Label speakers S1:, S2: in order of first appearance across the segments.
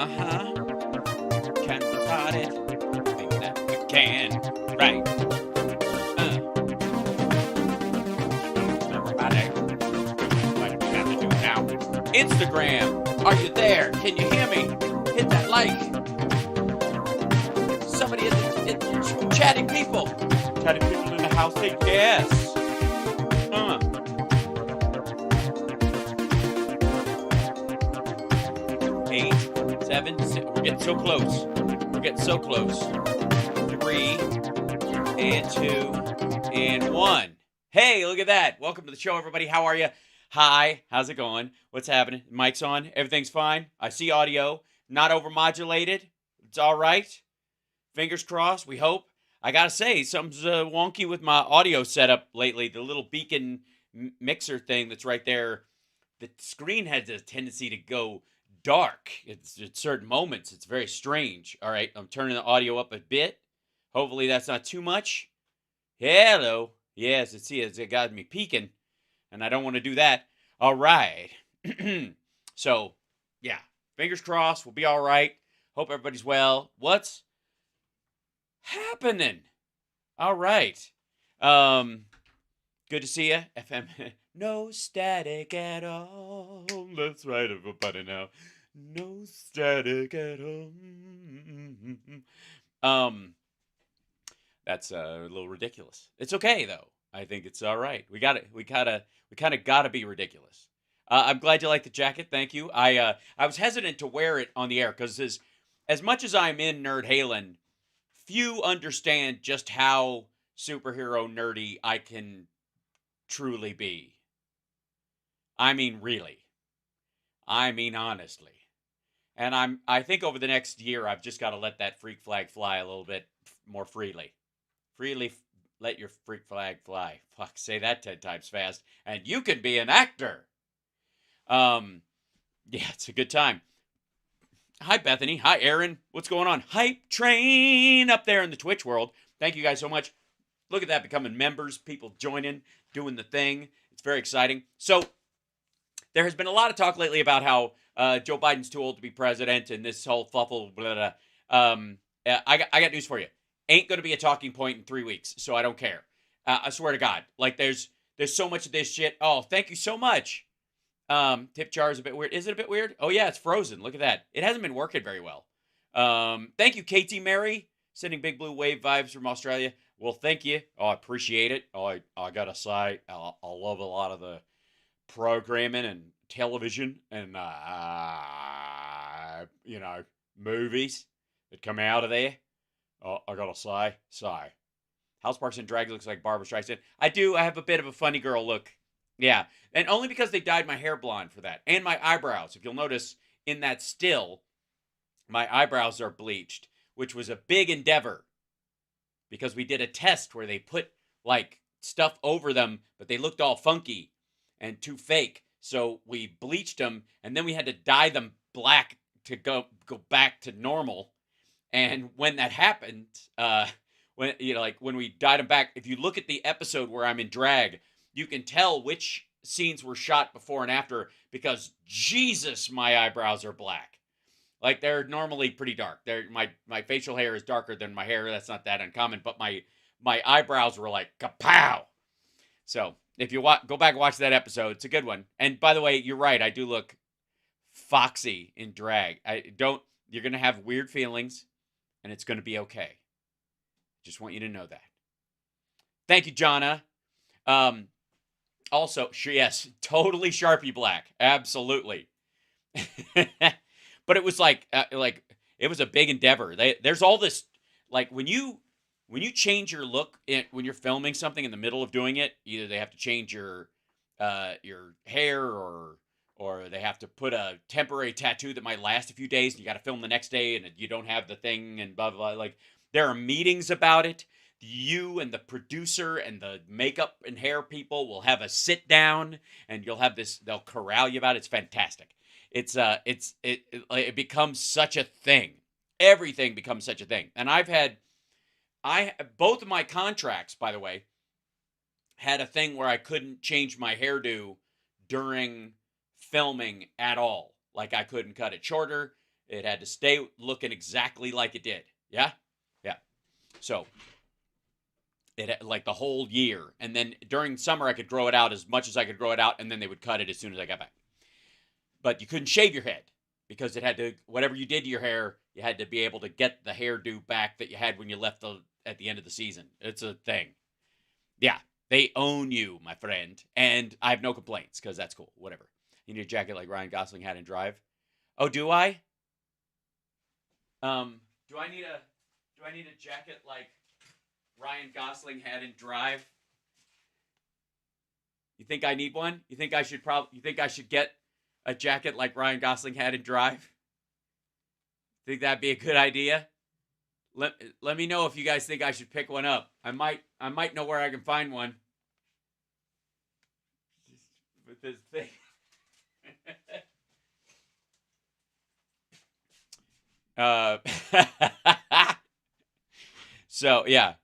S1: Uh-huh. Can we start it? Think that we can. Right. Everybody. What we got to do now? Instagram. Are you there? Can you hear me? Hit that like. Somebody it's chatting people. Chatting people in the house say yes. 8, 7, 6. We're getting so close. We're getting so close. 3 and 2 and 1. Hey, look at that. Welcome to the show, everybody. How are you? Hi. How's it going? What's happening? Mic's on. Everything's fine. I see audio. Not overmodulated. It's all right. Fingers crossed. We hope. I got to say, something's wonky with my audio setup lately. The little beacon mixer thing that's right there. The screen has a tendency to go dark. It's at certain moments. It's very strange. All right, I'm turning the audio up a bit. Hopefully that's not too much. Hello. Yes, it got me peeking, and I don't want to do that. All right. So, yeah, fingers crossed. We'll be all right. Hope everybody's well. What's happening? All right. Good to see you. FM. No static at all. That's right, everybody now. No static at all. That's a little ridiculous. It's okay though. I think it's all right. We kind of gotta be ridiculous. I'm glad you like the jacket. Thank you. I was hesitant to wear it on the air because as much as I'm in Nerd Halen, few understand just how superhero nerdy I can truly be. I mean, really. I mean, honestly. And I think over the next year, I've just got to let that freak flag fly a little bit more freely. Let your freak flag fly. Fuck, say that 10 times fast. And you can be an actor. Yeah, it's a good time. Hi, Bethany. Hi, Aaron. What's going on? Hype train up there in the Twitch world. Thank you guys so much. Look at that, becoming members, people joining, doing the thing. It's very exciting. So, there has been a lot of talk lately about how Joe Biden's too old to be president and this whole fluffle, blah, blah, blah. I got news for you. Ain't going to be a talking point in 3 weeks, so I don't care. I swear to God. Like, there's so much of this shit. Oh, thank you so much. Tip jar is a bit weird. Is it a bit weird? Oh, yeah, it's frozen. Look at that. It hasn't been working very well. Thank you, KT Mary, sending big blue wave vibes from Australia. Well, thank you. Oh, I appreciate it. Oh, I got to say, I love a lot of the programming and television and, movies that come out of there. Oh, I got to say. House Parks and Drag looks like Barbara Streisand. I have a bit of a funny girl look. Yeah, and only because they dyed my hair blonde for that. And my eyebrows. If you'll notice, in that still, my eyebrows are bleached, which was a big endeavor. Because we did a test where they put, like, stuff over them, but they looked all funky and too fake. So we bleached them, and then we had to dye them black to go back to normal. And when that happened, when we dyed them back, if you look at the episode where I'm in drag, you can tell which scenes were shot before and after because, Jesus, my eyebrows are black. Like, they're normally pretty dark. My facial hair is darker than my hair. That's not that uncommon. But my eyebrows were like, kapow! So, if you go back and watch that episode, it's a good one. And by the way, you're right. I do look foxy in drag. You're going to have weird feelings, and it's going to be okay. Just want you to know that. Thank you, Jonna. Also, yes, totally Sharpie black. Absolutely. But it was like it was a big endeavor. There's all this, like, when you change your look when you're filming something in the middle of doing it, either they have to change your hair or they have to put a temporary tattoo that might last a few days and you got to film the next day and you don't have the thing and blah, blah, blah. Like, there are meetings about it. You and the producer and the makeup and hair people will have a sit down and you'll have this, they'll corral you about it. It's fantastic. It becomes such a thing. Everything becomes such a thing. And both of my contracts, by the way, had a thing where I couldn't change my hairdo during filming at all. Like, I couldn't cut it shorter. It had to stay looking exactly like it did. Yeah? Yeah. So it like the whole year. And then during summer, I could grow it out as much as I could grow it out, and then they would cut it as soon as I got back. But you couldn't shave your head because it had to, whatever you did to your hair, you had to be able to get the hairdo back that you had when you left at the end of the season. It's a thing. Yeah. They own you, my friend. And I have no complaints because that's cool. Whatever. You need a jacket like Ryan Gosling had in Drive. Oh, do I? Do I need a jacket like Ryan Gosling had in Drive? You think I need one? You think I should get a jacket like Ryan Gosling had in Drive? Think that'd be a good idea? Let me know if you guys think I should pick one up. I might know where I can find one. With this thing. So yeah.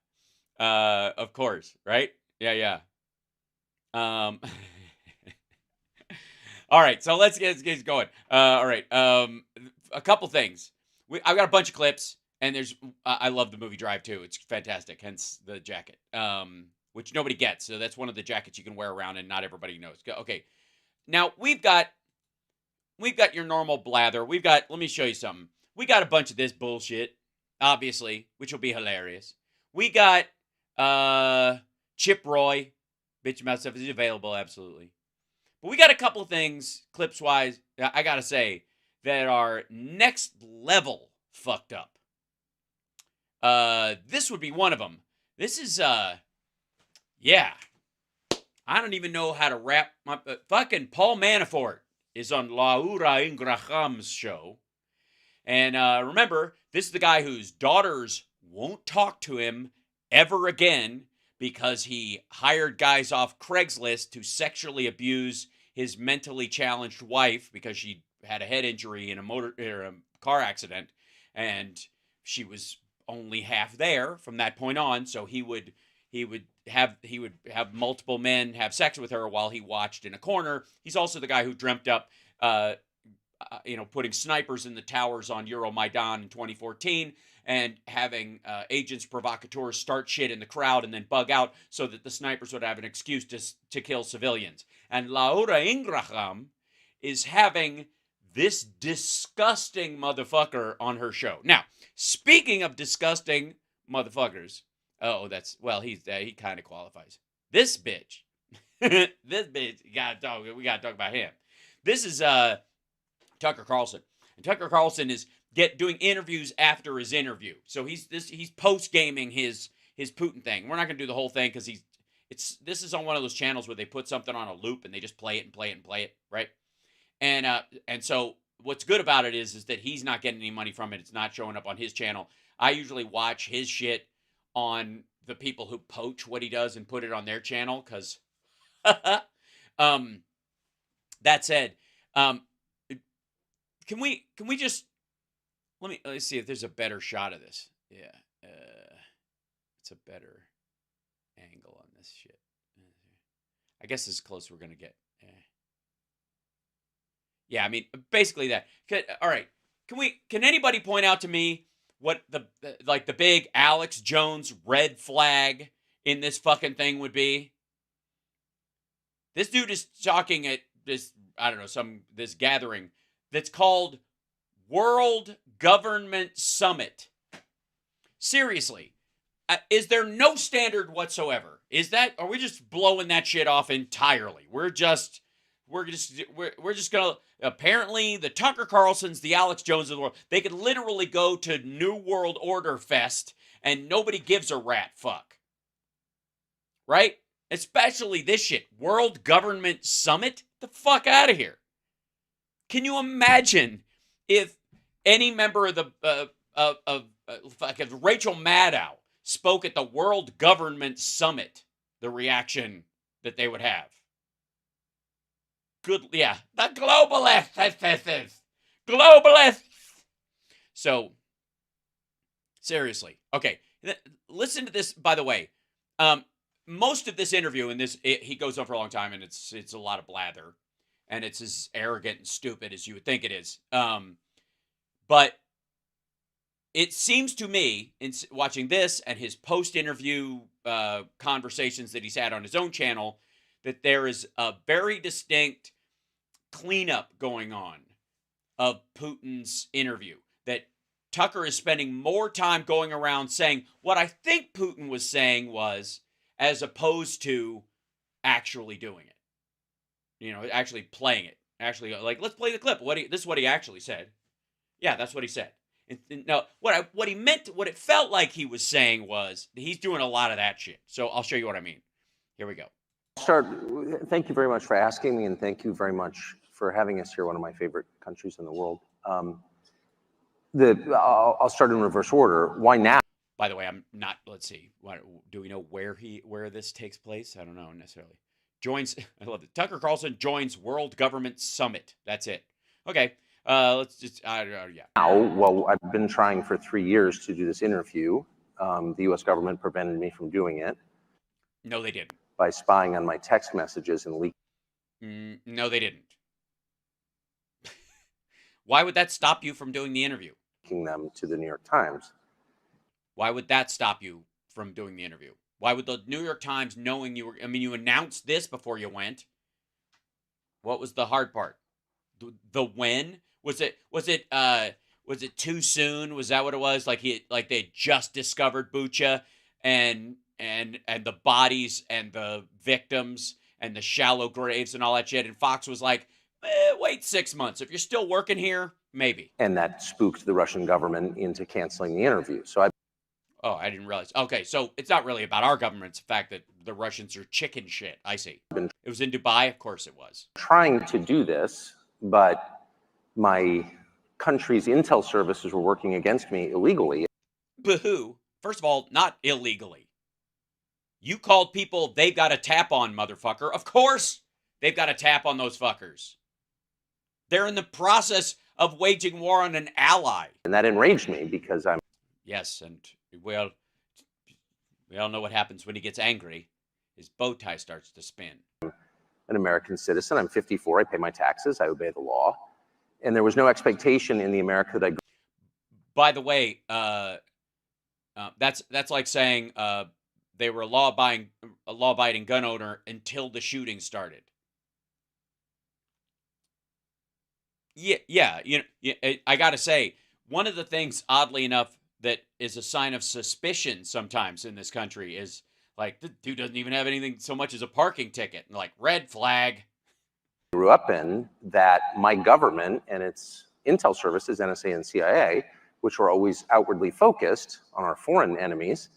S1: Of course, right? Yeah. All right, so let's get going. All right, a couple things. I've got a bunch of clips, and I love the movie Drive too. It's fantastic, hence the jacket, which nobody gets. So that's one of the jackets you can wear around, and not everybody knows. Okay, now we've got your normal blather. Let me show you something. We got a bunch of this bullshit, obviously, which will be hilarious. We got Chip Roy, bitch about stuff is available, absolutely. But we got a couple of things, clips-wise, I gotta say, that are next level fucked up. This would be one of them. This is, yeah. I don't even know how to wrap my... fucking Paul Manafort is on Laura Ingraham's show. And remember, this is the guy whose daughters won't talk to him ever again because he hired guys off Craigslist to sexually abuse his mentally challenged wife because she had a head injury in a car accident, and she was only half there from that point on. So he would have multiple men have sex with her while he watched in a corner. He's also the guy who dreamt up, putting snipers in the towers on Euromaidan in 2014. And having agents provocateurs start shit in the crowd and then bug out so that the snipers would have an excuse to kill civilians. And Laura Ingraham is having this disgusting motherfucker on her show. Now, speaking of disgusting motherfuckers, he kind of qualifies. This bitch, we gotta talk about him. This is Tucker Carlson, and Tucker Carlson is doing interviews after his interview. So he's post gaming his Putin thing. We're not gonna do the whole thing because this is on one of those channels where they put something on a loop and they just play it and play it and play it, right? And so what's good about it is that he's not getting any money from it. It's not showing up on his channel. I usually watch his shit on the people who poach what he does and put it on their channel because that said, can we just let's see if there's a better shot of this. Yeah. It's a better angle on this shit. I guess as close we're going to get. Yeah, I mean, basically that. All right. Can anybody point out to me what the big Alex Jones red flag in this fucking thing would be? This dude is talking at this, I don't know, this gathering that's called World Government Summit. Seriously, is there no standard whatsoever? Are we just blowing that shit off entirely? We're just gonna, apparently the Tucker Carlsons, the Alex Jones of the world, they could literally go to New World Order Fest and nobody gives a rat fuck. Right? Especially this shit. World Government Summit? The fuck out of here. Can you imagine if any member of the Rachel Maddow spoke at the World Government Summit, the reaction that they would have? Good, yeah, the globalists. So, seriously, okay. Listen to this. By the way, most of this interview he goes on for a long time, and it's a lot of blather, and it's as arrogant and stupid as you would think it is. But it seems to me, in watching this and his post-interview conversations that he's had on his own channel, that there is a very distinct cleanup going on of Putin's interview. That Tucker is spending more time going around saying what I think Putin was saying was, as opposed to actually doing it. Actually playing it. Actually, like, let's play the clip. This is what he actually said. Yeah, that's what he said. No, what he meant, what it felt like he was saying was, he's doing a lot of that shit. So I'll show you what I mean. Here we go.
S2: Thank you very much for asking me, and thank you very much for having us here, one of my favorite countries in the world. I'll start in reverse order. Why now?
S1: By the way, I'm not, let's see. Do we know where this takes place? I don't know necessarily. I love it. Tucker Carlson joins World Government Summit. That's it. Okay. Let's just, yeah.
S2: Now, well, I've been trying for 3 years to do this interview. The U.S. government prevented me from doing it.
S1: No, they didn't.
S2: By spying on my text messages and leaking.
S1: No, they didn't. Why would that stop you from doing the interview?
S2: Them to the New York Times.
S1: Why would that stop you from doing the interview? Why would the New York Times, knowing you announced this before you went? What was the hard part? The when? Was it too soon? Was that what it was? Like they just discovered Bucha and the bodies and the victims and the shallow graves and all that shit. And Fox was like, wait 6 months. If you're still working here, maybe.
S2: And that spooked the Russian government into canceling the interview. So
S1: I didn't realize. Okay, so it's not really about our government. It's the fact that the Russians are chicken shit. I see. It was in Dubai. Of course it was.
S2: Trying to do this, but my country's intel services were working against me illegally.
S1: Boo-hoo. First of all, not illegally. You called people they've got a tap on, motherfucker. Of course they've got a tap on those fuckers. They're in the process of waging war on an ally.
S2: And that enraged me because I'm...
S1: Yes, and we all know what happens when he gets angry. His bow tie starts to spin.
S2: An American citizen. I'm 54. I pay my taxes. I obey the law. And there was no expectation in the America that I...
S1: By the way, that's like saying they were a law-abiding gun owner until the shooting started. Yeah. I gotta say, one of the things, oddly enough, that is a sign of suspicion sometimes in this country is, like, the dude doesn't even have anything so much as a parking ticket. And like, red flag.
S2: Grew up in, that my government and its intel services, NSA and CIA, which were always outwardly focused on our foreign enemies.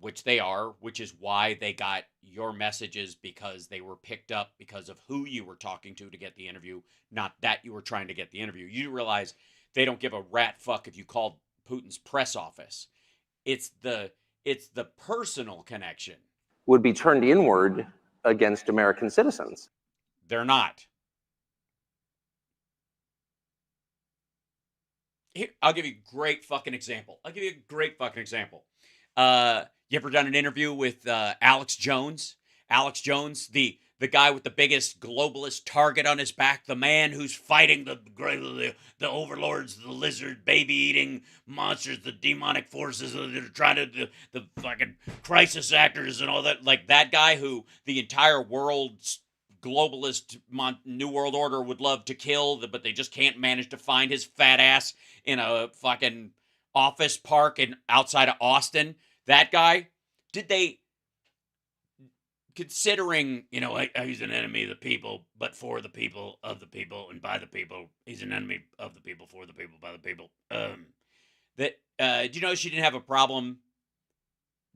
S1: Which they are, which is why they got your messages, because they were picked up because of who you were talking to get the interview, not that you were trying to get the interview. You realize they don't give a rat fuck if you called Putin's press office. It's the personal connection.
S2: Would be turned inward against American citizens.
S1: They're not. Here, I'll give you a great fucking example. You ever done an interview with Alex Jones? Alex Jones, the guy with the biggest globalist target on his back, the man who's fighting the overlords, the lizard baby-eating monsters, the demonic forces that are trying to, the fucking crisis actors and all that. Like that guy who the entire world's globalist New World Order would love to kill, but they just can't manage to find his fat ass in a fucking office park outside of Austin. That guy, did they, considering, he's an enemy of the people, but for the people, of the people, and by the people, he's an enemy of the people, for the people, by the people. Do you know she didn't have a problem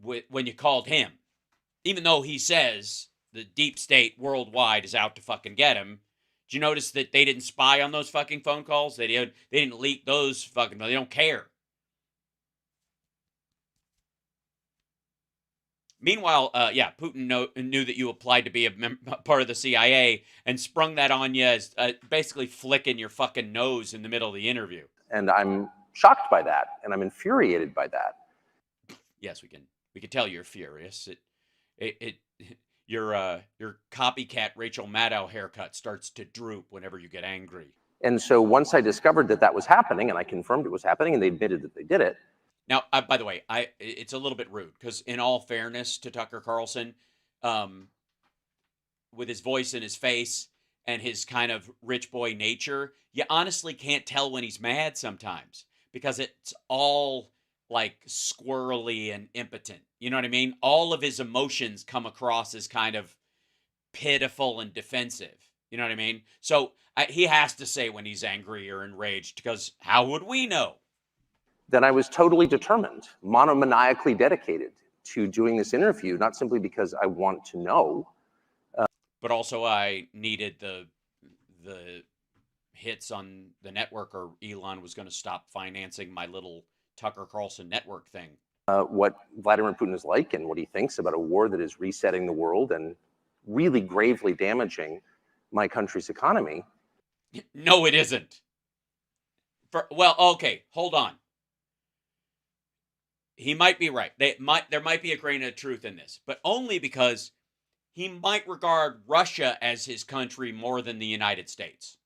S1: with when you called him? Even though he says the deep state worldwide is out to fucking get him. Did you notice that they didn't spy on those fucking phone calls? They didn't leak those fucking, they don't care. Meanwhile, Putin knew that you applied to be a part of the CIA and sprung that on you as basically flicking your fucking nose in the middle of the interview.
S2: And I'm shocked by that, and I'm infuriated by that.
S1: Yes, we can tell you're furious. Your copycat Rachel Maddow haircut starts to droop whenever you get angry.
S2: And so once I discovered that that was happening, and I confirmed it was happening, and they admitted that they did it.
S1: Now, by the way, it's a little bit rude because, in all fairness to Tucker Carlson, um, with his voice and his face and his kind of rich boy nature, you honestly can't tell when he's mad sometimes because it's all like squirrely and impotent. You know what I mean? All of his emotions come across as kind of pitiful and defensive. You know what I mean? So he has to say when he's angry or enraged because how would we know?
S2: Then I was totally determined, monomaniacally dedicated to doing this interview, not simply because I want to know,
S1: but also I needed the hits on the network, or Elon was going to stop financing my little Tucker Carlson network thing.
S2: What Vladimir Putin is like and what he thinks about a war that is resetting the world and really gravely damaging my country's economy.
S1: No, it isn't. Well, okay, hold on. He might be right. There might be a grain of truth in this, but only because he might regard Russia as his country more than the United States.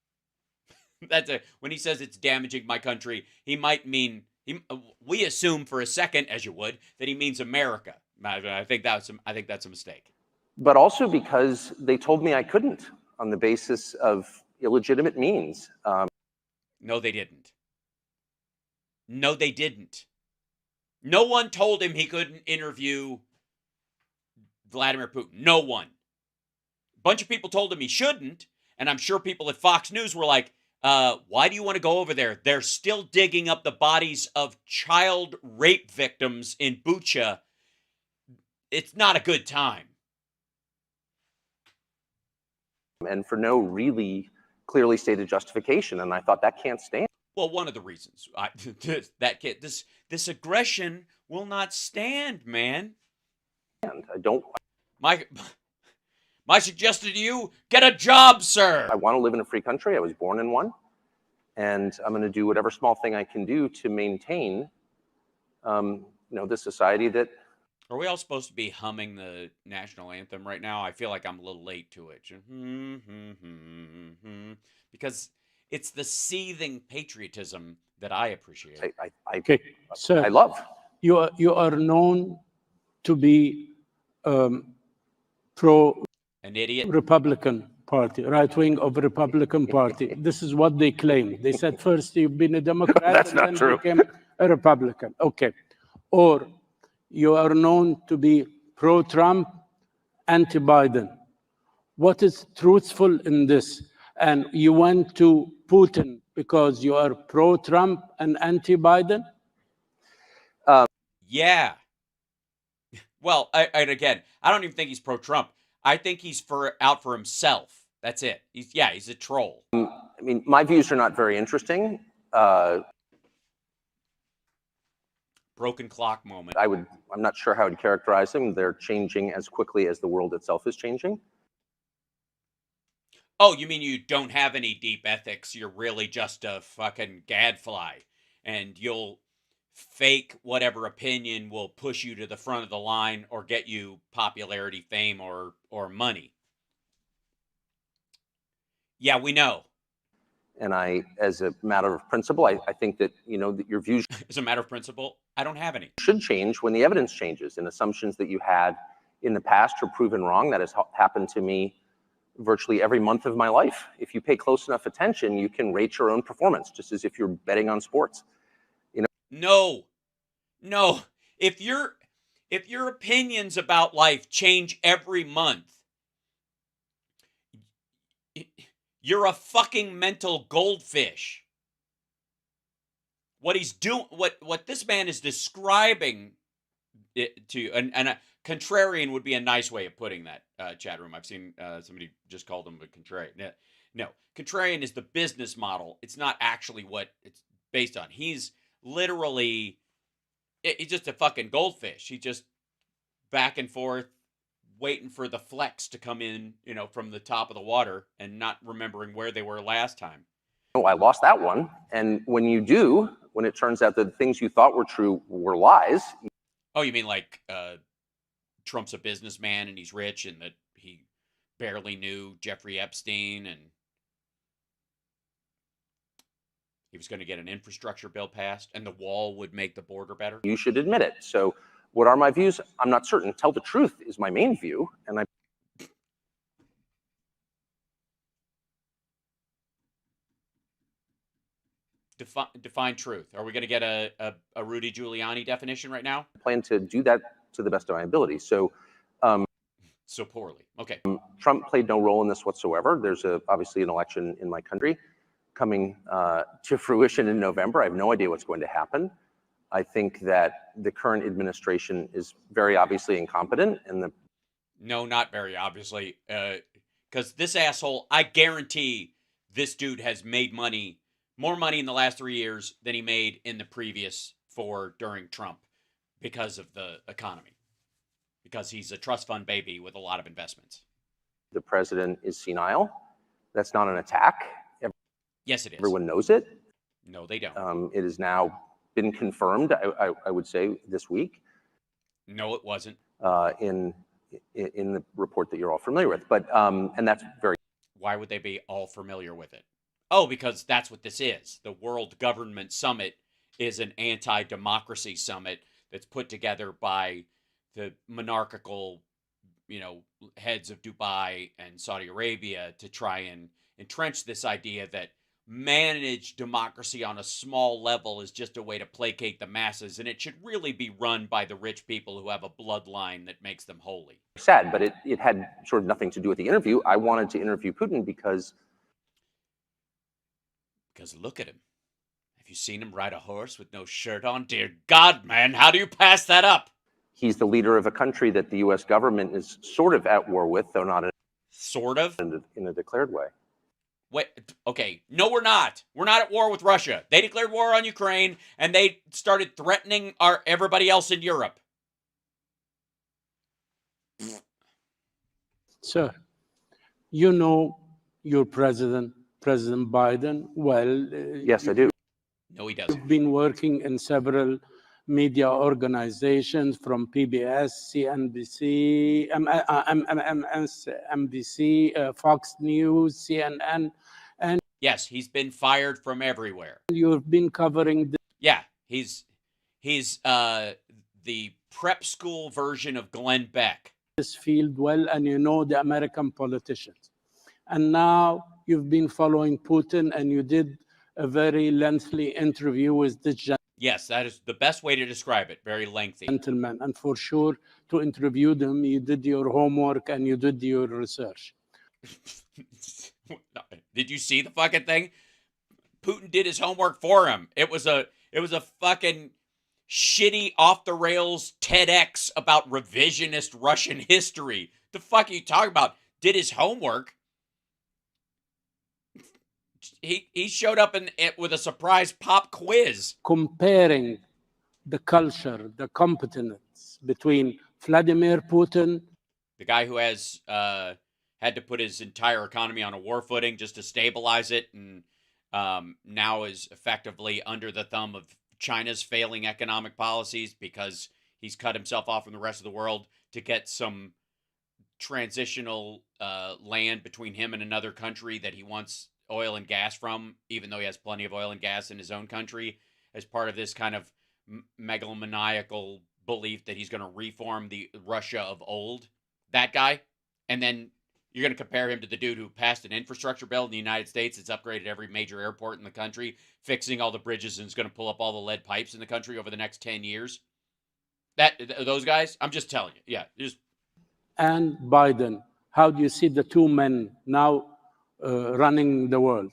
S1: When he says it's damaging my country, he might mean we assume for a second, as you would, that he means America. I think that's a mistake.
S2: But also because they told me I couldn't on the basis of illegitimate means.
S1: No, they didn't. No, they didn't. No one told him he couldn't interview Vladimir Putin. No one. A bunch of people told him he shouldn't, and I'm sure people at Fox News were like, why do you want to go over there? They're still digging up the bodies of child rape victims in Bucha. It's not a good time.
S2: And for no really clearly stated justification, and I thought that can't stand.
S1: Well, one of the reasons this aggression will not stand, man.
S2: And I don't.
S1: My suggestion to you: get a job, sir.
S2: I want to live in a free country. I was born in one, and I'm going to do whatever small thing I can do to maintain, the society that.
S1: Are we all supposed to be humming the national anthem right now? I feel like I'm a little late to it. Because it's the seething patriotism that I appreciate.
S3: Okay, sir.
S2: I love.
S3: You are known to be pro
S1: an idiot
S3: Republican Party, right wing of Republican Party. This is what they claim. They said first you've been a Democrat
S2: That's
S3: and
S2: not
S3: then
S2: true.
S3: became a Republican. Okay. Or you are known to be pro-Trump, anti-Biden. What is truthful in this? And you went to Putin because you are pro-Trump and anti-Biden?
S1: Yeah. Well, and again, I don't even think he's pro-Trump. I think he's out for himself. That's it. He's a troll.
S2: I mean, my views are not very interesting.
S1: Broken clock moment.
S2: I'm not sure how I'd characterize them. They're changing as quickly as the world itself is changing.
S1: Oh, you mean you don't have any deep ethics? You're really just a fucking gadfly, and you'll fake whatever opinion will push you to the front of the line or get you popularity, fame, or money. Yeah, we know.
S2: And as a matter of principle, I think that, that your views
S1: as a matter of principle, I don't have any.
S2: Should change when the evidence changes, and assumptions that you had in the past are proven wrong. That has happened to me virtually every month of my life. If you pay close enough attention, you can rate your own performance, just as if you're betting on sports.
S1: No. If your opinions about life change every month, you're a fucking mental goldfish. What he's doing, what this man is describing it to, and a contrarian would be a nice way of putting that, chat room. I've seen somebody just called him a contrarian. No, contrarian is the business model. It's not actually what it's based on. He's literally, he's just a fucking goldfish. He's just back and forth, waiting for the flecks to come in, from the top of the water and not remembering where they were last time.
S2: Oh, I lost that one. And when it turns out that the things you thought were true were lies.
S1: Oh, you mean like Trump's a businessman and he's rich and that he barely knew Jeffrey Epstein and He was going to get an infrastructure bill passed, and the wall would make the border better.
S2: You should admit it. So what are my views? I'm not certain. Tell the truth is my main view. And I
S1: Define truth. Are we going to get a Rudy Giuliani definition right now?
S2: plan to do that to the best of my ability. So
S1: So poorly. Okay.
S2: Trump played no role in this whatsoever. There's obviously an election in my country coming to fruition in November. I have no idea what's going to happen. I think that the current administration is very obviously incompetent, and
S1: No, not very obviously, because this asshole, I guarantee this dude has made more money in the last 3 years than he made in the previous 4 during Trump because of the economy. Because he's a trust fund baby with a lot of investments.
S2: the president is senile. That's not an attack.
S1: Yes, it is.
S2: Everyone knows it.
S1: No, they don't.
S2: It has now been confirmed, I would say, this week
S1: No, it wasn't.
S2: in the report that you're all familiar with. But and that's very
S1: Why would they be all familiar with it? Oh, because that's what this is. The World Government Summit is an anti-democracy summit that's put together by the monarchical, heads of Dubai and Saudi Arabia to try and entrench this idea that managed democracy on a small level is just a way to placate the masses, and it should really be run by the rich people who have a bloodline that makes them holy.
S2: sad, but it had sort of nothing to do with the interview. I wanted to interview Putin because
S1: look at him. Have you seen him ride a horse with no shirt on? Dear God, man, how do you pass that up?
S2: he's the leader of a country that the U.S. government is sort of at war with, though not
S1: Sort of.
S2: in a declared way.
S1: Wait, okay. No, we're not. We're not at war with Russia. They declared war on Ukraine, and they started threatening everybody else in Europe.
S3: Sir, you know your president, President Biden, well.
S2: Yes, I do.
S1: No, he doesn't.
S3: You've been working in several media organizations from PBS, CNBC, MSNBC, Fox News, CNN, and
S1: Yes, he's been fired from everywhere.
S3: you've been covering
S1: Yeah, he's the prep school version of Glenn Beck.
S3: this field well, and you know the American politicians. And now you've been following Putin, and you did a very lengthy interview with this
S1: Yes, that is the best way to describe it. Very lengthy.
S3: gentleman. And for sure, to interview them, you did your homework and you did your research.
S1: Did you see the fucking thing? Putin did his homework for him. It was a fucking shitty off the rails TEDx about revisionist Russian history. The fuck are you talking about? Did his homework. He showed up with a surprise pop quiz.
S3: Comparing the culture, the competence between Vladimir Putin,
S1: the guy who has had to put his entire economy on a war footing just to stabilize it, and now is effectively under the thumb of China's failing economic policies because he's cut himself off from the rest of the world to get some transitional land between him and another country that he wants oil and gas from, even though he has plenty of oil and gas in his own country, as part of this kind of megalomaniacal belief that he's going to reform the Russia of old. That guy. And then you're going to compare him to the dude who passed an infrastructure bill in the United States. It's upgraded every major airport in the country, fixing all the bridges, and is going to pull up all the lead pipes in the country over the next 10 years. Those guys, I'm just telling you. Yeah.
S3: and Biden. How do you see the two men now running the world?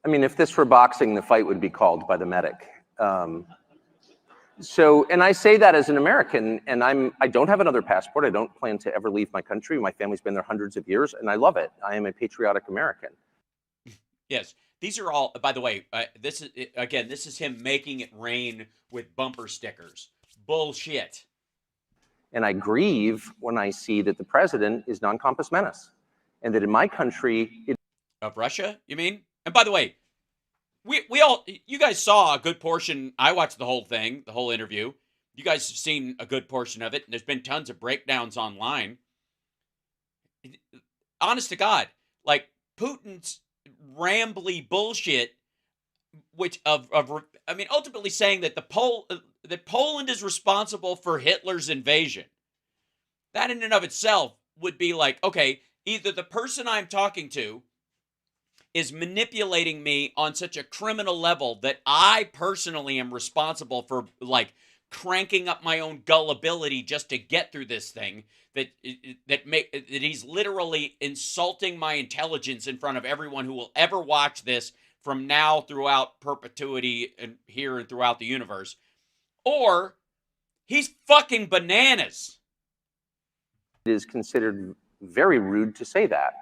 S2: I mean, if this were boxing, the fight would be called by the medic. And I say that as an American, and I don't have another passport. I don't plan to ever leave my country. My family's been there hundreds of years, and I love it. I am a patriotic American.
S1: Yes. These are all, by the way, this is him making it rain with bumper stickers. Bullshit.
S2: And I grieve when I see that the president is non-compos menace, and that in my country,
S1: Of Russia, you mean? And by the way, you guys saw a good portion. I watched the whole thing, the whole interview. You guys have seen a good portion of it. And there's been tons of breakdowns online. Honest to God, like Putin's rambly bullshit I mean, ultimately saying that that Poland is responsible for Hitler's invasion. That in and of itself would be like, okay, either the person I'm talking to is manipulating me on such a criminal level that I personally am responsible for like cranking up my own gullibility just to get through this thing, that he's literally insulting my intelligence in front of everyone who will ever watch this from now throughout perpetuity and here and throughout the universe, or he's fucking bananas.
S2: It is considered very rude to say that.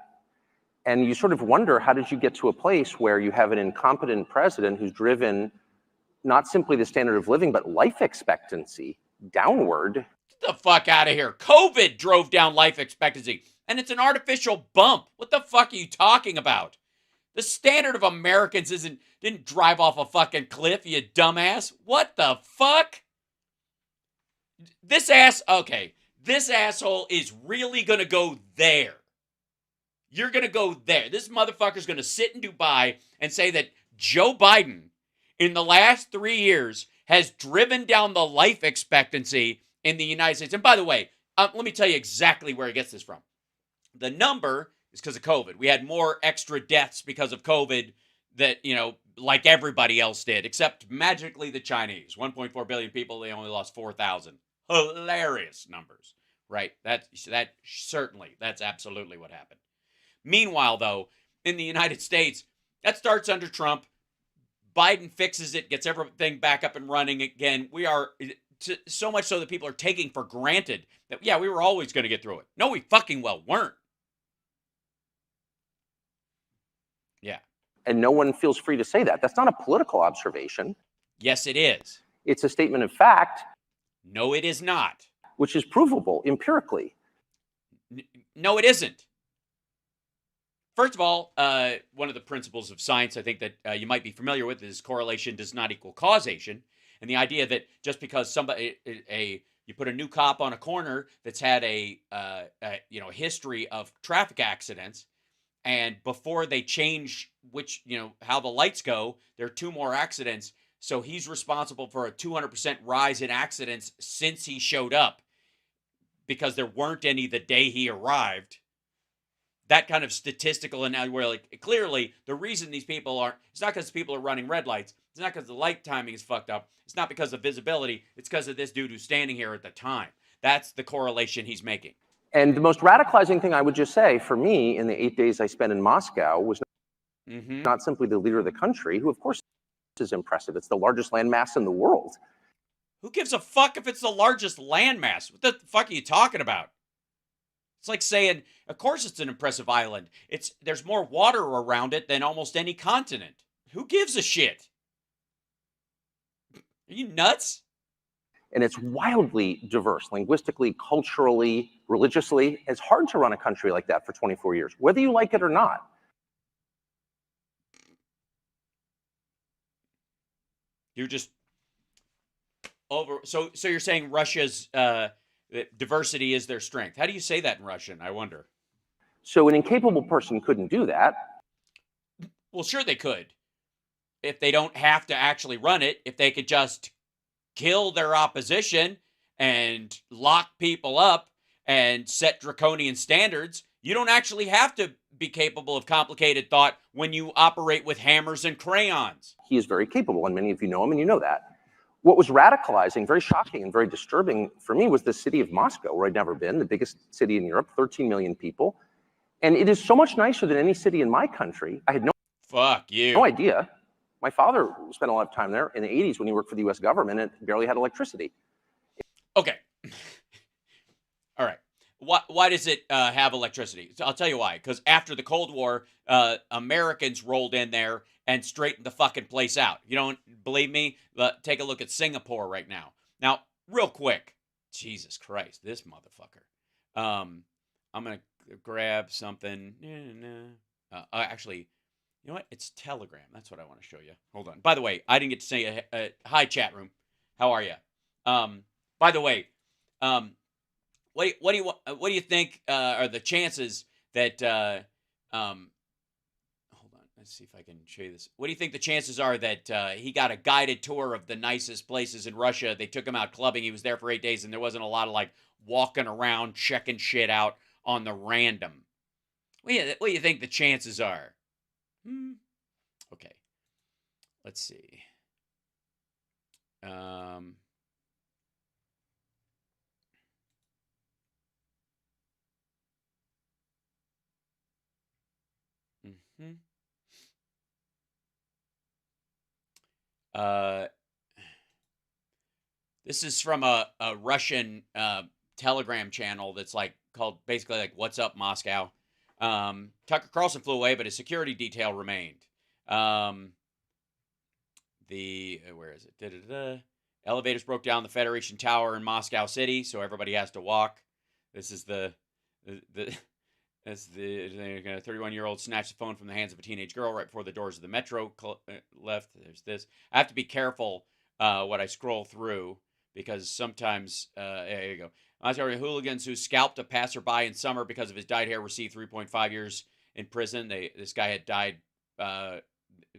S2: And you sort of wonder, how did you get to a place where you have an incompetent president who's driven not simply the standard of living, but life expectancy downward?
S1: Get the fuck out of here. COVID drove down life expectancy, and it's an artificial bump. What the fuck are you talking about? The standard of Americans didn't drive off a fucking cliff, you dumbass. What the fuck? This asshole is really gonna go there. You're going to go there. This motherfucker's going to sit in Dubai and say that Joe Biden, in the last 3 years, has driven down the life expectancy in the United States. And by the way, let me tell you exactly where he gets this from. The number is because of COVID. We had more extra deaths because of COVID that, like everybody else did, except magically the Chinese. 1.4 billion people, they only lost 4,000. Hilarious numbers, right? That's absolutely what happened. Meanwhile, though, in the United States, that starts under Trump. Biden fixes it, gets everything back up and running again. We are so much so that people are taking for granted that, yeah, we were always going to get through it. No, we fucking well weren't. Yeah.
S2: And no one feels free to say that. That's not a political observation.
S1: Yes, it is.
S2: It's a statement of fact.
S1: No, it is not.
S2: Which is provable empirically.
S1: No, it isn't. First of all, one of the principles of science I think that you might be familiar with is correlation does not equal causation. And the idea that just because you put a new cop on a corner that's had a history of traffic accidents, and before they change how the lights go, there are 2 more accidents. So he's responsible for a 200% rise in accidents since he showed up because there weren't any the day he arrived. That kind of statistical, and where like clearly the reason these people it's not because people are running red lights. It's not because the light timing is fucked up. It's not because of visibility. It's because of this dude who's standing here at the time. That's the correlation he's making.
S2: And the most radicalizing thing I would just say for me in the 8 days I spent in Moscow was not simply the leader of the country, who of course is impressive. It's the largest landmass in the world.
S1: Who gives a fuck if it's the largest landmass? What the fuck are you talking about? It's like saying, of course it's an impressive island. There's more water around it than almost any continent. Who gives a shit? Are you nuts?
S2: And it's wildly diverse, linguistically, culturally, religiously. It's hard to run a country like that for 24 years, whether you like it or not.
S1: You're just over. So you're saying Russia's diversity is their strength. How do you say that in Russian, I wonder?
S2: So an incapable person couldn't do that.
S1: Well, sure they could. If they don't have to actually run it, if they could just kill their opposition and lock people up and set draconian standards, you don't actually have to be capable of complicated thought when you operate with hammers and crayons.
S2: He is very capable, and many of you know him, and you know that. What was radicalizing, very shocking and very disturbing for me was the city of Moscow, where I'd never been, the biggest city in Europe, 13 million people. And it is so much nicer than any city in my country. I had no idea. My father spent a lot of time there in the 80s when he worked for the US government and barely had electricity.
S1: Okay. All right. Why does it have electricity? I'll tell you why. Because after the Cold War, Americans rolled in there and straightened the fucking place out. You don't believe me? Take a look at Singapore right now. Now, real quick. Jesus Christ, this motherfucker. I'm going to grab something. Actually, you know what? It's Telegram. That's what I want to show you. Hold on. By the way, I didn't get to say a hi, chat room. How are you? By the way, what do you think are the chances that hold on, let's see if I can show you this. What do you think the chances are that he got a guided tour of the nicest places in Russia? They took him out clubbing. He was there for 8 days, and there wasn't a lot of like walking around checking shit out on the random. What do you think the chances are? Okay. Let's see. This is from a Russian Telegram channel that's like called basically like "What's Up Moscow." Tucker Carlson flew away, but his security detail remained. Where is it? Da-da-da. Elevators broke down the Federation Tower in Moscow City, so everybody has to walk. This is the 31-year-old snatched the phone from the hands of a teenage girl right before the doors of the metro left. There's this. I have to be careful what I scroll through because sometimes, there you go. Moscow hooligans who scalped a passerby in summer because of his dyed hair received 3.5 years in prison. This guy had died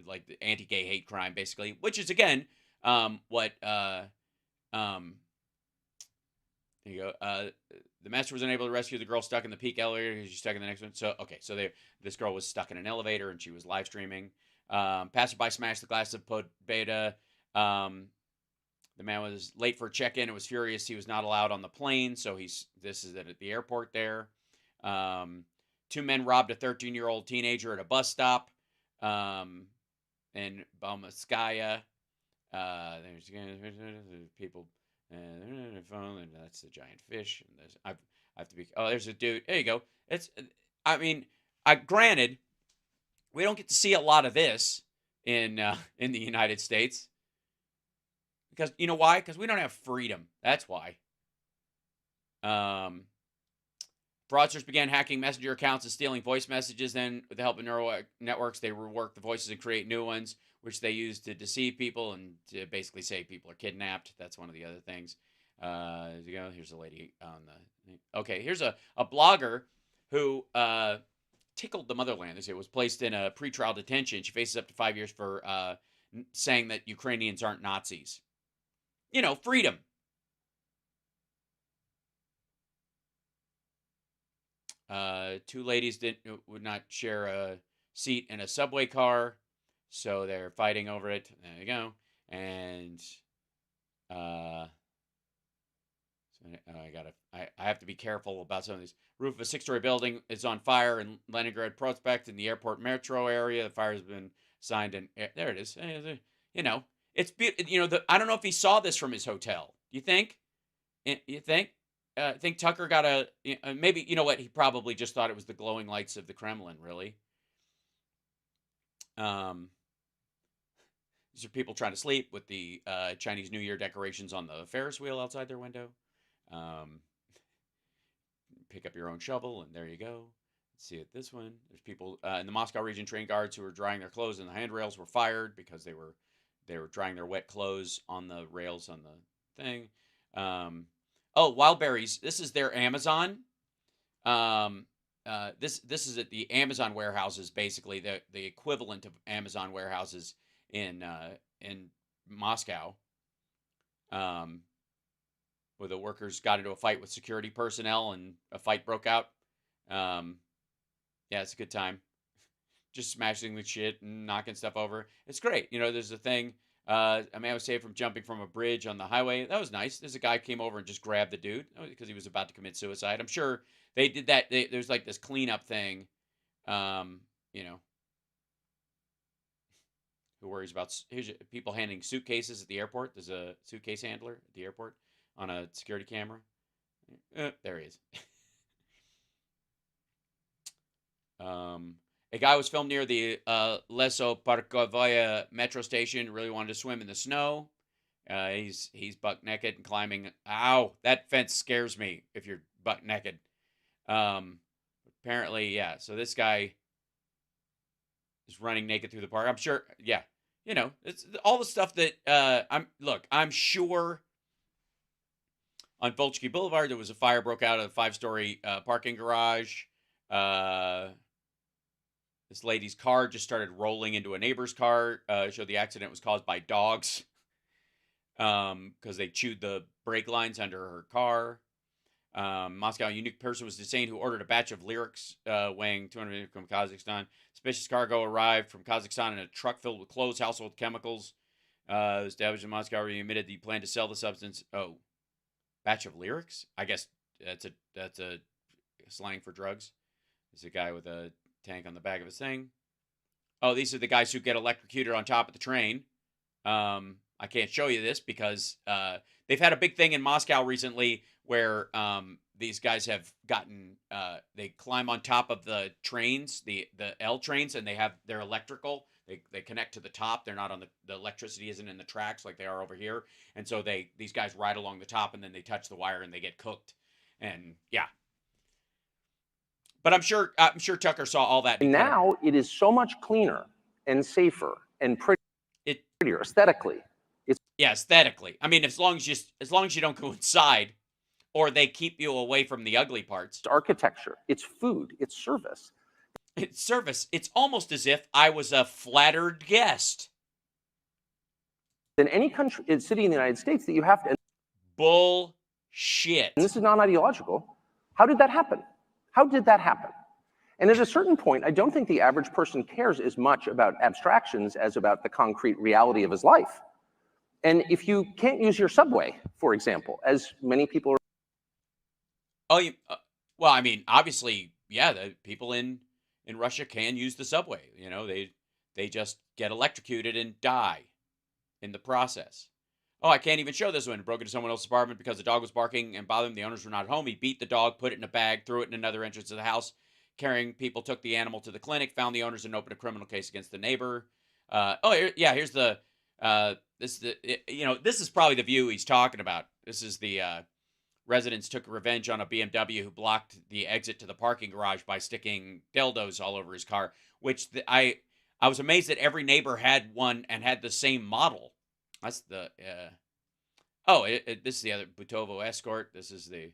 S1: like the anti-gay hate crime, basically, which is again what there you go. The master was unable to rescue the girl stuck in the peak elevator because she's stuck in the next one. So, okay, so this girl was stuck in an elevator and she was live streaming. Passerby smashed the glass of beta. The man was late for a check-in and was furious he was not allowed on the plane. So this is at the airport there. 2 men robbed a 13-year-old teenager at a bus stop in Balmskaya. There's people. And that's the giant fish. And I have to be. Oh, there's a dude. There you go. I mean, granted, we don't get to see a lot of this in the United States because you know why? Because we don't have freedom. That's why. Fraudsters began hacking messenger accounts and stealing voice messages. Then, with the help of neural networks, they rework the voices and create new ones, which they use to deceive people and to basically say people are kidnapped. That's one of the other things. Here's a lady on the. Okay, here's a blogger who tickled the motherland. It was placed in a pretrial detention. She faces up to 5 years for saying that Ukrainians aren't Nazis. You know, freedom. Two ladies would not share a seat in a subway car, so they're fighting over it. There you go. And I have to be careful about some of these. Roof of a 6-story building is on fire in Leningrad Prospect in the airport metro area. The fire has been signed, and there it is. You know, it's I don't know if he saw this from his hotel. You think? You think? I think Tucker got maybe, you know what, he probably just thought it was the glowing lights of the Kremlin, really. These are people trying to sleep with the Chinese New Year decorations on the Ferris wheel outside their window. Pick up your own shovel, and there you go. Let's see it. This one. There's people in the Moscow region, train guards who were drying their clothes, and the handrails were fired because they were drying their wet clothes on the rails on the thing. Oh, Wildberries. This is their Amazon. This is at the Amazon warehouses, basically the equivalent of Amazon warehouses in Moscow. Where the workers got into a fight with security personnel and a fight broke out. Yeah, it's a good time. Just smashing the shit and knocking stuff over. It's great. You know, there's a thing. A man was saved from jumping from a bridge on the highway. That was nice. There's a guy came over and just grabbed the dude because he was about to commit suicide. I'm sure they did that. There's like this cleanup thing. You know, who worries about people handing suitcases at the airport? There's a suitcase handler at the airport on a security camera. There he is. A guy was filmed near the Leso-Parkovaya metro station. Really wanted to swim in the snow. He's buck naked and climbing. Ow, that fence scares me if you're buck naked. Apparently, yeah. So this guy is running naked through the park. I'm sure, yeah. You know, it's all the stuff that I'm sure on Volchky Boulevard there was a fire broke out of a 5-story parking garage. this lady's car just started rolling into a neighbor's car. Showed the accident was caused by dogs because they chewed the brake lines under her car. Moscow, a unique person was detained who ordered a batch of lyrics weighing 200 from Kazakhstan. Suspicious cargo arrived from Kazakhstan in a truck filled with clothes, household chemicals. Established in Moscow, where he admitted that he planned to sell the substance. Oh, batch of lyrics? I guess that's a slang for drugs. There's a guy with a tank on the back of his thing. Oh, these are the guys who get electrocuted on top of the train. I can't show you this because they've had a big thing in Moscow recently where these guys have gotten they climb on top of the trains, the L trains, and they're electrical. They connect to the top. They're not on the electricity isn't in the tracks like they are over here. And so these guys ride along the top and then they touch the wire and they get cooked. And yeah. But I'm sure Tucker saw all that.
S2: Now it is so much cleaner and safer and prettier aesthetically.
S1: Yeah, aesthetically. I mean, as long as you don't go inside, or they keep you away from the ugly parts.
S2: It's architecture. It's food. It's service.
S1: It's service. It's almost as if I was a flattered guest.
S2: In any country, city in the United States, that you have to.
S1: Bullshit.
S2: And this is non-ideological. How did that happen? How did that happen? And at a certain point, I don't think the average person cares as much about abstractions as about the concrete reality of his life. And if you can't use your subway, for example, as many people are.
S1: Oh, well, I mean, obviously, yeah, the people in Russia can use the subway. You know, they just get electrocuted and die in the process. Oh, I can't even show this one. Broke into someone else's apartment because the dog was barking and bothering him. The owners were not home. He beat the dog, put it in a bag, threw it in another entrance of the house. Carrying people took the animal to the clinic, found the owners, and opened a criminal case against the neighbor. Here's the this is probably the view he's talking about. This is the residents took revenge on a BMW who blocked the exit to the parking garage by sticking dildos all over his car, which I was amazed that every neighbor had one and had the same model. That's the this is the other Butovo Escort. This is the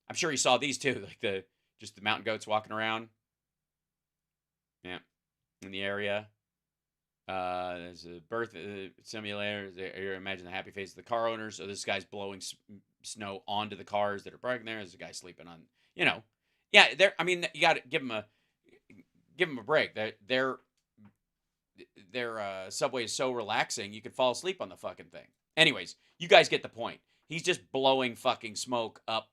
S1: I'm sure he saw these too, like the mountain goats walking around. Yeah, in the area. There's a birth simulator. You imagine the happy face of the car owners. So this guy's blowing snow onto the cars that are parking there. There's a guy sleeping on, yeah. I mean, you got to give him a break. Their subway is so relaxing, you could fall asleep on the fucking thing. Anyways, you guys get the point. He's just blowing fucking smoke up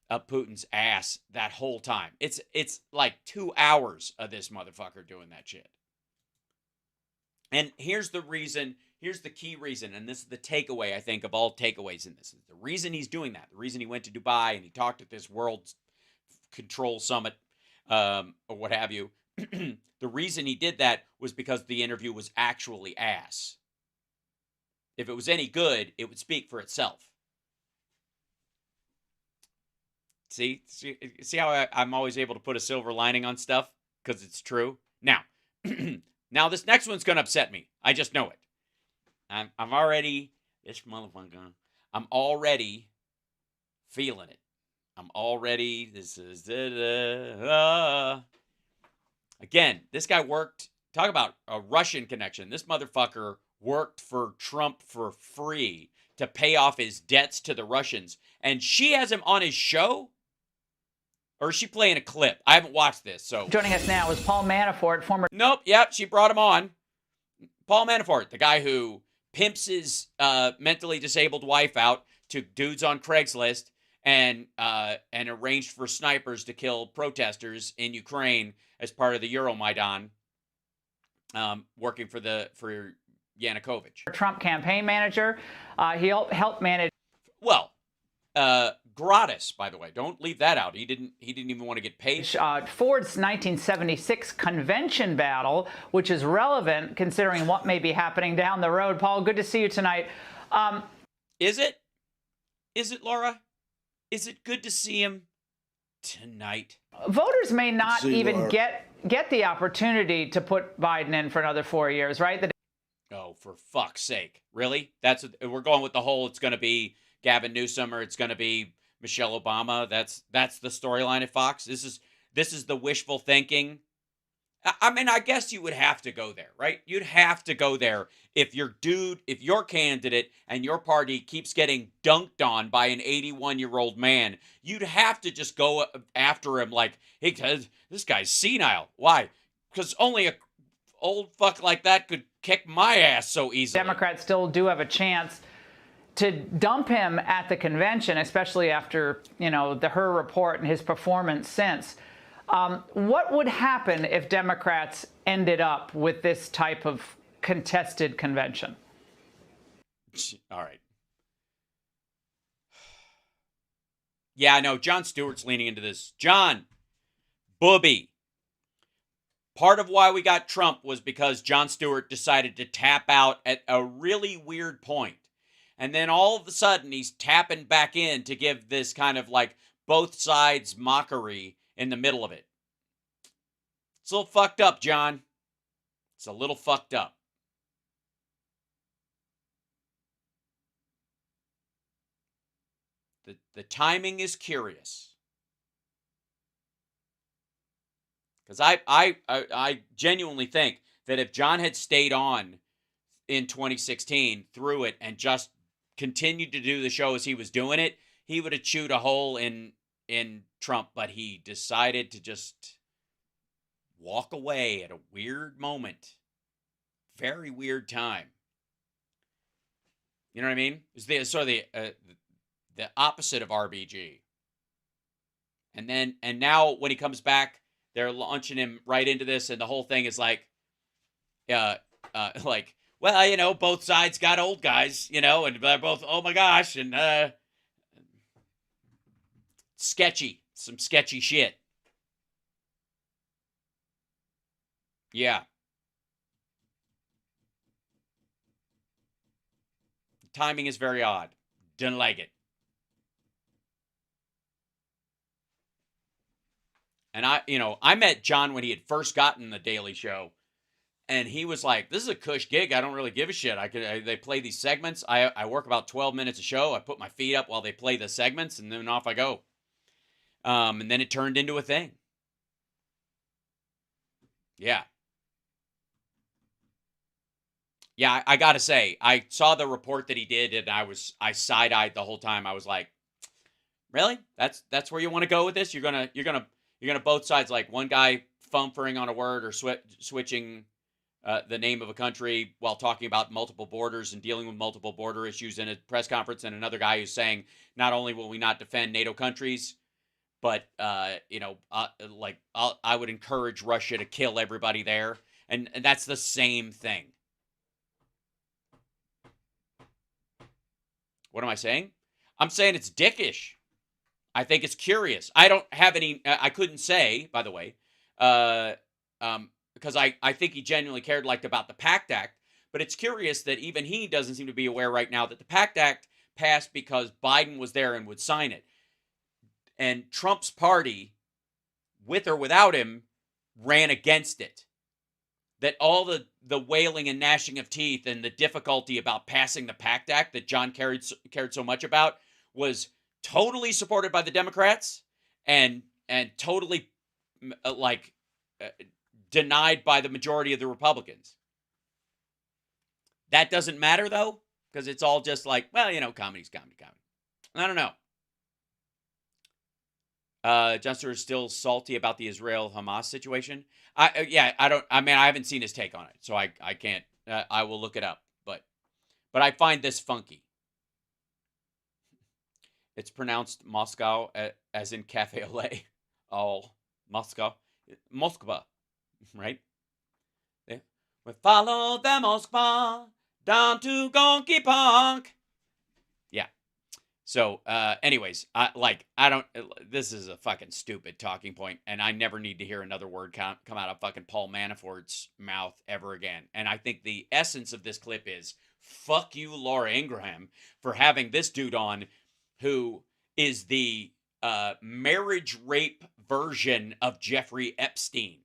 S1: Putin's ass that whole time. It's like 2 hours of this motherfucker doing that shit. And here's the key reason, and this is the takeaway, I think, of all takeaways in this. The reason he's doing that, the reason he went to Dubai and he talked at this World Control Summit, or what have you, the reason he did that was because the interview was actually ass. If it was any good, it would speak for itself. See how I'm always able to put a silver lining on stuff? Because it's true. Now, this next one's going to upset me. I just know it. I'm already, this motherfucker, I'm already feeling it. Again, this guy worked, talk about a Russian connection. This motherfucker worked for Trump for free to pay off his debts to the Russians. And she has him on his show? Or is she playing a clip? I haven't watched this, so.
S4: Joining us now is Paul Manafort, former.
S1: Nope, yep, she brought him on. Paul Manafort, the guy who pimps his mentally disabled wife out to dudes on Craigslist and arranged for snipers to kill protesters in Ukraine as part of the Euromaidan, working for Yanukovych.
S4: Trump campaign manager. He helped manage.
S1: Well, gratis, by the way. Don't leave that out. He didn't even want to get paid.
S4: Ford's 1976 convention battle, which is relevant considering what may be happening down the road. Paul, good to see you tonight.
S1: Is it? Is it, Laura? Is it good to see him tonight?
S4: Voters may not even get the opportunity to put Biden in for another 4 years, right?
S1: Oh, for fuck's sake. Really? We're going with the whole, it's going to be Gavin Newsom or it's going to be Michelle Obama. That's the storyline at Fox. This this is the wishful thinking. I mean, I guess you would have to go there, right? You'd have to go there if your candidate and your party keeps getting dunked on by an 81-year-old man. You'd have to just go after him like, hey, this guy's senile. Why? Because only a old fuck like that could kick my ass so easily.
S4: Democrats still do have a chance to dump him at the convention, especially after, the Hur report and his performance since. What would happen if Democrats ended up with this type of contested convention?
S1: All right. Yeah, I know. Jon Stewart's leaning into this. John, Booby. Part of why we got Trump was because Jon Stewart decided to tap out at a really weird point. And then all of a sudden, he's tapping back in to give this kind of like both sides mockery in the middle of it. It's a little fucked up, John. It's a little fucked up. The timing is curious. Because I genuinely think that if John had stayed on in 2016 through it and just continued to do the show as he was doing it, he would have chewed a hole in Trump, but he decided to just walk away at a weird moment. Very weird time. You know what I mean? It's the opposite of RBG. And now when he comes back, they're launching him right into this, and the whole thing is like, well, both sides got old guys, and they're both, oh my gosh, and sketchy, some sketchy shit. Yeah. The timing is very odd. Didn't like it. And I met John when he had first gotten the Daily Show, and he was like, "This is a cush gig. I don't really give a shit. They play these segments. I work about 12 minutes a show. I put my feet up while they play the segments, and then off I go." And then it turned into a thing. Yeah. Yeah, I gotta say, I saw the report that he did, and I side-eyed the whole time. I was like, "Really? That's where you want to go with this? You're gonna both sides, like one guy fumfering on a word or switching the name of a country while talking about multiple borders and dealing with multiple border issues in a press conference, and another guy who's saying not only will we not defend NATO countries, but I would encourage Russia to kill everybody there, and that's the same thing." What am I saying? I'm saying it's dickish. I think it's curious. I don't have any, I couldn't say, by the way, because I think he genuinely cared about the PACT Act, but it's curious that even he doesn't seem to be aware right now that the PACT Act passed because Biden was there and would sign it. And Trump's party, with or without him, ran against it. That all the wailing and gnashing of teeth and the difficulty about passing the PACT Act that John cared so much about was totally supported by the Democrats and totally denied by the majority of the Republicans. That doesn't matter though, because it's all just like, well, comedy's comedy. I don't know. Jon Stewart is still salty about the Israel-Hamas situation. I haven't seen his take on it, so I can't. I will look it up, but I find this funky. It's pronounced Moscow as in cafe au lait. Oh, Moscow, Moskva, right? We follow the Moskva down to Gonky Park. Yeah. So, anyways, this is a fucking stupid talking point, and I never need to hear another word come out of fucking Paul Manafort's mouth ever again. And I think the essence of this clip is, fuck you, Laura Ingraham, for having this dude on who is the marriage rape version of Jeffrey Epstein.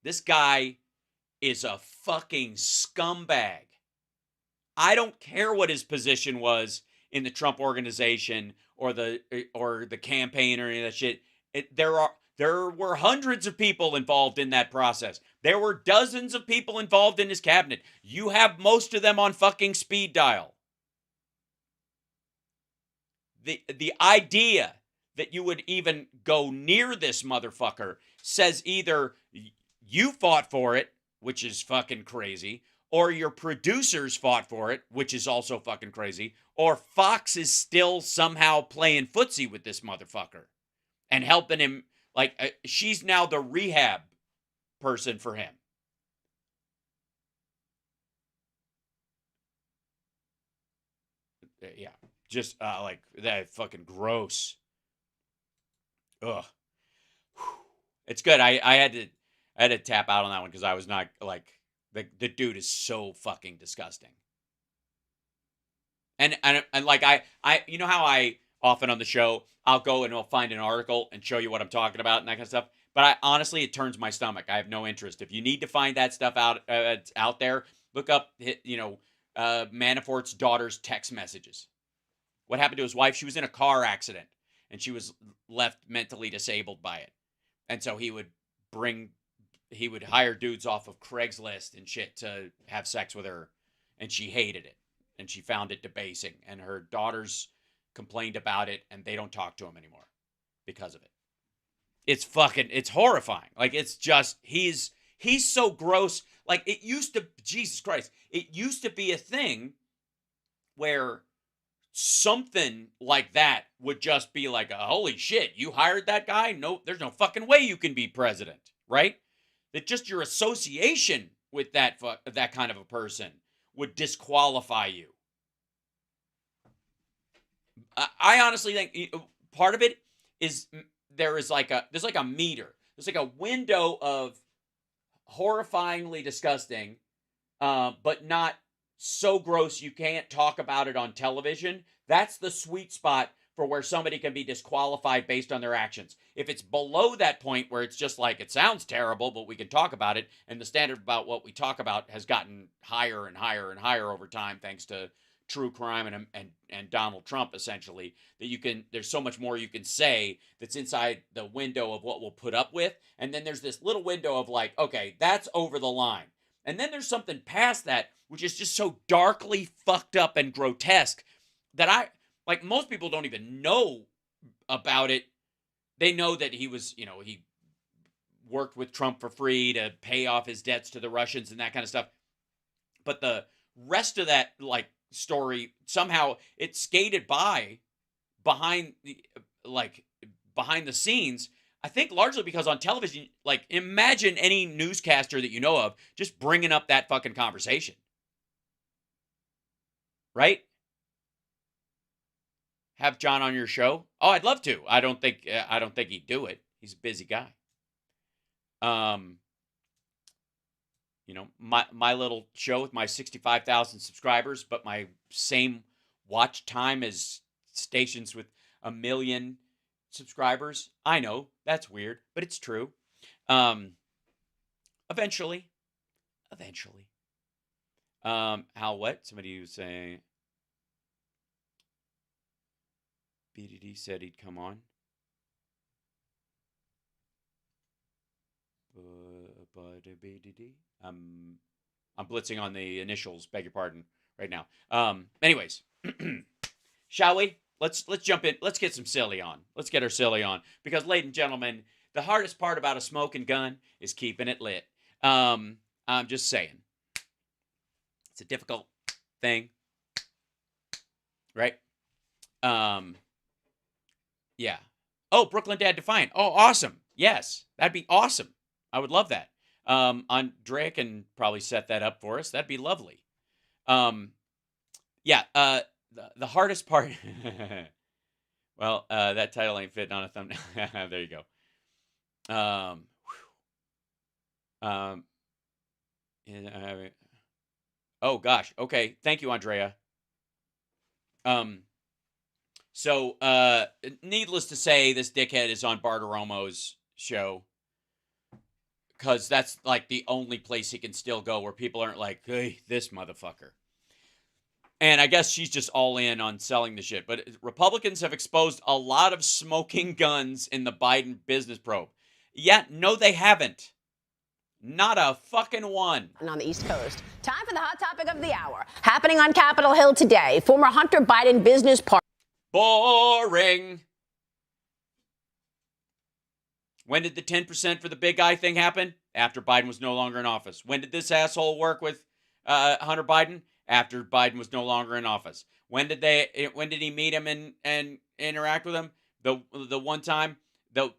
S1: This guy is a fucking scumbag. I don't care what his position was in the Trump organization or the campaign or any of that shit. There were hundreds of people involved in that process. There were dozens of people involved in his cabinet. You have most of them on fucking speed dial. The idea that you would even go near this motherfucker says either you fought for it, which is fucking crazy, or your producers fought for it, which is also fucking crazy, or Fox is still somehow playing footsie with this motherfucker and helping him. Like, she's now the rehab person for him. Yeah, just like that fucking gross. Ugh. It's good. I had to tap out on that one because I was not like the dude is so fucking disgusting. And like I you know how I often on the show I'll go and I'll find an article and show you what I'm talking about and that kind of stuff. But honestly, it turns my stomach. I have no interest. If you need to find that stuff out there, look up Manafort's daughter's text messages. What happened to his wife? She was in a car accident and she was left mentally disabled by it. And so he would hire dudes off of Craigslist and shit to have sex with her, and she hated it and she found it debasing, and her daughters complained about it and they don't talk to him anymore because of it. It's horrifying. Like, it's just, he's so gross. Like, it used to, Jesus Christ, it used to be a thing where something like that would just be like, holy shit, you hired that guy? No, there's no fucking way you can be president, right? That just your association with that kind of a person would disqualify you. I honestly think part of it is there's like a meter. There's like a window of horrifyingly disgusting, but not so gross you can't talk about it on television. That's the sweet spot for where somebody can be disqualified based on their actions. If it's below that point where it's just like, it sounds terrible, but we can talk about it, and the standard about what we talk about has gotten higher and higher and higher over time thanks to true crime and Donald Trump, essentially, that there's so much more you can say that's inside the window of what we'll put up with. And then there's this little window of like, okay, that's over the line. And then there's something past that, which is just so darkly fucked up and grotesque that most people don't even know about it. They know that he was, he worked with Trump for free to pay off his debts to the Russians and that kind of stuff. But the rest of that, story, somehow it skated behind the scenes. I think largely because on television, imagine any newscaster that you know of just bringing up that fucking conversation. Right? Have John on your show? Oh, I'd love to. I don't think he'd do it. He's a busy guy. My little show with my 65,000 subscribers, but my same watch time as stations with 1 million subscribers. I know, that's weird, but it's true. Eventually. How what? Somebody was saying, BDD said he'd come on. BDD. I'm blitzing on the initials, beg your pardon, right now. Anyways, shall we? Let's jump in. Let's get some silly on. Let's get our silly on. Because, ladies and gentlemen, the hardest part about a smoking gun is keeping it lit. I'm just saying. It's a difficult thing. Right? Yeah. Oh, Brooklyn Dad Defiant. Oh, awesome. Yes, that'd be awesome. I would love that. Andrea can probably set that up for us. That'd be lovely. Yeah. The hardest part. Well, that title ain't fitting on a thumbnail. There you go. Oh gosh. Okay. Thank you, Andrea. So, needless to say, this dickhead is on Bartiromo's show. Because that's the only place he can still go where people aren't like, hey, this motherfucker. And I guess she's just all in on selling the shit. But Republicans have exposed a lot of smoking guns in the Biden business probe. Yeah, no, they haven't. Not a fucking one.
S5: And on the East Coast, time for the hot topic of the hour. Happening on Capitol Hill today, former Hunter Biden business partner.
S1: Boring. When did the 10% for the big guy thing happen? After Biden was no longer in office. When did this asshole work with Hunter Biden? After Biden was no longer in office. When did he meet him and interact with him? The one time, the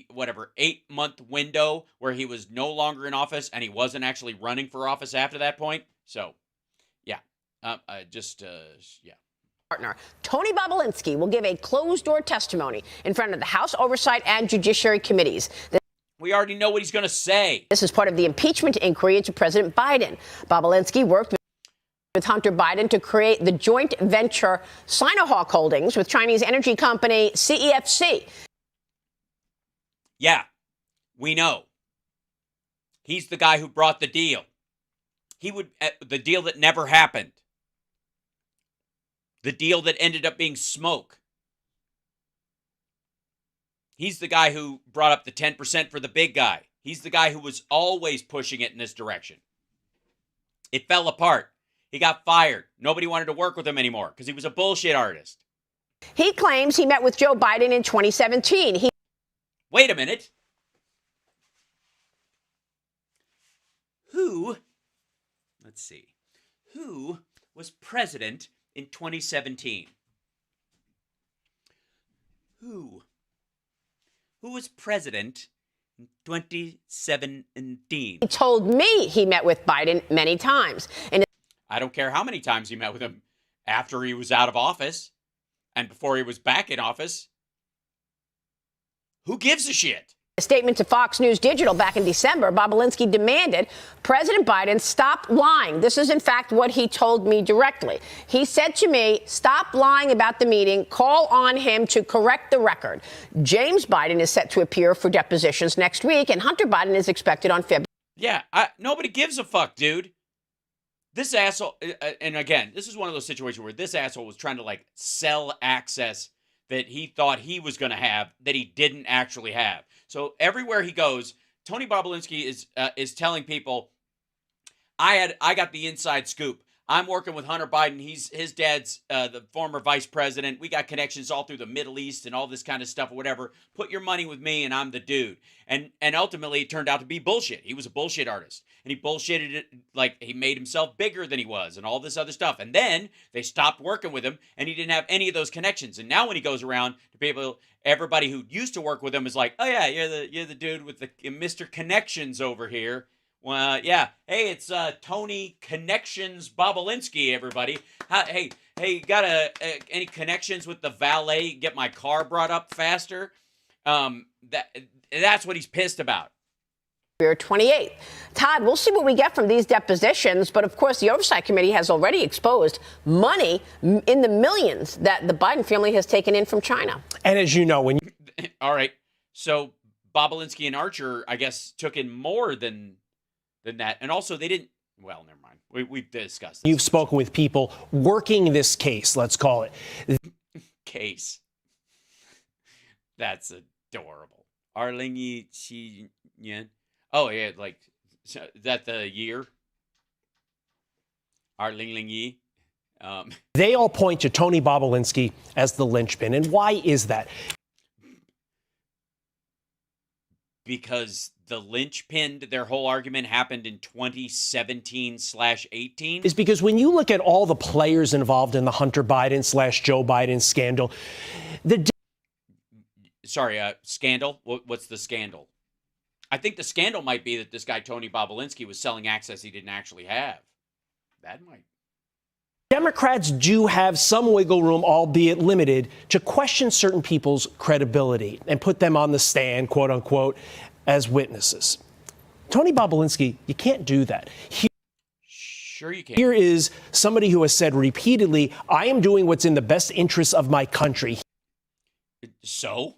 S1: whatever 8-month window where he was no longer in office and he wasn't actually running for office after that point. So, yeah, yeah.
S5: Partner Tony Bobulinski will give a closed-door testimony in front of the House Oversight and Judiciary Committees.
S1: We already know what he's going to say.
S5: This is part of the impeachment inquiry into President Biden. Bobulinski worked with Hunter Biden to create the joint venture Sinohawk Holdings with Chinese energy company CEFC.
S1: Yeah, we know. He's the guy who brought the deal. The deal that never happened. The deal that ended up being smoke. He's the guy who brought up the 10% for the big guy. He's the guy who was always pushing it in this direction. It fell apart. He got fired. Nobody wanted to work with him anymore because he was a bullshit artist.
S5: He claims he met with Joe Biden in 2017.
S1: Wait a minute. Let's see. Who was president in 2017? Who was president in 2017?
S5: He told me he met with Biden many times. And
S1: I don't care how many times he met with him after he was out of office and before he was back in office. Who gives a shit?
S5: a statement to Fox News Digital back in December, Bobulinski demanded President Biden stop lying. This is, in fact, what he told me directly. He said to me, stop lying about the meeting. Call on him to correct the record. James Biden is set to appear for depositions next week, and Hunter Biden is expected on February.
S1: Yeah, nobody gives a fuck, dude. This asshole, and again, this is one of those situations where this asshole was trying to, like, sell access that he thought he was going to have that he didn't actually have. So everywhere he goes, Tony Bobulinski is telling people, I got the inside scoop. I'm working with Hunter Biden. His dad's the former vice president. We got connections all through the Middle East and all this kind of stuff or whatever. Put your money with me and I'm the dude. And ultimately it turned out to be bullshit. He was a bullshit artist. And he bullshitted it like he made himself bigger than he was and all this other stuff. And then they stopped working with him and he didn't have any of those connections. And now when he goes around to people, everybody who used to work with him is like, oh yeah, you're the dude with the Mr. Connections over here. Well, yeah. Hey, it's Tony Connections Bobulinski, everybody. Hey, got any connections with the valet? Get my car brought up faster? That's what he's pissed about.
S5: 28th. Todd, we'll see what we get from these depositions, but of course the Oversight Committee has already exposed money in the millions that the Biden family has taken in from China.
S6: And as you know, when you...
S1: All right, so Bobulinski and Archer, I guess, took in more than that, and also they didn't. Well, never mind. We've discussed this.
S6: You've spoken with people working this case, let's call it.
S1: Case. That's adorable. Arlingi Chi. Oh, yeah, like, is that the year? Arling Yi.
S6: They all point to Tony Bobulinski as the linchpin. And why is that?
S1: Because the linchpin, their whole argument happened in 2017/18?
S6: Is because when you look at all the players involved in the Hunter Biden/Joe Biden scandal,
S1: scandal? What's the scandal? I think the scandal might be that this guy, Tony Bobulinski, was selling access he didn't actually have. That might.
S6: Democrats do have some wiggle room, albeit limited, to question certain people's credibility and put them on the stand, quote unquote, as witnesses. Tony Bobulinski, you can't do that.
S1: Sure you can.
S6: Here is somebody who has said repeatedly, I am doing what's in the best interests of my country.
S1: So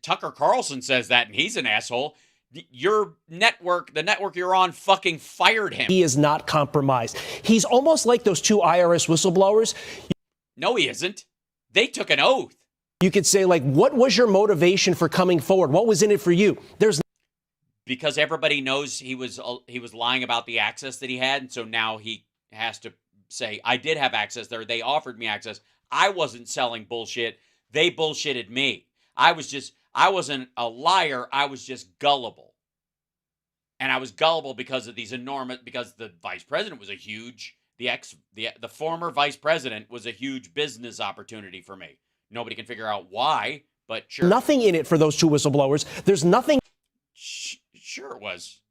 S1: Tucker Carlson says that, and he's an asshole. Your network, the network you're on, fucking fired him.
S6: He is not compromised. He's almost like those two IRS whistleblowers.
S1: No, he isn't. They took an oath.
S6: You could say, like, what was your motivation for coming forward? What was in it for you?
S1: Because everybody knows he was lying about the access that he had, and so now he has to say, I did have access there. They offered me access. I wasn't selling bullshit. They bullshitted me. I wasn't a liar. I was just gullible. And I was gullible because of because the vice president was the former vice president was a huge business opportunity for me. Nobody can figure out why, but sure.
S6: Nothing in it for those two whistleblowers. There's nothing.
S1: Sure it was.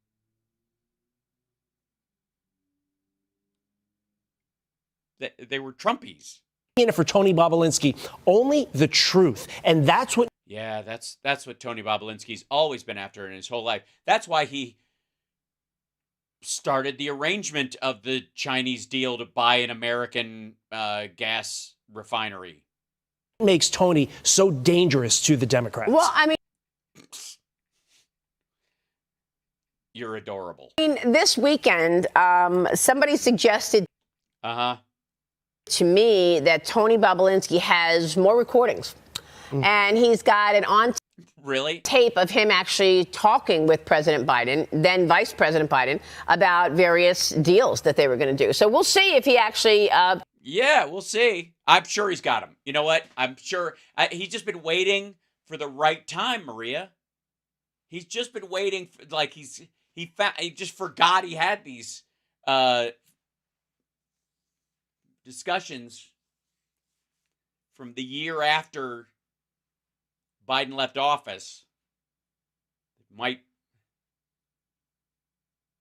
S1: They were Trumpies.
S6: In it for Tony Bobulinski. Only the truth. And that's what.
S1: Yeah, that's what Tony Bobulinski's always been after in his whole life. That's why he started the arrangement of the Chinese deal to buy an American gas refinery.
S6: Makes Tony so dangerous to the Democrats.
S5: Well, I mean,
S1: you're adorable.
S5: This weekend, somebody suggested to me that Tony Bobulinski has more recordings. And he's got an on tape of him actually talking with President Biden, then Vice President Biden, about various deals that they were going to do. So we'll see if he actually...
S1: Yeah, we'll see. I'm sure he's got them. You know what? I'm sure he's just been waiting for the right time, Maria. He's just been waiting for, like, he just forgot he had these discussions from the year after Biden left office.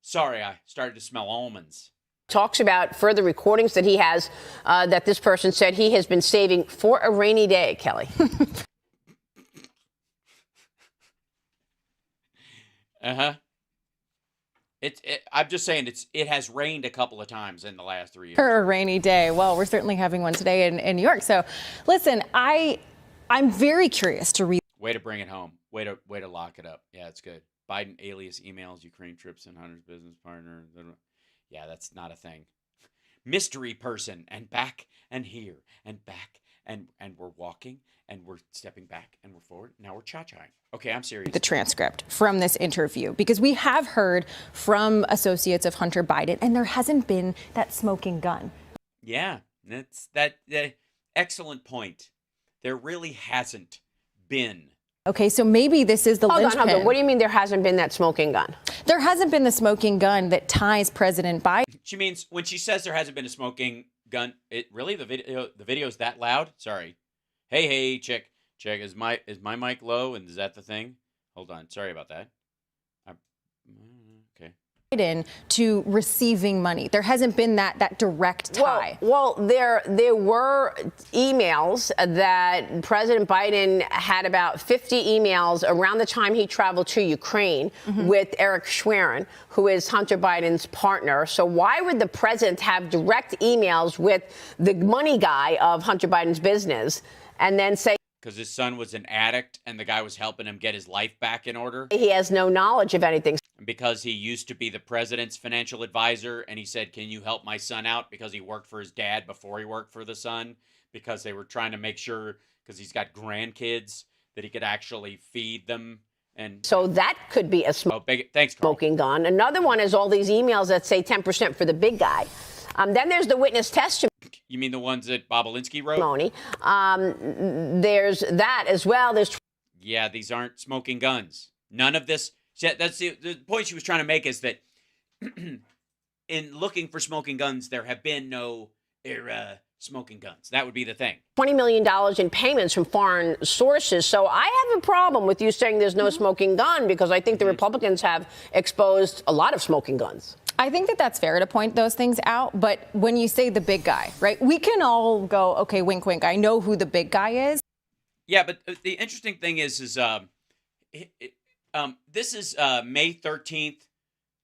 S1: Sorry, I started to smell almonds.
S5: Talks about further recordings that he has that this person said he has been saving for a rainy day, Kelly.
S1: I'm just saying it has rained a couple of times in the last 3 years.
S7: For a rainy day. Well, we're certainly having one today in New York. So, listen, I'm very curious to read.
S1: Way to bring it home. Way to lock it up. Yeah, it's good. Biden alias emails, Ukraine trips, and Hunter's business partner. Yeah, that's not a thing. Mystery person, and back and here and back and we're walking and we're stepping back and we're forward. Now we're cha-chaing. Okay, I'm serious.
S7: The transcript from this interview, because we have heard from associates of Hunter Biden, and there hasn't been that smoking gun.
S1: Yeah, that's that excellent point. There really hasn't been.
S7: Okay, so maybe this is the linchpin.
S5: Hold on. What do you mean there hasn't been that smoking gun?
S7: There hasn't been the smoking gun that ties President Biden.
S1: She means when she says there hasn't been a smoking gun, it really the video's that loud? Sorry. Hey, check. Is my mic low, and is that the thing? Hold on. Sorry about that. Okay.
S7: To receiving money. There hasn't been that direct tie.
S5: Well, there were emails that President Biden had about 50 emails around the time he traveled to Ukraine with Eric Schwerin, who is Hunter Biden's partner. So why would the president have direct emails with the money guy of Hunter Biden's business and then say,
S1: because his son was an addict and the guy was helping him get his life back in order?
S5: He has no knowledge of anything.
S1: Because he used to be the president's financial advisor, and he said, can you help my son out? Because he worked for his dad before he worked for the son, because they were trying to make sure, because he's got grandkids, that he could actually feed them. And
S5: so that could be a
S1: thanks, Carl.
S5: Smoking gun. Another one is all these emails that say 10% for the big guy. Then there's the witness testimony.
S1: You mean the ones that Bobulinski wrote?
S5: There's that as well.
S1: Yeah, these aren't smoking guns. None of this. That's the point she was trying to make, is that in looking for smoking guns, there have been no smoking guns. That would be the thing.
S5: $20 million in payments from foreign sources. So I have a problem with you saying there's no smoking gun, because I think the Republicans have exposed a lot of smoking guns.
S7: I think that's fair to point those things out. But when you say the big guy, right, we can all go, okay, wink, wink. I know who the big guy is.
S1: Yeah, but the interesting thing is this is May 13th,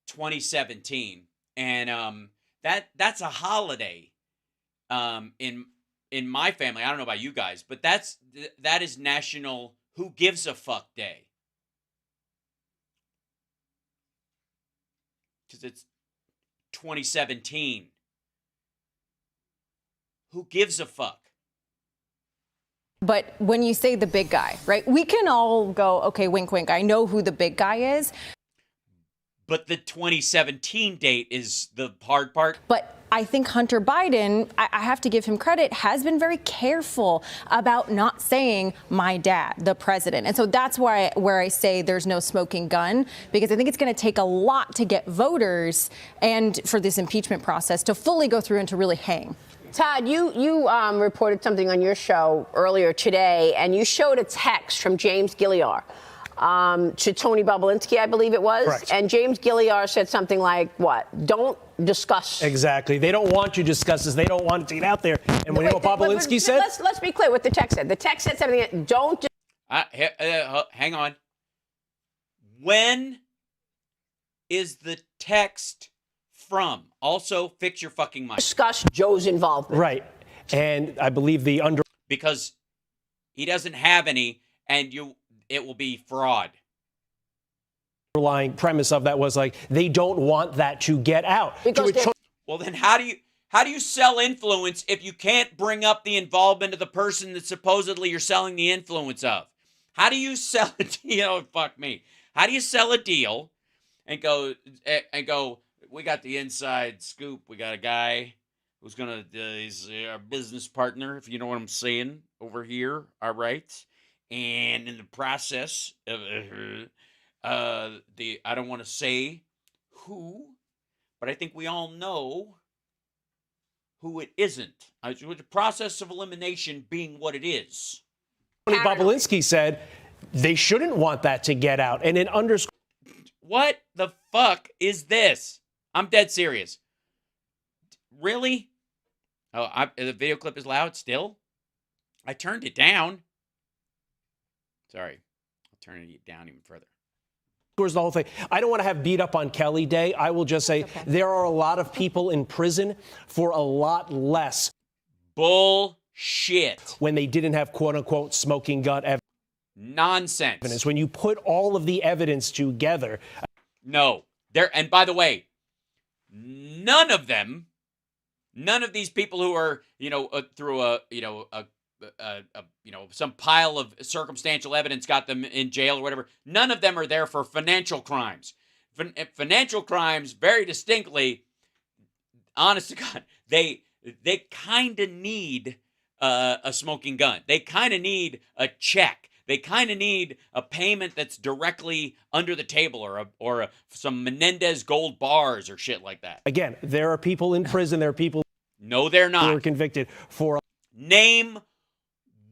S1: 2017. And that's a holiday in my family. I don't know about you guys, but that is National Who Gives a Fuck Day. because it's 2017. Who gives a fuck?
S7: But when you say the big guy, right, we can all go, okay, wink, wink, I know who the big guy is.
S1: But the 2017 date is the hard part.
S7: But I think Hunter Biden, I have to give him credit, has been very careful about not saying my dad, the president. And so that's where I say there's no smoking gun, because I think it's going to take a lot to get voters and for this impeachment process to fully go through and to really hang.
S5: Todd, you reported something on your show earlier today, and you showed a text from James Gilliar to Tony Bobulinski, I believe it was.
S6: Correct.
S5: And James Gilliar said something like, what? Don't discuss.
S6: Exactly. They don't want you to discuss this. They don't want it to get out there. And when you know what Bobulinski said?
S5: Let's be clear what the text said. The text said something, don't.
S1: Hang on. When is the text from? Also, fix your fucking mind.
S5: Discuss Joe's involvement.
S6: Right. And I believe
S1: because he doesn't have any, and it will be fraud.
S6: underlying premise of that was like, they don't want that to get out.
S1: Well, then how do you sell influence if you can't bring up the involvement of the person that supposedly you're selling the influence of? How do you sell a deal? Fuck me. How do you sell a deal and go, we got the inside scoop. We got a guy who's he's our business partner, if you know what I'm saying, over here. All right. And in the process of I don't want to say who, but I think we all know who it isn't. With the process of elimination being what it is.
S6: Tony Bobulinski said they shouldn't want that to get out. And it underscores.
S1: What the fuck is this? I'm dead serious. Really? Oh, the video clip is loud still? I turned it down. Sorry. I'll turn it down even further.
S6: The whole thing. I don't want to have beat up on Kelly Day. I will just say there are a lot of people in prison for a lot less.
S1: Bullshit.
S6: When they didn't have quote unquote smoking gun evidence.
S1: Nonsense.
S6: When you put all of the evidence together.
S1: No. And by the way, none of these people who are, through some pile of circumstantial evidence got them in jail or whatever. None of them are there for financial crimes. Financial crimes, very distinctly, honest to God, they kind of need a smoking gun. They kind of need a check. They kind of need a payment that's directly under the table or some Menendez gold bars or shit like that.
S6: Again, there are people in prison. There are people.
S1: No, they're not.
S6: Who are convicted for.
S1: Name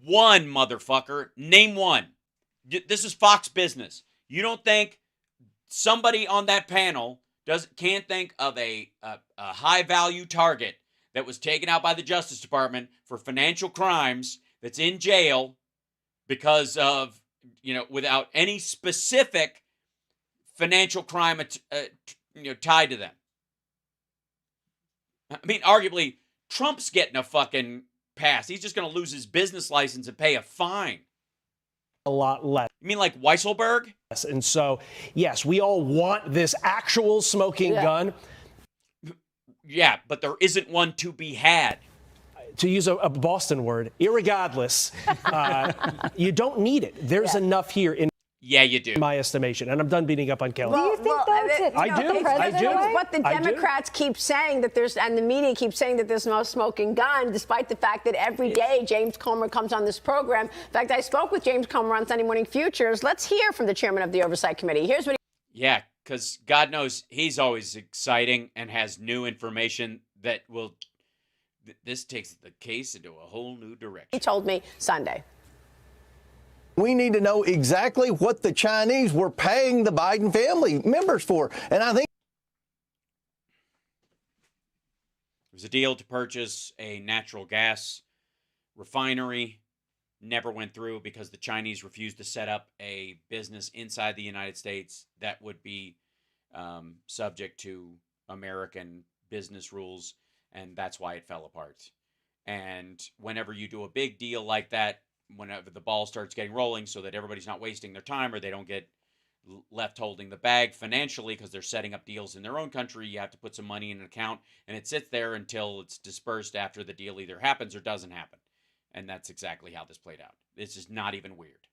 S1: one, motherfucker. Name one. This is Fox Business. You don't think somebody on that panel can't think of a high-value target that was taken out by the Justice Department for financial crimes that's in jail because of, without any specific financial crime, tied to them. I mean, arguably, Trump's getting a fucking pass. He's just going to lose his business license and pay a fine.
S6: A lot less.
S1: You mean like Weisselberg?
S6: And so, yes, we all want this actual smoking gun.
S1: Yeah, but there isn't one to be had.
S6: To use a Boston word, irregardless, you don't need it. There's enough here in.
S1: Yeah, you do.
S6: My estimation, and I'm done beating up on Kelly.
S7: Do you think that's it?
S6: I do.
S5: It's what the Democrats keep saying and the media keeps saying that there's no smoking gun, despite the fact that every day James Comer comes on this program. In fact, I spoke with James Comer on Sunday Morning Futures. Let's hear from the chairman of the Oversight Committee. Here's what he.
S1: Yeah, because God knows he's always exciting and has new information that will. This takes the case into a whole new direction.
S5: He told me Sunday.
S8: We need to know exactly what the Chinese were paying the Biden family members for. And I think
S1: it was a deal to purchase a natural gas refinery. Never went through because the Chinese refused to set up a business inside the United States that would be subject to American business rules. And that's why it fell apart. And whenever you do a big deal like that, whenever the ball starts getting rolling so that everybody's not wasting their time or they don't get left holding the bag financially because they're setting up deals in their own country. You have to put some money in an account, and it sits there until it's dispersed after the deal either happens or doesn't happen. And that's exactly how this played out. This is not even weird.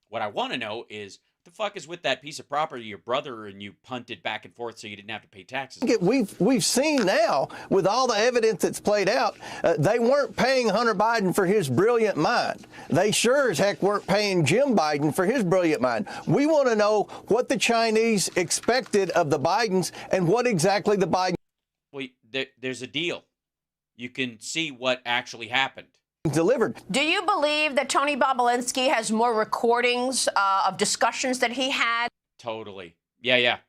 S1: What I want to know is, what the fuck is with that piece of property your brother and you punted back and forth so you didn't have to pay taxes?
S8: We've seen now, with all the evidence that's played out, they weren't paying Hunter Biden for his brilliant mind. They sure as heck weren't paying Jim Biden for his brilliant mind. We want to know what the Chinese expected of the Bidens and what exactly the Biden...
S1: Well, there's a deal. You can see what actually happened.
S8: Delivered.
S5: Do you believe that Tony Bobulinski has more recordings of discussions that he had?
S1: Totally. Yeah.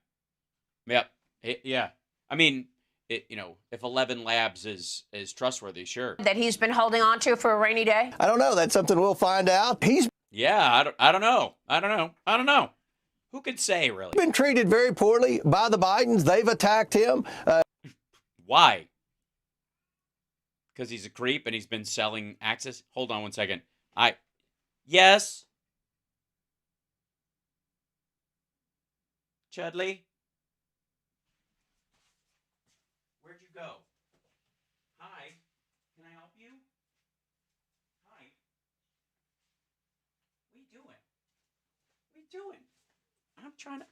S1: I mean, if 11 Labs is trustworthy, sure.
S5: That he's been holding on to for a rainy day?
S8: I don't know. That's something we'll find out.
S1: Yeah, I don't know. Who could say, really?
S8: Been treated very poorly by the Bidens. They've attacked him.
S1: Why? Because he's a creep and he's been selling access? Hold on one second. Yes? Chudley? Where'd you go? Hi? Can I help you? Hi? What are you doing? What are you doing?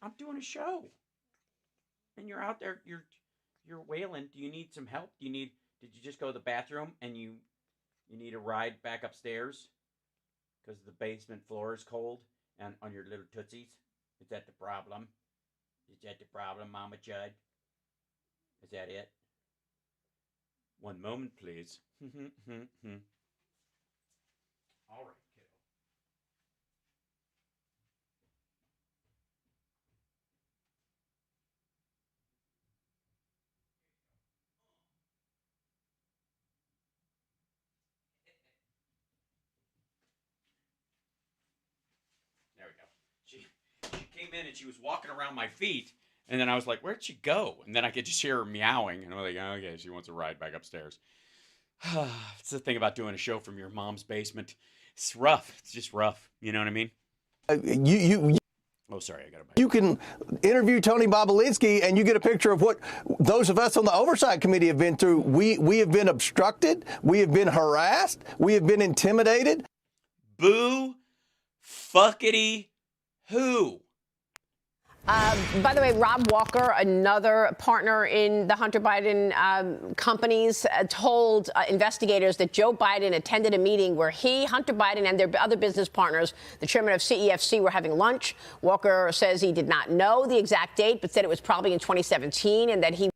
S1: I'm doing a show. And you're out there, you're wailing. Do you need some help? Did you just go to the bathroom and you need a ride back upstairs because the basement floor is cold and on your little tootsies? Is that the problem? Is that the problem, Mama Judd? Is that it? One moment, please. All right, kiddo. There we go. She came in and she was walking around my feet, and then I was like, where'd she go? And then I could just hear her meowing, and I'm like, oh, okay, she wants a ride back upstairs. It's the thing about doing a show from your mom's basement. It's rough. It's just rough. You know what I mean? Oh, sorry, I got it.
S8: You can interview Tony Bobulinski and you get a picture of what those of us on the Oversight Committee have been through. We have been obstructed. We have been harassed. We have been intimidated.
S1: Boo fuckity who?
S5: By the way, Rob Walker, another partner in the Hunter Biden companies, told investigators that Joe Biden attended a meeting where he, Hunter Biden, and their other business partners, the chairman of CEFC, were having lunch. Walker says he did not know the exact date, but said it was probably in 2017 and that he...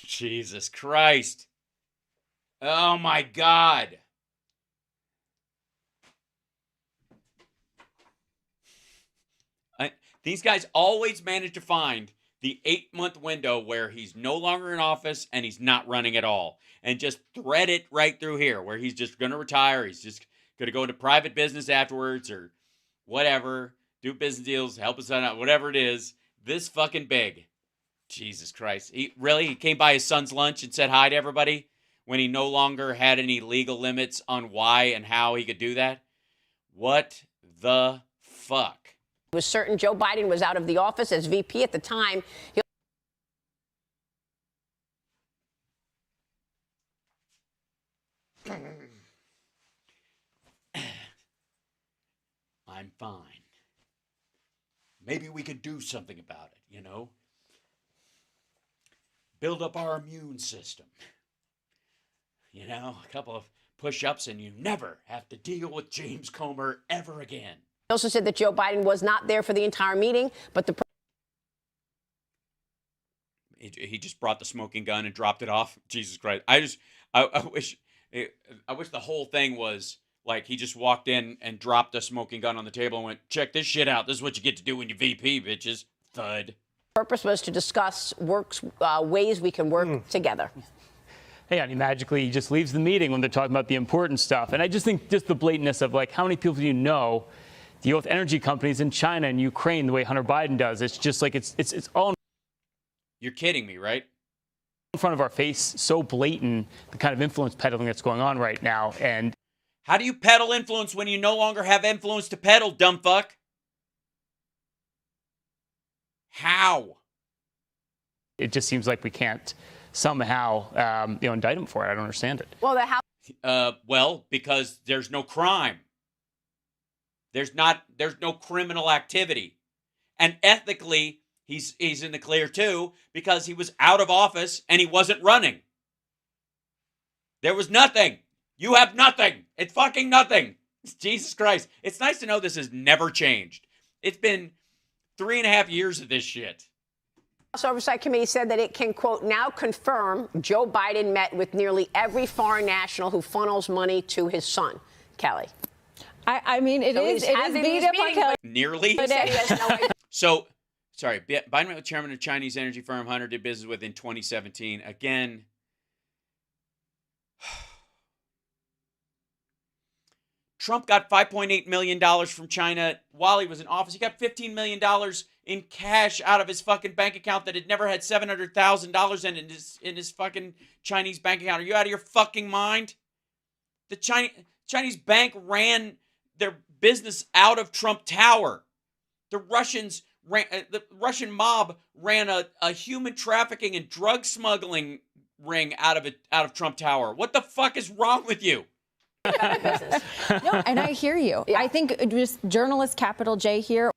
S1: Jesus Christ. Oh, my God. These guys always manage to find the 8-month window where he's no longer in office and he's not running at all. And just thread it right through here where he's just going to retire. He's just going to go into private business afterwards or whatever. Do business deals, help us out, whatever it is. This fucking big. Jesus Christ. He came by his son's lunch and said hi to everybody when he no longer had any legal limits on why and how he could do that? What the fuck?
S5: Was certain Joe Biden was out of the office as VP at the time.
S1: I'm fine. Maybe we could do something about it, you know? Build up our immune system. You know, a couple of push-ups and you never have to deal with James Comer ever again.
S5: He also said that Joe Biden was not there for the entire meeting, but the...
S1: He just brought the smoking gun and dropped it off. Jesus Christ. I wish the whole thing was like he just walked in and dropped a smoking gun on the table and went, check this shit out. This is what you get to do when you're VP, bitches. Thud.
S5: Purpose was to discuss ways we can work together.
S9: Hey, and he magically just leaves the meeting when they're talking about the important stuff. And I just think just the blatantness of like, how many people do you know deal with energy companies in China and Ukraine the way Hunter Biden does? It's just like it's all.
S1: You're kidding me, right?
S9: In front of our face, so blatant, the kind of influence peddling that's going on right now. And
S1: how do you peddle influence when you no longer have influence to peddle, dumb fuck? How?
S9: It just seems like we can't somehow, indict him for it. I don't understand it.
S5: Well, the House.
S1: Well, because there's no crime. There's no criminal activity. And ethically, he's in the clear too, because he was out of office and he wasn't running. There was nothing. You have nothing. It's fucking nothing. Jesus Christ. It's nice to know this has never changed. It's been 3.5 years of this shit.
S5: House Oversight Committee said that it can, quote, now confirm Joe Biden met with nearly every foreign national who funnels money to his son. Kelly.
S7: I mean, it is beat up on Kelly.
S1: Nearly? So, sorry, Biden met with chairman of Chinese energy firm Hunter did business with in 2017. Again, Trump got $5.8 million from China while he was in office. He got $15 million in cash out of his fucking bank account that had never had $700,000 in his fucking Chinese bank account. Are you out of your fucking mind? The Chinese bank ran their business out of Trump Tower. The Russian mob ran a human trafficking and drug smuggling ring out of Trump Tower. What the fuck is wrong with you?
S7: No, and I hear you. Yeah. I think just journalist capital J here.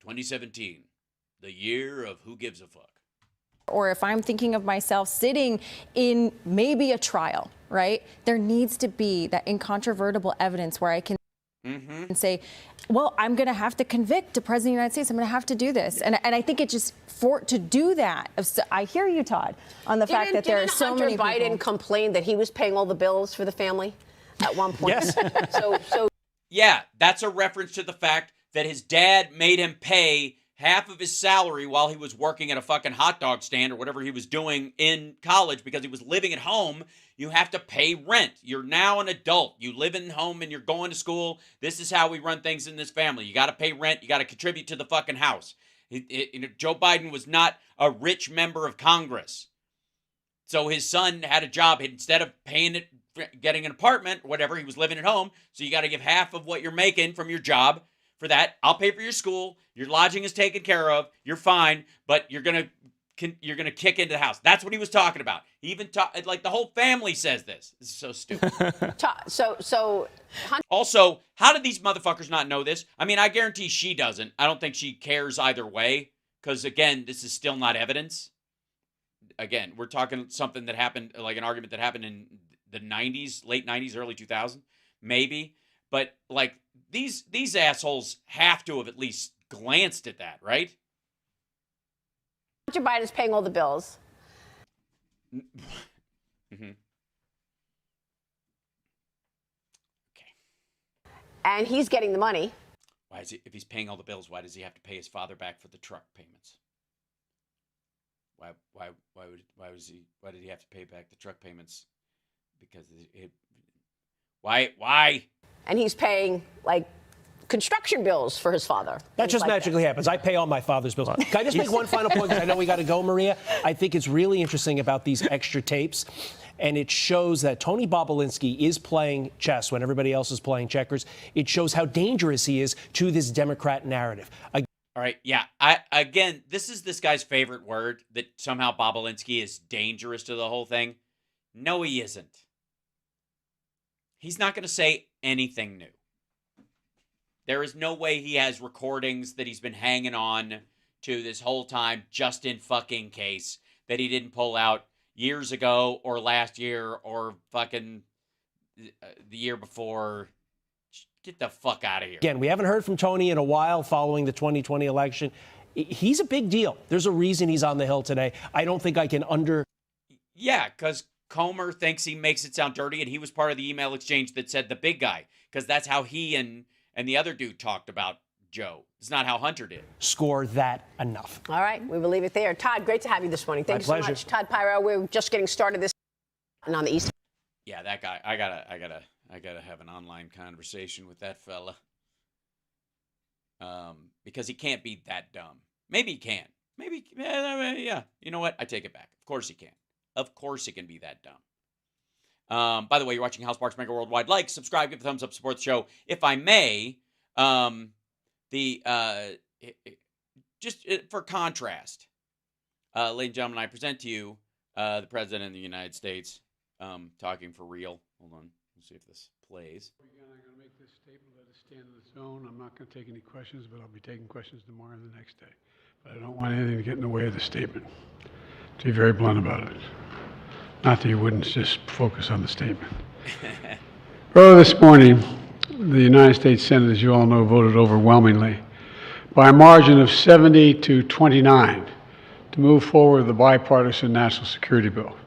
S1: 2017, the year of who gives a fuck.
S7: Or if I'm thinking of myself sitting in maybe a trial, right? There needs to be that incontrovertible evidence where I can say, well, I'm going to have to convict the president of the United States. I'm going to have to do this. And I think it just, to do that, I hear you, Todd, on the fact that there are so many people.
S5: Hunter Biden complained that he was paying all the bills for the family at one point.
S6: Yes.
S1: Yeah, that's a reference to the fact that his dad made him pay half of his salary while he was working at a fucking hot dog stand or whatever he was doing in college because he was living at home. You have to pay rent. You're now an adult. You live in home and you're going to school. This is how we run things in this family. You got to pay rent. You got to contribute to the fucking house. Joe Biden was not a rich member of Congress. So his son had a job. Instead of paying it, getting an apartment, whatever, he was living at home. So you got to give half of what you're making from your job for that. I'll pay for your school. Your lodging is taken care of. You're fine, but you're gonna kick into the house. That's what he was talking about. He even like the whole family says this. This is so stupid. Also, how did these motherfuckers not know this? I mean, I guarantee she doesn't. I don't think she cares either way because again, this is still not evidence. Again, we're talking something that happened, like an argument that happened in the 90s, late 90s, early 2000s, maybe. But like these assholes have to have at least glanced at that, right?
S5: Hunter Biden's paying all the bills.
S1: Okay.
S5: And he's getting the money.
S1: Why is he, if he's paying all the bills, why does he have to pay his father back for the truck payments? Why did he have to pay back the truck payments? Because why?
S5: And he's paying like construction bills for his father.
S6: That just magically happens. I pay all my father's bills. Can I just make one final point? Because I know we got to go, Maria. I think it's really interesting about these extra tapes. And it shows that Tony Bobulinski is playing chess when everybody else is playing checkers. It shows how dangerous he is to this Democrat narrative.
S1: All right. Yeah. Again, this is this guy's favorite word, that somehow Bobulinski is dangerous to the whole thing. No, he isn't. He's not going to say anything new. There is no way he has recordings that he's been hanging on to this whole time just in fucking case that he didn't pull out years ago or last year or fucking the year before. Get the fuck out of here.
S6: Again, we haven't heard from Tony in a while following the 2020 election. He's a big deal. There's a reason he's on the Hill today. I don't think I can
S1: Yeah, because Comer thinks he makes it sound dirty, and he was part of the email exchange that said the big guy, because that's how he and the other dude talked about Joe. It's not how Hunter did.
S6: Score that enough.
S5: All right, we will leave it there. Todd, great to have you this morning. Thank you so much. Todd Pyro, we're just getting started this on the East.
S1: Yeah, that guy. I gotta have an online conversation with that fella. Because he can't be that dumb. Maybe he can. Maybe, yeah. You know what? I take it back. Of course he can. Of course he can be that dumb. By the way, you're watching Hal Sparks Mega Worldwide. Like, subscribe, give a thumbs up, support the show. If I may, Just for contrast, ladies and gentlemen, I present to you the President of the United States talking for real. Hold on. Let's see if this plays.
S3: Again, I'm going to make this statement, let it stand on its own. I'm not going to take any questions, but I'll be taking questions tomorrow and the next day. But I don't want anything to get in the way of the statement. To be very blunt about it. Not that you wouldn't just focus on the statement. Earlier this morning, the United States Senate, as you all know, voted overwhelmingly by a margin of 70 to 29 to move forward with the bipartisan national security bill.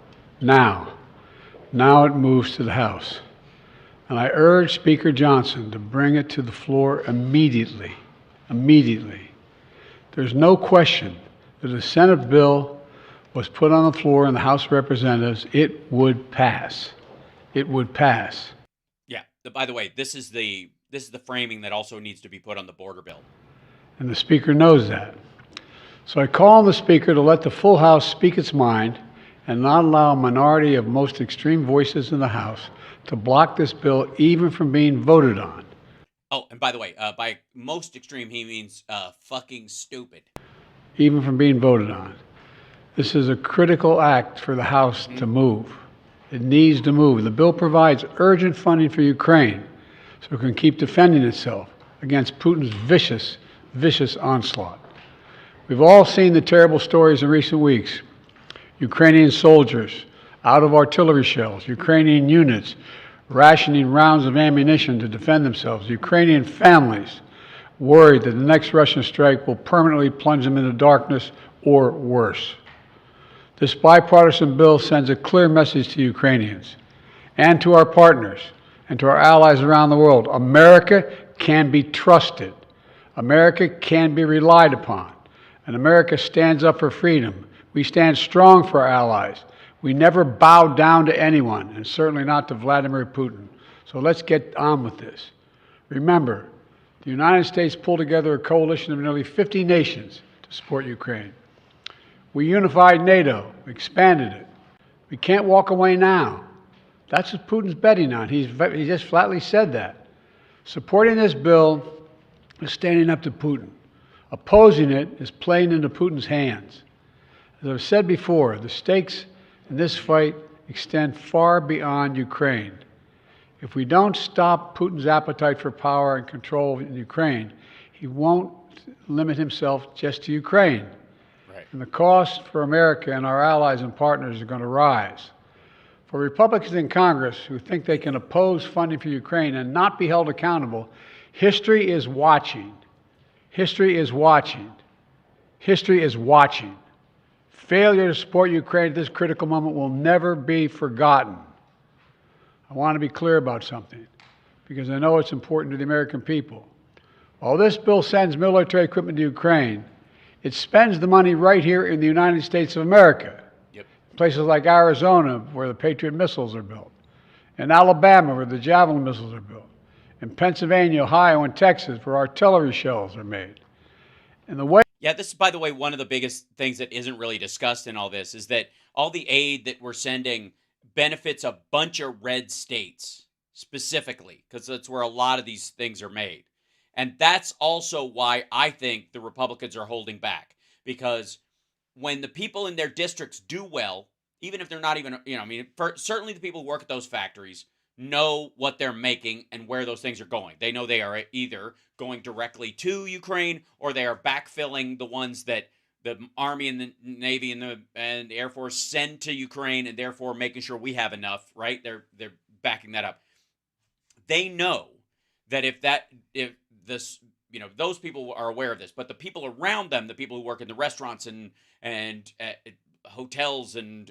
S3: Now it moves to the House. And I urge Speaker Johnson to bring it to the floor immediately. Immediately. There's no question that if the Senate bill was put on the floor in the House of Representatives, it would pass. It would pass.
S1: Yeah. By the way, this is the framing that also needs to be put on the border bill.
S3: And the Speaker knows that. So I call on the Speaker to let the full House speak its mind and not allow a minority of most extreme voices in the House to block this bill even from being voted on.
S1: Oh, and by the way, by most extreme, he means fucking stupid.
S3: Even from being voted on. This is a critical act for the House to move. It needs to move. The bill provides urgent funding for Ukraine so it can keep defending itself against Putin's vicious onslaught. We've all seen the terrible stories in recent weeks. Ukrainian soldiers out of artillery shells, Ukrainian units rationing rounds of ammunition to defend themselves, Ukrainian families worried that the next Russian strike will permanently plunge them into darkness or worse. This bipartisan bill sends a clear message to Ukrainians and to our partners and to our allies around the world. America can be trusted. America can be relied upon. And America stands up for freedom. We stand strong for our allies. We never bow down to anyone, and certainly not to Vladimir Putin. So let's get on with this. Remember, the United States pulled together a coalition of nearly 50 nations to support Ukraine. We unified NATO, expanded it. We can't walk away now. That's what Putin's betting on. He just flatly said that. Supporting this bill is standing up to Putin. Opposing it is playing into Putin's hands. As I've said before, the stakes in this fight extend far beyond Ukraine. If we don't stop Putin's appetite for power and control in Ukraine, he won't limit himself just to Ukraine. Right. And the cost for America and our allies and partners are going to rise. For Republicans in Congress who think they can oppose funding for Ukraine and not be held accountable, history is watching. History is watching. History is watching. Failure to support Ukraine at this critical moment will never be forgotten. I want to be clear about something, because I know it's important to the American people. While this bill sends military equipment to Ukraine, it spends the money right here in the United States of America. Yep. Places like Arizona, where the Patriot missiles are built, in Alabama, where the Javelin missiles are built, in Pennsylvania, Ohio, and Texas, where artillery shells are made. And the way
S1: Yeah, this is, by the way, one of the biggest things that isn't really discussed in all this is that all the aid that we're sending benefits a bunch of red states specifically, because that's where a lot of these things are made. And that's also why I think the Republicans are holding back, because when the people in their districts do well, even if they're not even, certainly the people who work at those factories know what they're making and where those things are going. They know they are either going directly to Ukraine or they are backfilling the ones that the Army and the Navy and the Air Force send to Ukraine, and therefore making sure we have enough, right? They're backing that up. They know that if those people are aware of this, but the people around them, the people who work in the restaurants and hotels and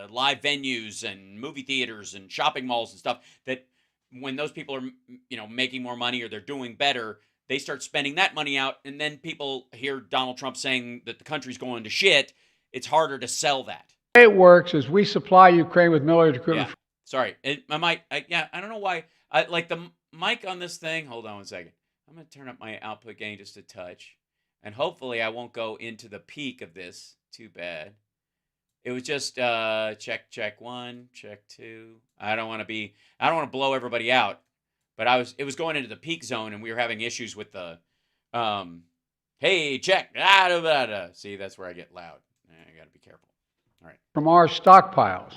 S1: live venues and movie theaters and shopping malls and stuff, that when those people are making more money or they're doing better, they start spending that money out, and then people hear Donald Trump saying that the country's going to shit. It's harder to sell that.
S3: The way it works is we supply Ukraine with military equipment.
S1: Yeah. Sorry, I don't know why. Like the mic on this thing. Hold on one second. I'm gonna turn up my output gain just a touch, and hopefully I won't go into the peak of this. Too bad. It was just check 1, check 2. I don't want to blow everybody out, but it was going into the peak zone, and we were having issues with the, hey, check, see, that's where I get loud. I got to be careful. All right.
S10: From our stockpiles.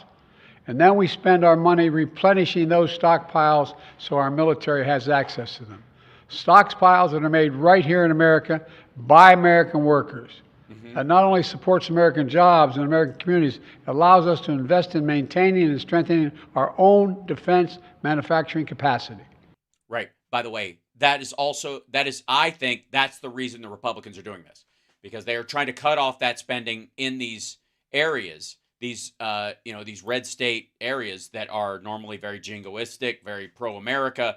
S10: And then we spend our money replenishing those stockpiles so our military has access to them. Stockpiles that are made right here in America by American workers. That not only supports American jobs and American communities, it allows us to invest in maintaining and strengthening our own defense manufacturing capacity.
S1: Right. By the way, I think that's the reason the Republicans are doing this, because they are trying to cut off that spending in these areas, these red state areas that are normally very jingoistic, very pro-America,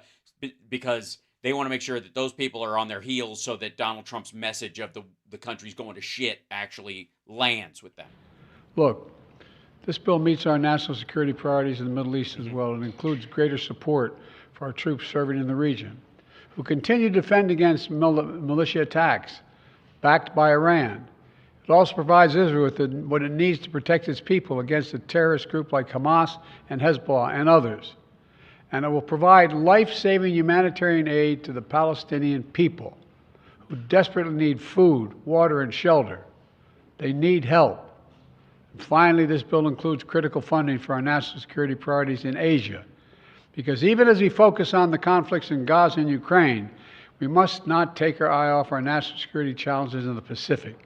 S1: because they want to make sure that those people are on their heels so that Donald Trump's message of the country's going to shit actually lands with them.
S10: Look, this bill meets our national security priorities in the Middle East as well, and includes greater support for our troops serving in the region, who continue to defend against militia attacks backed by Iran. It also provides Israel with what it needs to protect its people against a terrorist group like Hamas and Hezbollah and others. And it will provide life-saving humanitarian aid to the Palestinian people who desperately need food, water, and shelter. They need help. And finally, this bill includes critical funding for our national security priorities in Asia, because even as we focus on the conflicts in Gaza and Ukraine, we must not take our eye off our national security challenges in the Pacific.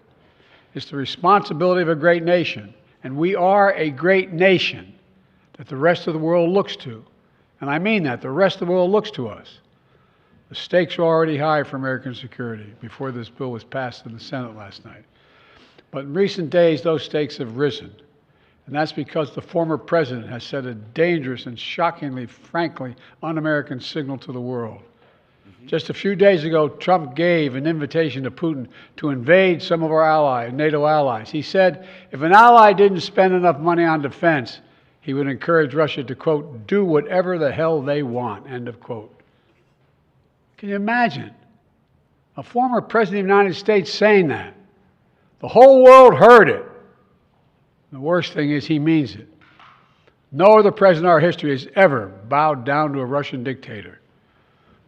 S10: It's the responsibility of a great nation, and we are a great nation that the rest of the world looks to. And I mean that, the rest of the world looks to us. The stakes are already high for American security before this bill was passed in the Senate last night. But in recent days, those stakes have risen. And that's because the former president has set a dangerous and shockingly, frankly, un-American signal to the world. Just a few days ago, Trump gave an invitation to Putin to invade some of our allies, NATO allies. He said if an ally didn't spend enough money on defense, he would encourage Russia to, quote, do whatever the hell they want, end of quote. Can you imagine a former president of the United States saying that? The whole world heard it. The worst thing is he means it. No other president in our history has ever bowed down to a Russian dictator.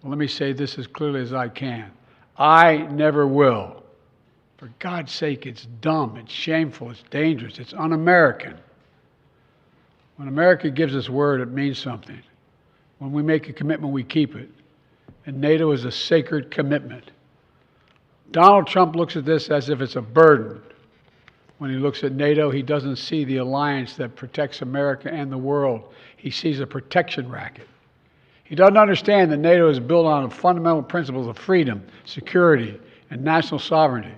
S10: Well, let me say this as clearly as I can. I never will. For God's sake, it's dumb, it's shameful, it's dangerous, it's un-American. When America gives us word, it means something. When we make a commitment, we keep it. And NATO is a sacred commitment. Donald Trump looks at this as if it's a burden. When he looks at NATO, he doesn't see the alliance that protects America and the world. He sees a protection racket. He doesn't understand that NATO is built on fundamental principles of freedom, security, and national sovereignty.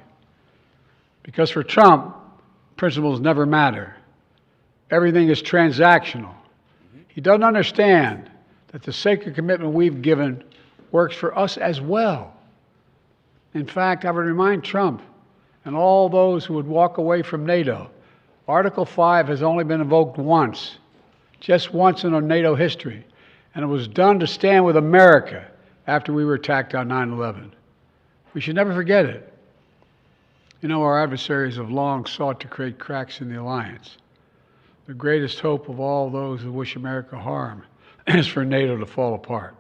S10: Because for Trump, principles never matter. Everything is transactional. He doesn't understand that the sacred commitment we've given works for us as well. In fact, I would remind Trump and all those who would walk away from NATO, Article 5 has only been invoked once, just once in our NATO history, and it was done to stand with America after we were attacked on 9/11. We should never forget it. You know, our adversaries have long sought to create cracks in the alliance. The greatest hope of all those who wish America harm is for NATO to fall apart.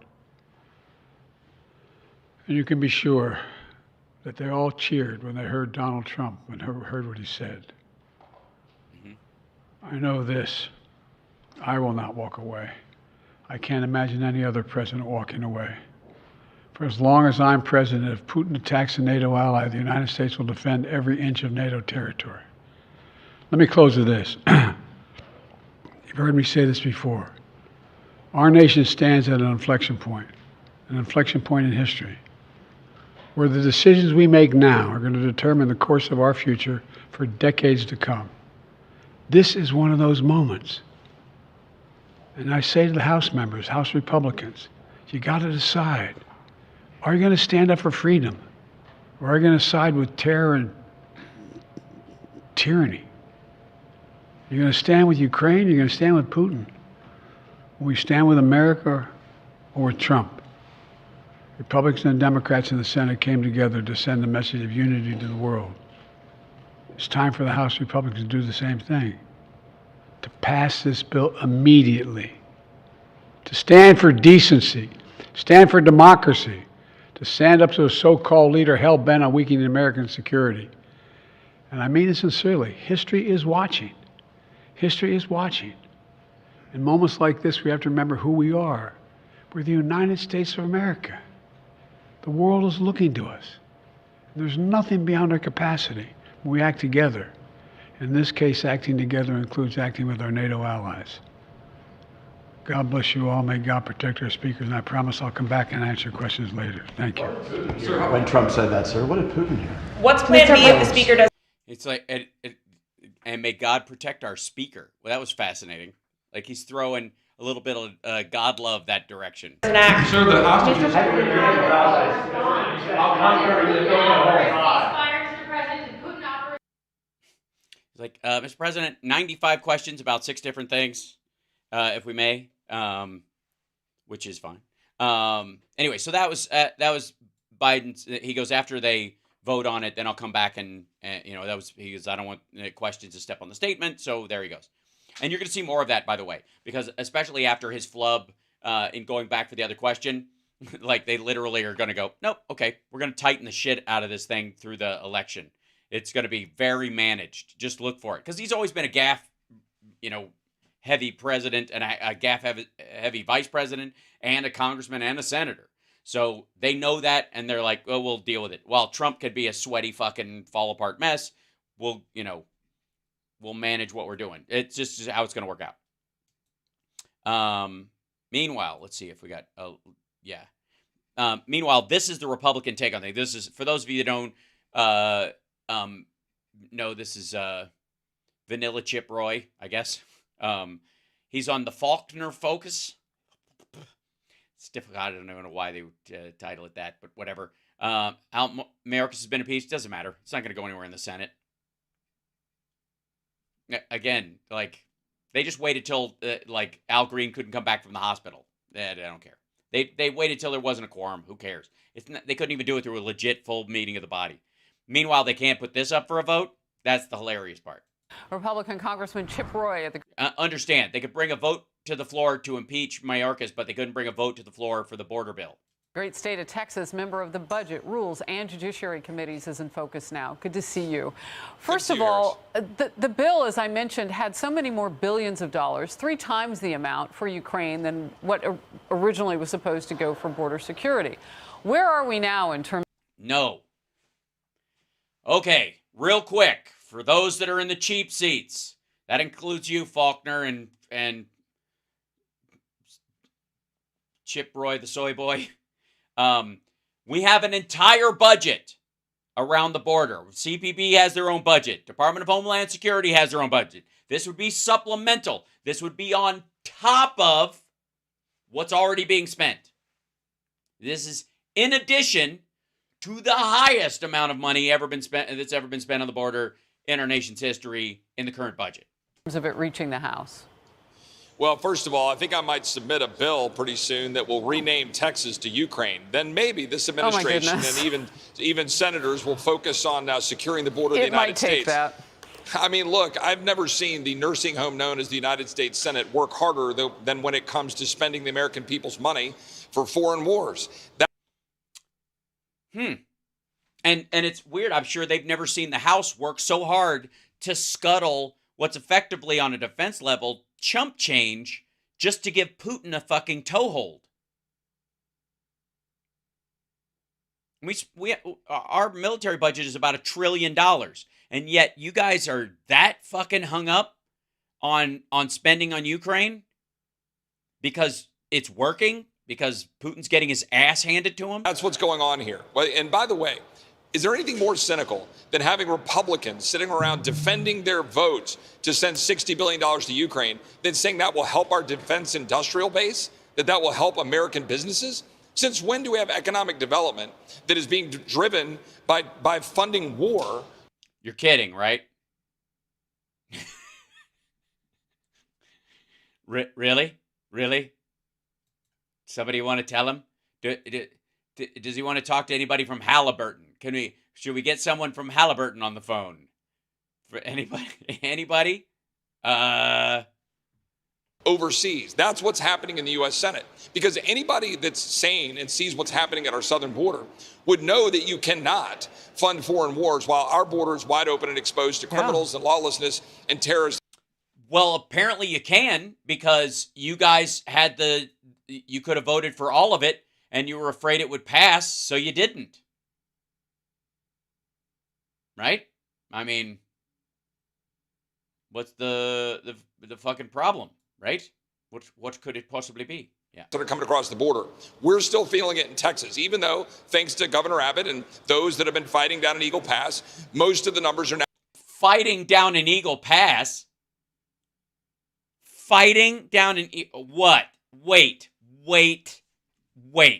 S10: And you can be sure that they all cheered when they heard Donald Trump and heard what he said. I know this, I will not walk away. I can't imagine any other president walking away. For as long as I'm president, if Putin attacks a NATO ally, the United States will defend every inch of NATO territory. Let me close with this. You've heard me say this before. Our nation stands at an inflection point in history, where the decisions we make now are going to determine the course of our future for decades to come. This is one of those moments. And I say to the House members, House Republicans, you got to decide. Are you going to stand up for freedom? Or are you going to side with terror and tyranny? You're going to stand with Ukraine? You're going to stand with Putin? Will we stand with America or with Trump? Republicans and Democrats in the Senate came together to send a message of unity to the world. It's time for the House Republicans to do the same thing, to pass this bill immediately, to stand for decency, stand for democracy, to stand up to a so-called leader hell-bent on weakening American security. And I mean it sincerely. History is watching. History is watching. In moments like this, we have to remember who we are. We're the United States of America. The world is looking to us. There's nothing beyond our capacity when we act together. In this case, acting together includes acting with our NATO allies. God bless you all. May God protect our speakers. And I promise I'll come back and answer questions later. Thank you.
S11: When Trump said that, sir, what did Putin hear?
S12: What's plan B if the speaker does?
S1: It's like, and may God protect our speaker. Well, that was fascinating. Like he's throwing a little bit of God love that direction.
S12: Sir, the hostages.
S1: He's like, Mr. President, 95 questions about 6 different things, if we may, which is fine. Anyway, so that was Biden's. He goes, after they vote on it, then I'll come back and he goes, I don't want questions to step on the statement. So there he goes. And you're going to see more of that, by the way, because especially after his flub in going back for the other question, like they literally are going to go, nope, okay, we're going to tighten the shit out of this thing through the election. It's going to be very managed. Just look for it. Because he's always been a gaffe, heavy president and a gaffe heavy vice president and a congressman and a senator. So they know that, and they're like, well, we'll deal with it. While Trump could be a sweaty fucking fall apart mess, we'll manage what we're doing. It's just how it's going to work out. Meanwhile, let's see if we got, meanwhile, this is the Republican take on things. This is, for those of you that don't know, this is Vanilla Chip Roy, I guess. He's on the Faulkner Focus. It's difficult. I don't know why they would title it that, but whatever. Mayorkas has been impeached. Doesn't matter. It's not going to go anywhere in the Senate. Again, like, they just waited till, Al Green couldn't come back from the hospital. I don't care. They waited till there wasn't a quorum. Who cares? They couldn't even do it through a legit full meeting of the body. Meanwhile, they can't put this up for a vote. That's the hilarious part.
S13: Republican Congressman Chip Roy at the...
S1: Understand, they could bring a vote to the floor to impeach Mayorkas, but they couldn't bring a vote to the floor for the border bill.
S13: Great state of Texas, member of the Budget, Rules, and Judiciary Committees is in focus now. Good to see you. First of all, the bill, as I mentioned, had so many more billions of dollars, 3 times the amount for Ukraine than what originally was supposed to go for border security. Where are we now in terms...
S1: No. Okay, real quick, for those that are in the cheap seats, that includes you, Faulkner, and Chip Roy, the soy boy. We have an entire budget around the border. CPB has their own budget. Department of Homeland Security has their own budget. This would be supplemental. This would be on top of what's already being spent. This is in addition to the highest amount of money that's ever been spent on the border in our nation's history in the current budget.
S13: of it reaching the House?
S14: Well, first of all, I think I might submit a bill pretty soon that will rename Texas to Ukraine. Then maybe this administration and even senators will focus on securing the border of the United States.
S13: It might take that.
S14: I mean, look, I've never seen the nursing home known as the United States Senate work harder than when it comes to spending the American people's money for foreign wars.
S1: And it's weird. I'm sure they've never seen the House work so hard to scuttle what's effectively on a defense level chump change just to give Putin a fucking toehold. Our military budget is about $1 trillion, and yet you guys are that fucking hung up on spending on Ukraine because it's working, because Putin's getting his ass handed to him.
S14: That's what's going on here. And by the way, is there anything more cynical than having Republicans sitting around defending their votes to send $60 billion to Ukraine than saying that will help our defense industrial base, that will help American businesses? Since when do we have economic development that is being driven by funding war?
S1: You're kidding, right? Really? Really? Somebody want to tell him? Does he want to talk to anybody from Halliburton? Should we get someone from Halliburton on the phone? For anybody? Anybody?
S14: overseas. That's what's happening in the U.S. Senate. Because anybody that's sane and sees what's happening at our southern border would know that you cannot fund foreign wars while our border is wide open and exposed to criminals and lawlessness and terrorists.
S1: Well, apparently you can, because you guys had you could have voted for all of it and you were afraid it would pass, so you didn't. Right? I mean, what's the fucking problem, right? What could it possibly be? Yeah.
S14: That are coming across the border. We're still feeling it in Texas, even though, thanks to Governor Abbott and those that have been fighting down in Eagle Pass, most of the numbers are now
S1: fighting down in Eagle Pass. Fighting down in what? Wait. Well,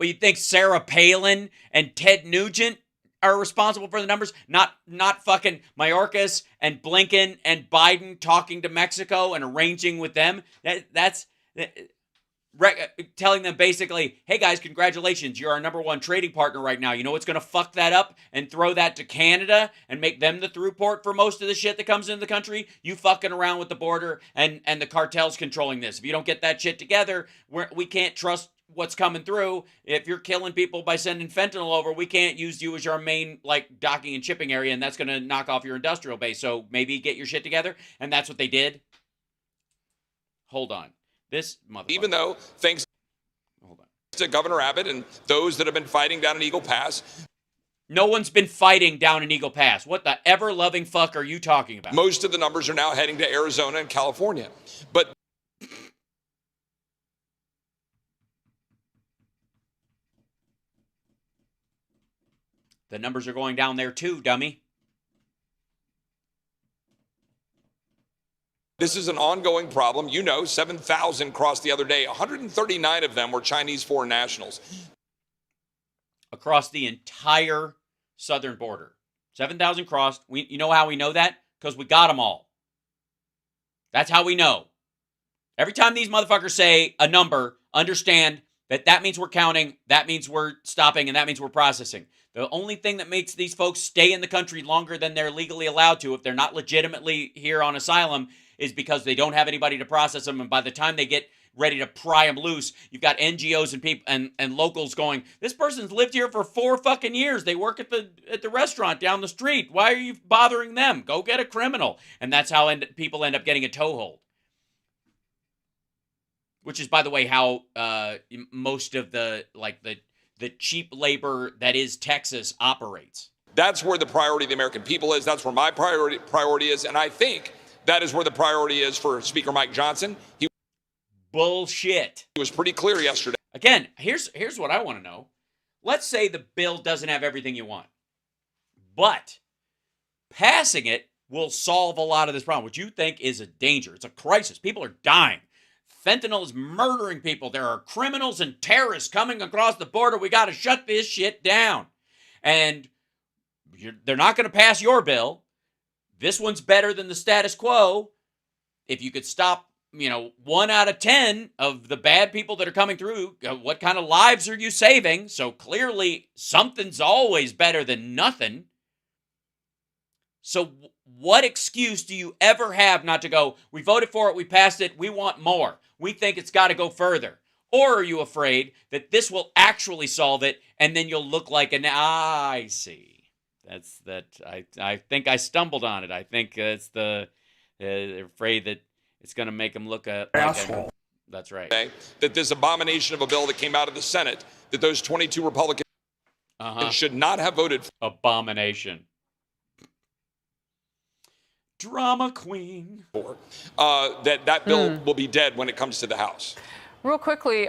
S1: you think Sarah Palin and Ted Nugent are responsible for the numbers? Not fucking Mayorkas and Blinken and Biden talking to Mexico and arranging with them. That's telling them basically, hey guys, congratulations, you're our number one trading partner right now. You know what's going to fuck that up and throw that to Canada and make them the through port for most of the shit that comes into the country? You fucking around with the border and the cartels controlling this. If you don't get that shit together, we can't trust what's coming through. If you're killing people by sending fentanyl over, we can't use you as our main docking and shipping area, and that's going to knock off your industrial base. So maybe get your shit together. And that's what they did. Hold on. This motherfucker.
S14: Even though, thanks to Governor Abbott and those that have been fighting down in Eagle Pass.
S1: No one's been fighting down in Eagle Pass. What the ever-loving fuck are you talking about?
S14: Most of the numbers are now heading to Arizona and California. But
S1: the numbers are going down there too, dummy.
S14: this is an ongoing problem. You know, 7,000 crossed the other day. 139 of them were Chinese foreign nationals.
S1: Across the entire southern border. 7,000 crossed. You know how we know that? Because we got them all. That's how we know. Every time these motherfuckers say a number, understand that that means we're counting, that means we're stopping, and that means we're processing. The only thing that makes these folks stay in the country longer than they're legally allowed to, if they're not legitimately here on asylum, is because they don't have anybody to process them. And by the time they get ready to pry them loose, you've got NGOs and people and locals going, this person's lived here for 4 fucking years. They work at the restaurant down the street. Why are you bothering them? Go get a criminal. And that's how people end up getting a toehold. Which is, by the way, how most of the cheap labor that is Texas operates.
S14: That's where the priority of the American people is. That's where my priority is. And I think that is where the priority is for Speaker Mike Johnson.
S1: Bullshit.
S14: He was pretty clear yesterday.
S1: Again, here's what I want to know. Let's say the bill doesn't have everything you want. But passing it will solve a lot of this problem, which you think is a danger. It's a crisis. People are dying. Fentanyl is murdering people. There are criminals and terrorists coming across the border. We got to shut this shit down. And they're not going to pass your bill. This one's better than the status quo. If you could stop, 1 out of 10 of the bad people that are coming through, what kind of lives are you saving? So clearly something's always better than nothing. So what excuse do you ever have not to go, we voted for it, we passed it, we want more. We think it's got to go further. Or are you afraid that this will actually solve it and then you'll look like I see. I think I stumbled on it. I think it's they're afraid that it's going to make them look like asshole. That's right.
S14: Okay? That this abomination of a bill that came out of the Senate, that those 22 Republicans should not have voted for.
S1: Abomination. Drama queen.
S14: That bill will be dead when it comes to the House.
S13: Real quickly,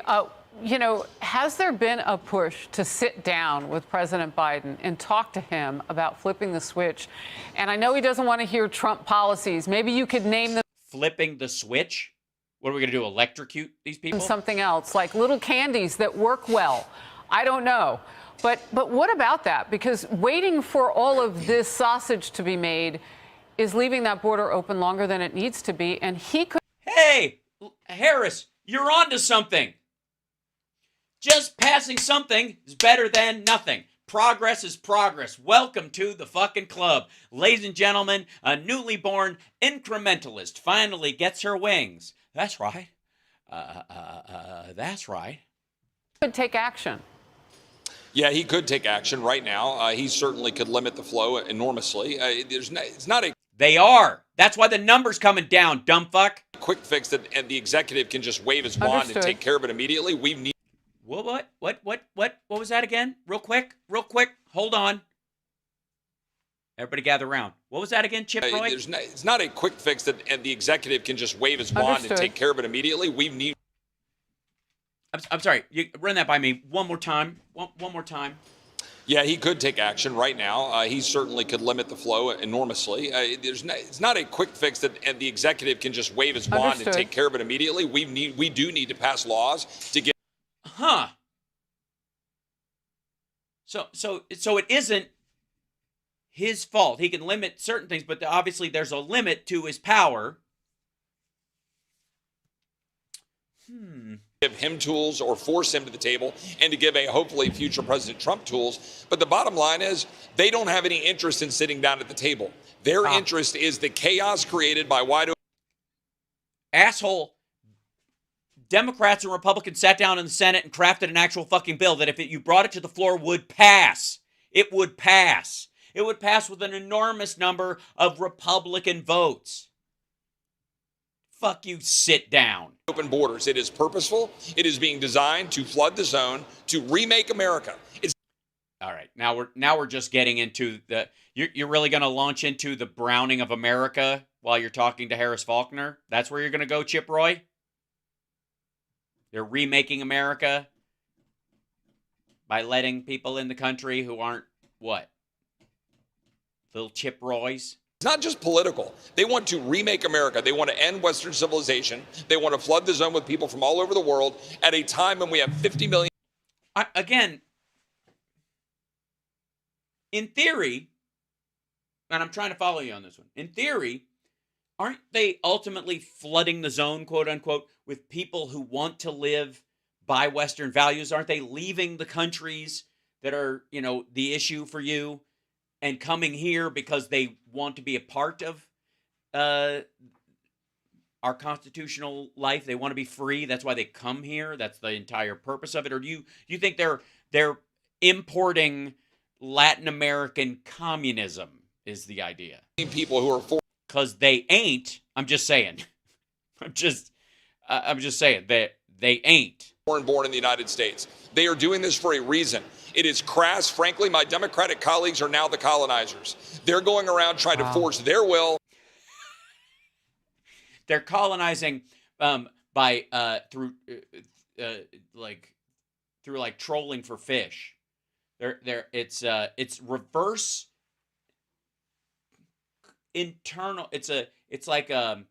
S13: has there been a push to sit down with President Biden and talk to him about flipping the switch? And I know he doesn't want to hear Trump policies. Maybe you could name them.
S1: Flipping the switch? What are we going to do, electrocute these people?
S13: Something else, like little candies that work well. I don't know. But what about that? Because waiting for all of this sausage to be made is leaving that border open longer than it needs to be. And he could.
S1: Hey, Harris, you're on to something. Just passing something is better than nothing. Progress is progress. Welcome to the fucking club. Ladies and gentlemen, a newly born incrementalist finally gets her wings. That's right. That's right.
S13: Could take action.
S14: Yeah, he could take action right now. He certainly could limit the flow enormously. It's not a
S1: They are. That's why the number's coming down, dumb fuck.
S14: quick fix that and the executive can just wave his wand and take care of it immediately. We need.
S1: What was that again? Real quick. Hold on. Everybody gather around. What was that again, Chip Roy?
S14: It's not a quick fix that and the executive can just wave his wand and take care of it immediately. We need.
S1: I'm sorry. You run that by me one more time. One more time.
S14: Yeah, he could take action right now. He certainly could limit the flow enormously. It's not a quick fix that and the executive can just wave his wand and take care of it immediately. We do need to pass laws to get.
S1: Huh. So it isn't his fault. He can limit certain things, but obviously there's a limit to his power.
S14: Give him tools or force him to the table and to give a hopefully future President Trump tools. But the bottom line is they don't have any interest in sitting down at the table. Their interest is the chaos created by wide open.
S1: Asshole. Democrats and Republicans sat down in the Senate and crafted an actual fucking bill that if you brought it to the floor would pass. It would pass. It would pass with an enormous number of Republican votes. Fuck you, sit down.
S14: Open borders. It is purposeful. It is being designed to flood the zone, to remake America.
S1: All right, now we're just getting into the. You're really going to launch into the browning of America while you're talking to Harris Faulkner? That's where you're going to go, Chip Roy? They're remaking America by letting people in the country who aren't, what? Little Chip Roys?
S14: It's not just political. They want to remake America. They want to end Western civilization. They want to flood the zone with people from all over the world at a time when we have 50 million.
S1: Again, in theory, and I'm trying to follow you on this one. In theory, aren't they ultimately flooding the zone, quote unquote, with people who want to live by Western values? Aren't they leaving the countries that are, the issue for you and coming here because they want to be a part of our constitutional life? They want to be free. That's why they come here. That's the entire purpose of it. Or do you think they're importing Latin American communism is the idea?
S14: People who are
S1: because they ain't. I'm just saying. I'm just saying that they ain't.
S14: Born in the United States. They are doing this for a reason. It is crass. Frankly, my Democratic colleagues are now the colonizers. They're going around trying to force their will.
S1: They're colonizing by through trolling for fish. It's reverse internal. It's like the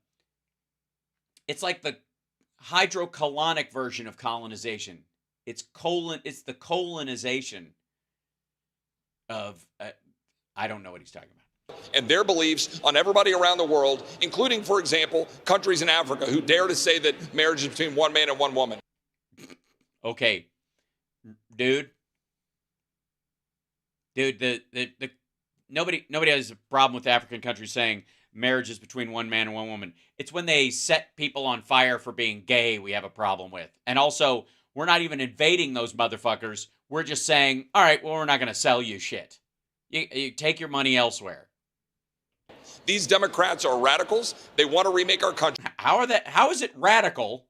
S1: hydrocolonic version of colonization. It's the colonization of I don't know what he's talking about.
S14: And their beliefs on everybody around the world, including, for example, countries in Africa who dare to say that marriage is between one man and one woman.
S1: Okay, dude, the nobody has a problem with African countries saying marriage is between one man and one woman. It's when they set people on fire for being gay we have a problem with. And also, we're not even invading those motherfuckers. We're just saying, all right, well, we're not going to sell you shit. You take your money elsewhere.
S14: These Democrats are radicals. They want to remake our country.
S1: How is it radical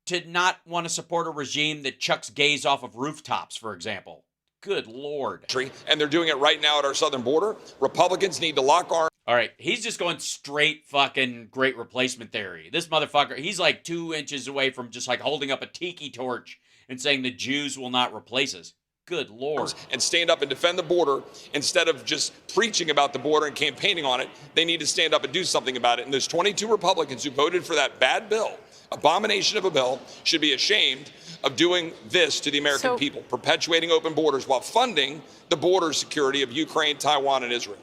S1: to not want to support a regime that chucks gays off of rooftops, for example? Good Lord.
S14: And they're doing it right now at our southern border. Republicans need to lock arms.
S1: All right, he's just going straight fucking great replacement theory. This motherfucker, he's like 2 inches away from just like holding up a tiki torch and saying the Jews will not replace us. Good Lord.
S14: And stand up and defend the border instead of just preaching about the border and campaigning on it. They need to stand up and do something about it. And there's 22 Republicans who voted for that bad bill, abomination of a bill, should be ashamed of doing this to the American people, perpetuating open borders while funding the border security of Ukraine, Taiwan, and Israel.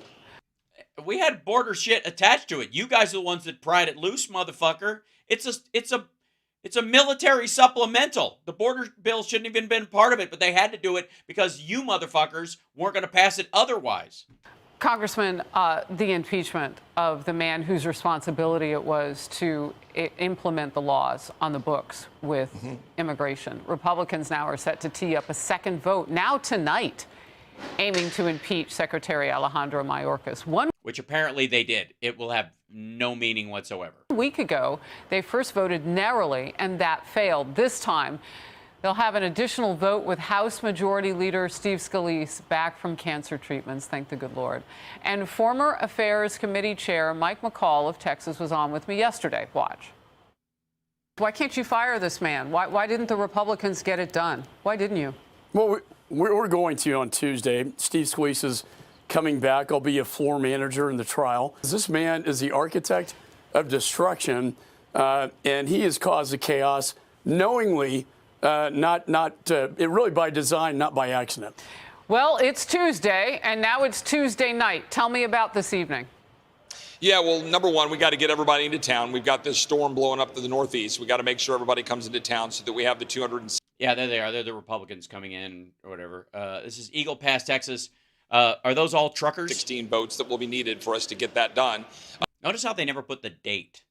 S1: We had border shit attached to it. You guys are the ones that pried it loose, motherfucker. It's It's a military supplemental. The border bill shouldn't even been part of it, but they had to do it because you motherfuckers weren't going to pass it otherwise.
S13: Congressman, the impeachment of the man whose responsibility it was to implement the laws on the books with immigration. Republicans now are set to tee up a second vote now tonight, aiming to impeach Secretary Alejandro Mayorkas. 1
S1: Which apparently they did. It will have no meaning whatsoever.
S13: week ago, they first voted narrowly, and that failed. This time, they'll have an additional vote with House Majority Leader Steve Scalise back from cancer treatments, thank the good Lord. And former Affairs Committee Chair Mike McCall of Texas was on with me yesterday. Watch. Why can't you fire this man? Why didn't the Republicans get it done? Why didn't you?
S15: Well, we're going to on Tuesday. Steve Scalise is coming back. I'll be a floor manager in the trial. This man is the architect of destruction, and he has caused the chaos knowingly, it really by design, not by accident.
S13: Well, it's Tuesday, and now it's Tuesday night. Tell me about this evening.
S14: Yeah, well, number one, we got to get everybody into town. We've got this storm blowing up to the northeast. We got to make sure everybody comes into town so that we have the 200.
S1: Yeah, there they are. They're the Republicans coming in or whatever. This is Eagle Pass, Texas. Are those all truckers?
S14: 16 boats that will be needed for us to get that done.
S1: Notice how they never put the date.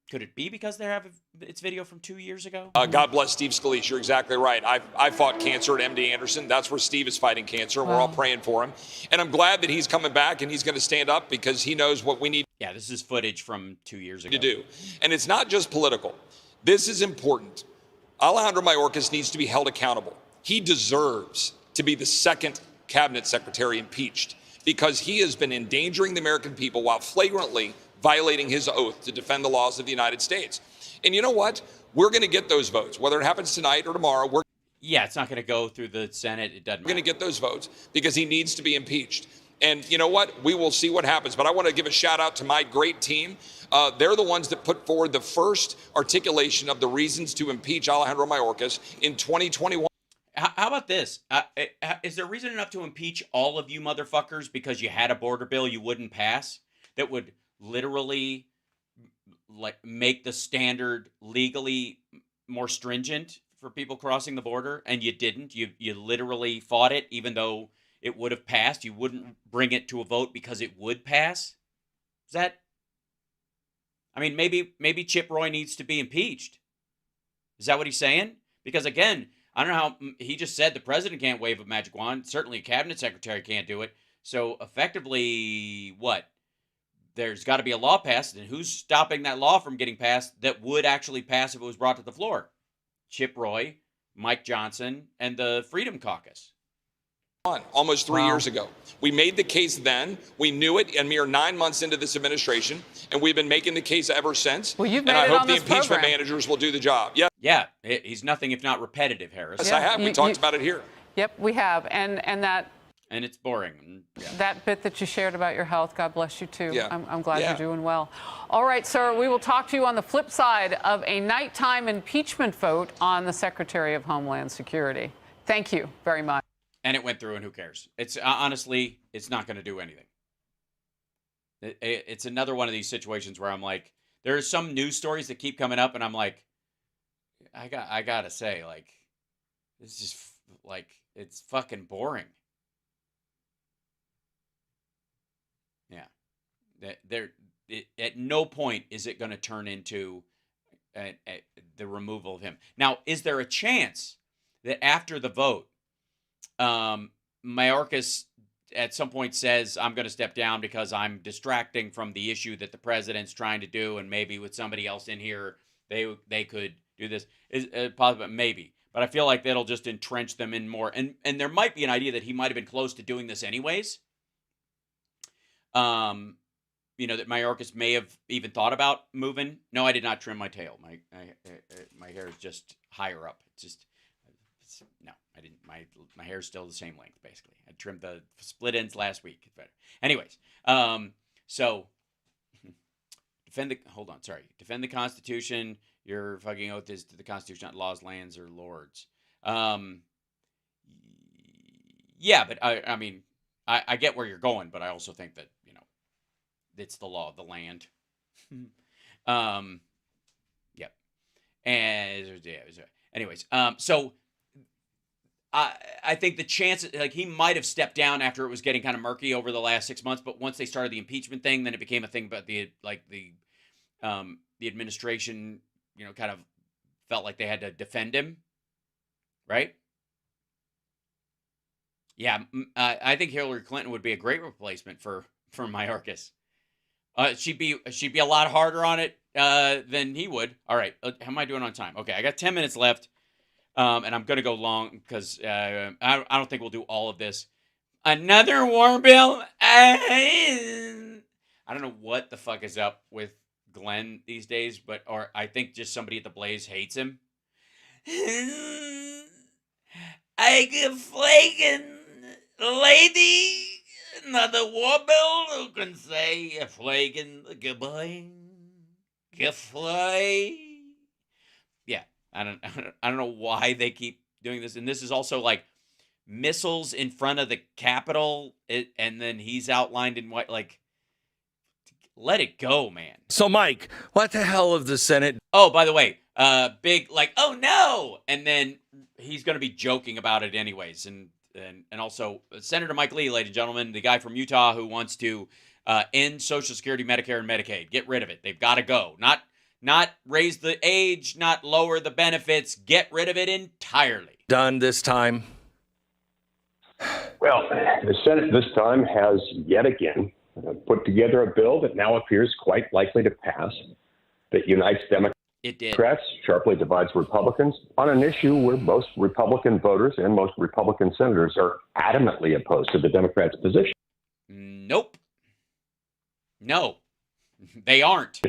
S1: Could it be because they have its video from 2 years ago?
S14: God bless Steve Scalise. You're exactly right. I fought cancer at MD Anderson. That's where Steve is fighting cancer. We're all praying for him. And I'm glad that he's coming back and he's going to stand up because he knows what we need.
S1: Yeah, this is footage from 2 years ago.
S14: To do. And it's not just political. This is important. Alejandro Mayorkas needs to be held accountable. He deserves to be the second cabinet secretary impeached because he has been endangering the American people while flagrantly violating his oath to defend the laws of the United States. And you know what? We're going to get those votes, whether it happens tonight or tomorrow.
S1: Yeah, it's not going to go through the Senate. It doesn't matter.
S14: We're going to get those votes because he needs to be impeached. And you know what? We will see what happens. But I want to give a shout out to my great team. They're the ones that put forward the first articulation of the reasons to impeach Alejandro Mayorkas in 2021.
S1: How about this? Is there reason enough to impeach all of you motherfuckers because you had a border bill you wouldn't pass that would literally make the standard legally more stringent for people crossing the border, and you didn't? You literally fought it even though it would have passed. You wouldn't bring it to a vote because it would pass? Is that... I mean, maybe Chip Roy needs to be impeached. Is that what he's saying? Because again, I don't know how he just said the president can't wave a magic wand. Certainly a cabinet secretary can't do it. So effectively, what? There's got to be a law passed. And who's stopping that law from getting passed that would actually pass if it was brought to the floor? Chip Roy, Mike Johnson, and the Freedom Caucus.
S14: Almost 3 years ago. We made the case then. We knew it, and we are 9 months into this administration, and we've been making the case ever since.
S13: Well, you've made
S14: and I
S13: it
S14: hope
S13: on
S14: the
S13: this
S14: impeachment
S13: program.
S14: managers will do the job.
S1: Yeah, he's nothing if not repetitive, Harris.
S14: Yes, I have. We talked about it here.
S13: Yep, we have. And
S1: it's boring. Yeah.
S13: That bit that you shared about your health, God bless you too.
S14: Yeah.
S13: I'm glad you're doing well. All right, sir, we will talk to you on the flip side of a nighttime impeachment vote on the Secretary of Homeland Security. Thank you very much.
S1: And it went through, and who cares? It's honestly, it's not going to do anything. It's another one of these situations where I'm like, there are some news stories that keep coming up, and I'm like, I gotta say, like, this is just like, it's fucking boring. Yeah, at no point is it going to turn into the removal of him. Now, is there a chance that after the vote, Mayorkas at some point says, I'm going to step down because I'm distracting from the issue that the president's trying to do, and maybe with somebody else in here, they could do this? Is possible? Maybe. But I feel like that'll just entrench them in more. And there might be an idea that he might have been close to doing this anyways. That Mayorkas may have even thought about moving. No, I did not trim my tail. My hair is just higher up. No, I didn't. My hair is still the same length, basically. I trimmed the split ends last week. Anyways, so defend the Constitution. Your fucking oath is to the Constitution, not laws, lands, or lords. Yeah, but I mean, I get where you're going, but I also think that, it's the law of the land. Yep. And anyways, so I think the chances, like, he might have stepped down after it was getting kind of murky over the last 6 months, but once they started the impeachment thing, then it became a thing about the administration, kind of felt like they had to defend him, right? Yeah, I think Hillary Clinton would be a great replacement for Mayorkas. She'd be a lot harder on it than he would. All right, how am I doing on time? Okay, I got 10 minutes left, and I'm gonna go long because I don't think we'll do all of this. Another war bill. I don't know what the fuck is up with Glenn these days, or I think just somebody at the Blaze hates him. I get flaking, lady. Another war bill who can say flaking goodbye, get fly. Yeah, I don't know why they keep doing this, and this is also like missiles in front of the Capitol, and then he's outlined in white. Like, let it go, man.
S16: So, Mike, what the hell of the Senate?
S1: Oh, by the way, big, like, oh no, and then he's going to be joking about it anyways, and also Senator Mike Lee, ladies and gentlemen, the guy from Utah who wants to end Social Security, Medicare, and Medicaid. Get rid of it. They've got to go. Not raise the age, not lower the benefits. Get rid of it entirely.
S16: Done this time.
S17: Well, the Senate this time has yet again put together a bill that now appears quite likely to pass that unites Democrats.
S1: It did.
S17: Sharply divides Republicans on an issue where most Republican voters and most Republican senators are adamantly opposed to the Democrats' position.
S1: Nope. No, they aren't.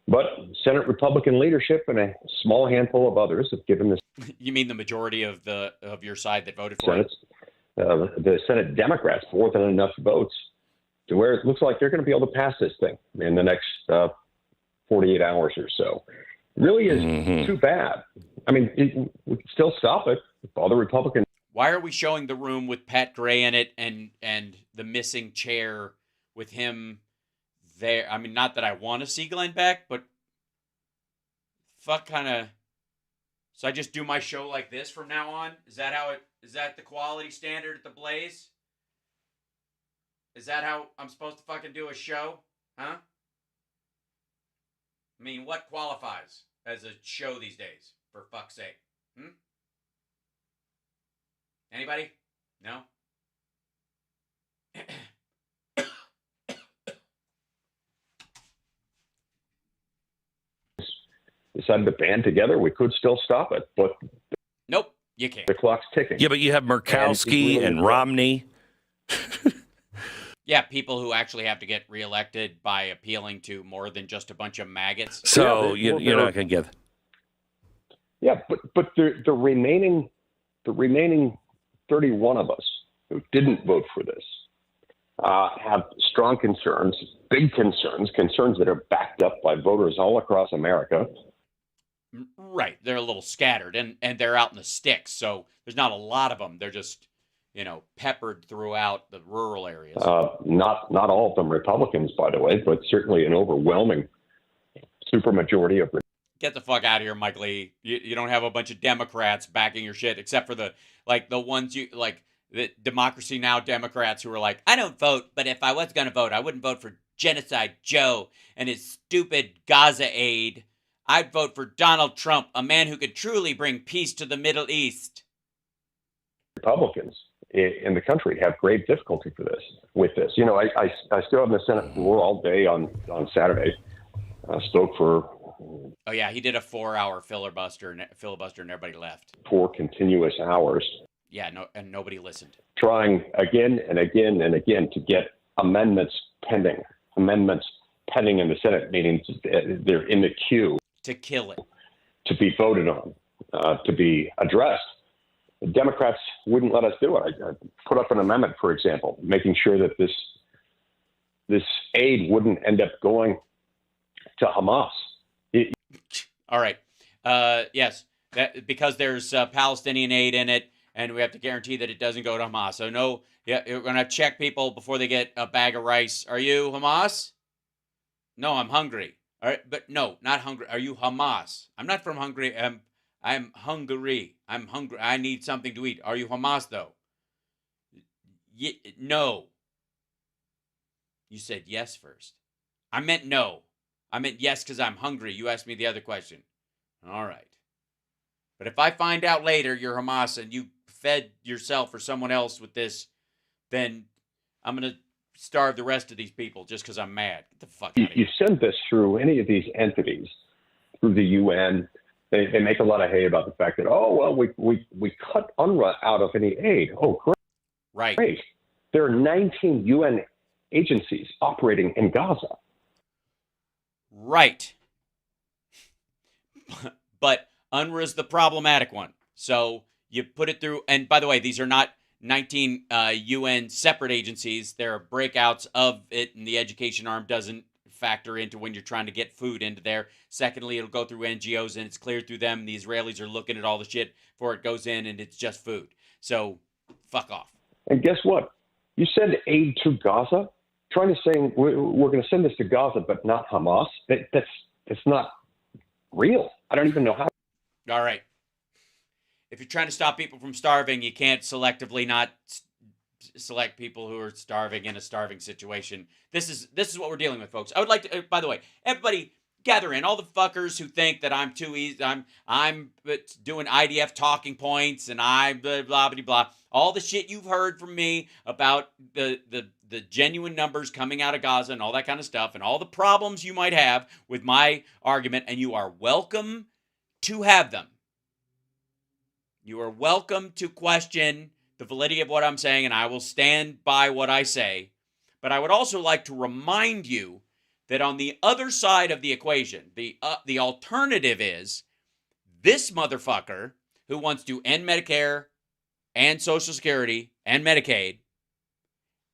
S17: But Senate Republican leadership and a small handful of others have given the
S1: You mean the majority of your side that voted for it?
S17: The Senate Democrats more than enough votes to where it looks like they're going to be able to pass this thing in the next 48 hours or so. It really is too bad. I mean, we can still stop it if all the Republicans.
S1: Why are we showing the room with Pat Gray in it and the missing chair with him there? I mean, not that I want to see Glenn Beck, but fuck, kind of. So I just do my show like this from now on? Is that the quality standard at the Blaze? Is that how I'm supposed to fucking do a show? Huh? I mean, what qualifies as a show these days, for fuck's sake? Anybody? No?
S17: Decided to band together, we could still stop it, but
S1: nope, you can't.
S17: The clock's ticking.
S16: Yeah, but you have Murkowski and Romney.
S1: Yeah, people who actually have to get reelected by appealing to more than just a bunch of maggots.
S16: So you're not going to give.
S17: Yeah, but the remaining 31 of us who didn't vote for this have strong concerns, big concerns that are backed up by voters all across America.
S1: Right, they're a little scattered, and they're out in the sticks, so there's not a lot of them. They're just peppered throughout the rural areas.
S17: Not all of them Republicans, by the way, but certainly an overwhelming supermajority of.
S1: Get the fuck out of here, Mike Lee. You don't have a bunch of Democrats backing your shit, except for the ones the Democracy Now! Democrats who are like, I don't vote, but if I was going to vote, I wouldn't vote for Genocide Joe and his stupid Gaza aid. I'd vote for Donald Trump, a man who could truly bring peace to the Middle East.
S17: Republicans in the country have great difficulty with this. I stood on the Senate floor all day on Saturday. Spoke for.
S1: Oh yeah, he did a 4-hour filibuster, and everybody left.
S17: 4 continuous hours.
S1: Yeah, and nobody listened.
S17: Trying again and again and again to get amendments pending in the Senate, meaning they're in the queue
S1: to kill it,
S17: to be voted on, to be addressed. The Democrats wouldn't let us do it. I put up an amendment, for example, making sure that this aid wouldn't end up going to Hamas.
S1: All right. Yes, because there's Palestinian aid in it, and we have to guarantee that it doesn't go to Hamas. So no, you're going to check people before they get a bag of rice. Are you Hamas? No, I'm hungry. All right, but no, not Hungary. Are you Hamas? I'm not from Hungary. I'm Hungary. I'm hungry. I need something to eat. Are you Hamas, though? No. You said yes first. I meant no. I meant yes because I'm hungry. You asked me the other question. All right. But if I find out later you're Hamas and you fed yourself or someone else with this, then I'm going to starve the rest of these people just because I'm mad. Get the fuck out of here.
S17: You send this through any of these entities, through the UN. They make a lot of hay about the fact that, oh, well, we cut UNRWA out of any aid. Oh, great.
S1: Right.
S17: Great. There are 19 UN agencies operating in Gaza.
S1: Right. But UNRWA is the problematic one. So you put it through, and by the way, these are not 19 UN separate agencies. There are breakouts of it, and the education arm doesn't factor into when you're trying to get food into there. Secondly, it'll go through NGOs, and it's cleared through them. The Israelis are looking at all the shit before it goes in, and it's just food. So fuck off.
S17: And guess what? You send aid to Gaza, trying to say we're going to send this to Gaza, but not Hamas. That's not real. I don't even know how.
S1: All right. If you're trying to stop people from starving, you can't selectively not select people who are starving in a starving situation. This is what we're dealing with, folks. I would like to, by the way, everybody gather in, all the fuckers who think that I'm too easy, I'm doing IDF talking points and I blah, blah, blah, blah. All the shit you've heard from me about the genuine numbers coming out of Gaza and all that kind of stuff and all the problems you might have with my argument, and you are welcome to have them. You are welcome to question the validity of what I'm saying, and I will stand by what I say. But I would also like to remind you that on the other side of the equation, the alternative is this motherfucker who wants to end Medicare and Social Security and Medicaid,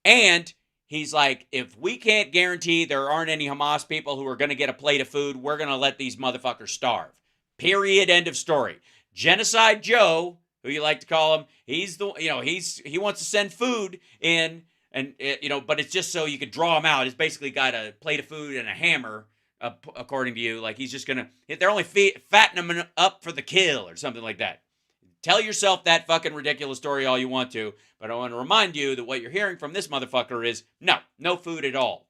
S1: and he's like, if we can't guarantee there aren't any Hamas people who are going to get a plate of food, we're going to let these motherfuckers starve. Period. End of story. Genocide Joe, who you like to call him, he's the, he wants to send food in, and but it's just so you could draw him out. He's basically got a plate of food and a hammer, according to you. Like he's just gonna, they're only fattening him up for the kill or something like that. Tell yourself that fucking ridiculous story all you want to, but I want to remind you that what you're hearing from this motherfucker is no food at all.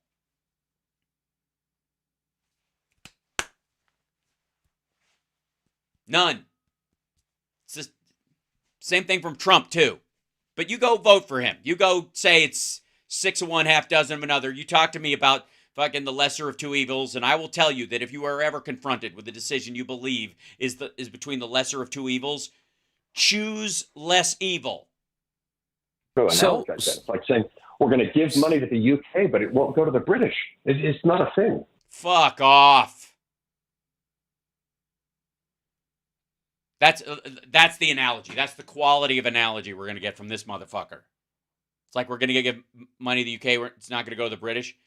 S1: None. It's the same thing from Trump, too. But you go vote for him. You go say it's 6 of one, half dozen of another. You talk to me about fucking the lesser of two evils, and I will tell you that if you are ever confronted with a decision you believe is between the lesser of two evils, choose less evil.
S17: So it's like saying we're going to give money to the UK, but it won't go to the British. It's not a thing.
S1: Fuck off. That's the analogy. That's the quality of analogy we're going to get from this motherfucker. It's like we're going to give money to the UK, it's not going to go to the British.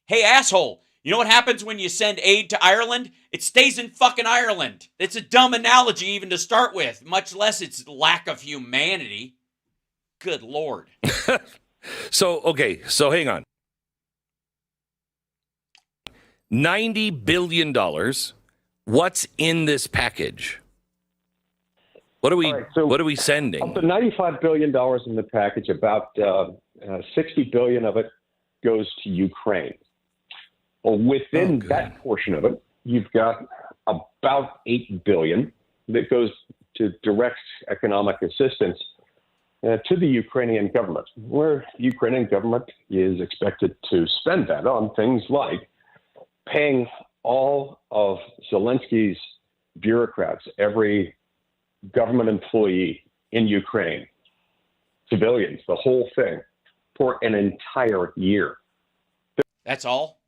S1: Hey, asshole, you know what happens when you send aid to Ireland? It stays in fucking Ireland. It's a dumb analogy even to start with, much less its lack of humanity. Good Lord.
S16: So hang on. $90 billion. What's in this package? What are we sending?
S17: Of the $95 billion in the package, about $60 billion of it goes to Ukraine. Well, within that portion of it, you've got about $8 billion that goes to direct economic assistance to the Ukrainian government, where the Ukrainian government is expected to spend that on things like paying all of Zelensky's bureaucrats, every government employee in Ukraine, civilians, the whole thing, for an entire year.
S1: That's all?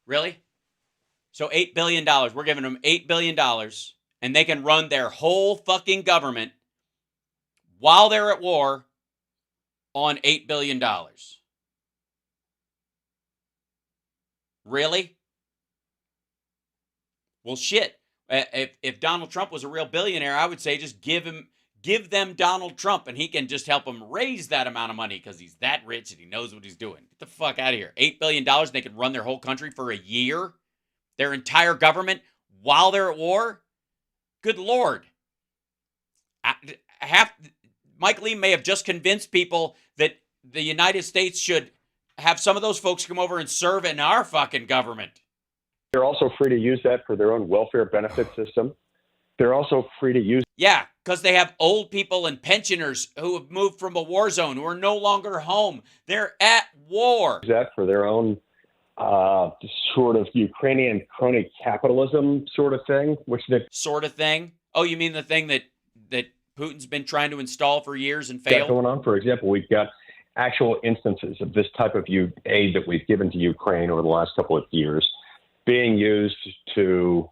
S1: Really? So $8 billion. We're giving them $8 billion, and they can run their whole fucking government while they're at war on $8 billion. Really? Well, shit. If Donald Trump was a real billionaire, I would say just give them Donald Trump, and he can just help them raise that amount of money because he's that rich and he knows what he's doing. Get the fuck out of here. $8 billion, and they can run their whole country for a year? their entire government while they're at war? Good Lord. Mike Lee may have just convinced people that the United States should have some of those folks come over and serve in our fucking government.
S17: They're also free to use that for their own welfare benefit system. They're also free to use.
S1: Yeah, because they have old people and pensioners who have moved from a war zone, who are no longer home. They're at war.
S17: That for their own sort of Ukrainian crony capitalism sort of thing, which they
S1: sort of thing. Oh, you mean the thing that Putin's been trying to install for years and failed?
S17: Going on. For example, we've got actual instances of this type of aid that we've given to Ukraine over the last couple of years being used to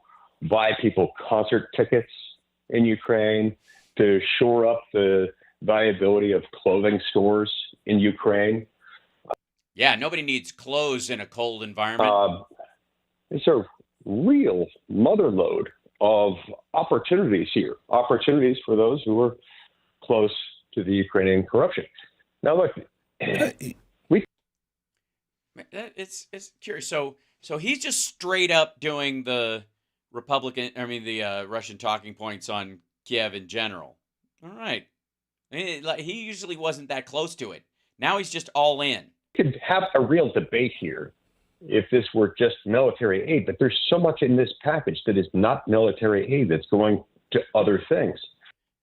S17: buy people concert tickets in Ukraine, to shore up the viability of clothing stores in Ukraine.
S1: Yeah, nobody needs clothes in a cold environment.
S17: It's a real motherlode of opportunities here, opportunities for those who are close to the Ukrainian corruption. Now, look,
S1: it's curious. So he's just straight up doing the Russian talking points on Kiev in general. All right. I mean, he usually wasn't that close to it. Now he's just all in.
S17: Could have a real debate here if this were just military aid, but there's so much in this package that is not military aid that's going to other things.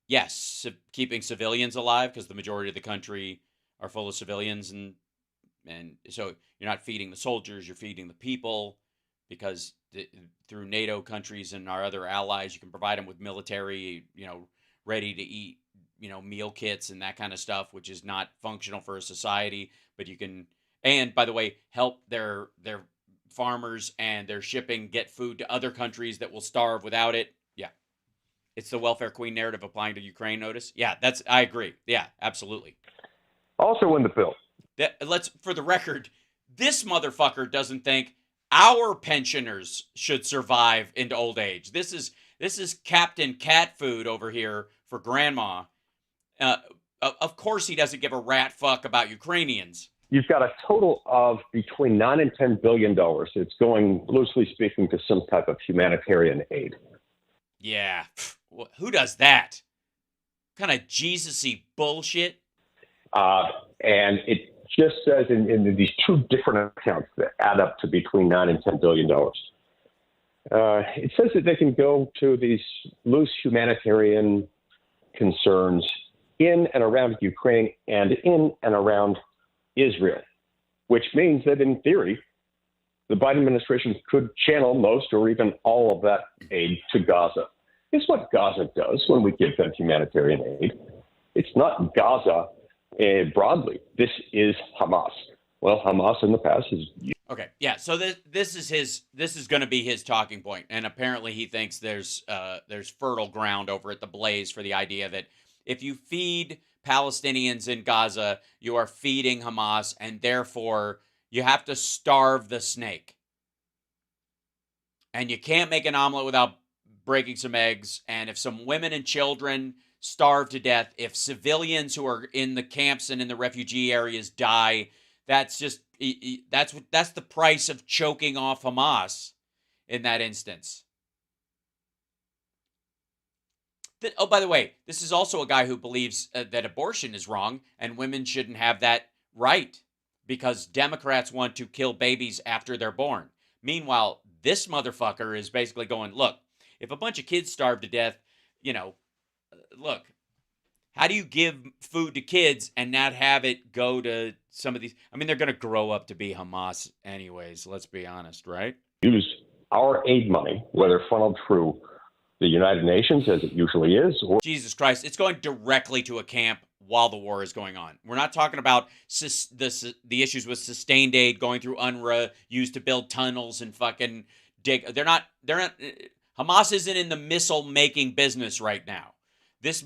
S1: Yes, keeping civilians alive, because the majority of the country are full of civilians, and so you're not feeding the soldiers, you're feeding the people, because through NATO countries and our other allies, you can provide them with military, ready to eat, meal kits and that kind of stuff, which is not functional for a society, but you can, and by the way, help their farmers and their shipping get food to other countries that will starve without it. Yeah. It's the welfare queen narrative applying to Ukraine, notice? Yeah, I agree. Yeah, absolutely.
S17: Also in the bill.
S1: For the record, this motherfucker doesn't think our pensioners should survive into old age. This is Captain Cat food over here for grandma. Of course he doesn't give a rat fuck about Ukrainians.
S17: You've got a total of between $9 and $10 billion. It's going, loosely speaking, to some type of humanitarian aid.
S1: Yeah. Who does that? What kind of Jesus-y bullshit?
S17: And it just says in these two different accounts that add up to between $9 and $10 billion. It says that they can go to these loose humanitarian concerns in and around Ukraine and in and around Israel, which means that in theory, the Biden administration could channel most or even all of that aid to Gaza. It's what Gaza does when we give them humanitarian aid. It's not Gaza broadly. This is Hamas. Well, Hamas in the past is.
S1: Okay, yeah. So this is going to be his talking point, and apparently he thinks there's fertile ground over at the Blaze for the idea that if you feed Palestinians in Gaza, you are feeding Hamas, and therefore you have to starve the snake. And you can't make an omelet without breaking some eggs. And if some women and children starve to death, if civilians who are in the camps and in the refugee areas die, that's the price of choking off Hamas in that instance. Oh, by the way, this is also a guy who believes that abortion is wrong and women shouldn't have that right because Democrats want to kill babies after they're born. Meanwhile, this motherfucker is basically going, look, if a bunch of kids starve to death, look, how do you give food to kids and not have it go to some of these? I mean, they're going to grow up to be Hamas anyways, let's be honest, right?
S17: Use our aid money, whether funneled through the United Nations, as it usually is. Or
S1: Jesus Christ, it's going directly to a camp while the war is going on. We're not talking about the issues with sustained aid going through UNRWA, used to build tunnels and fucking dig. They're not, Hamas isn't in the missile making business right now. This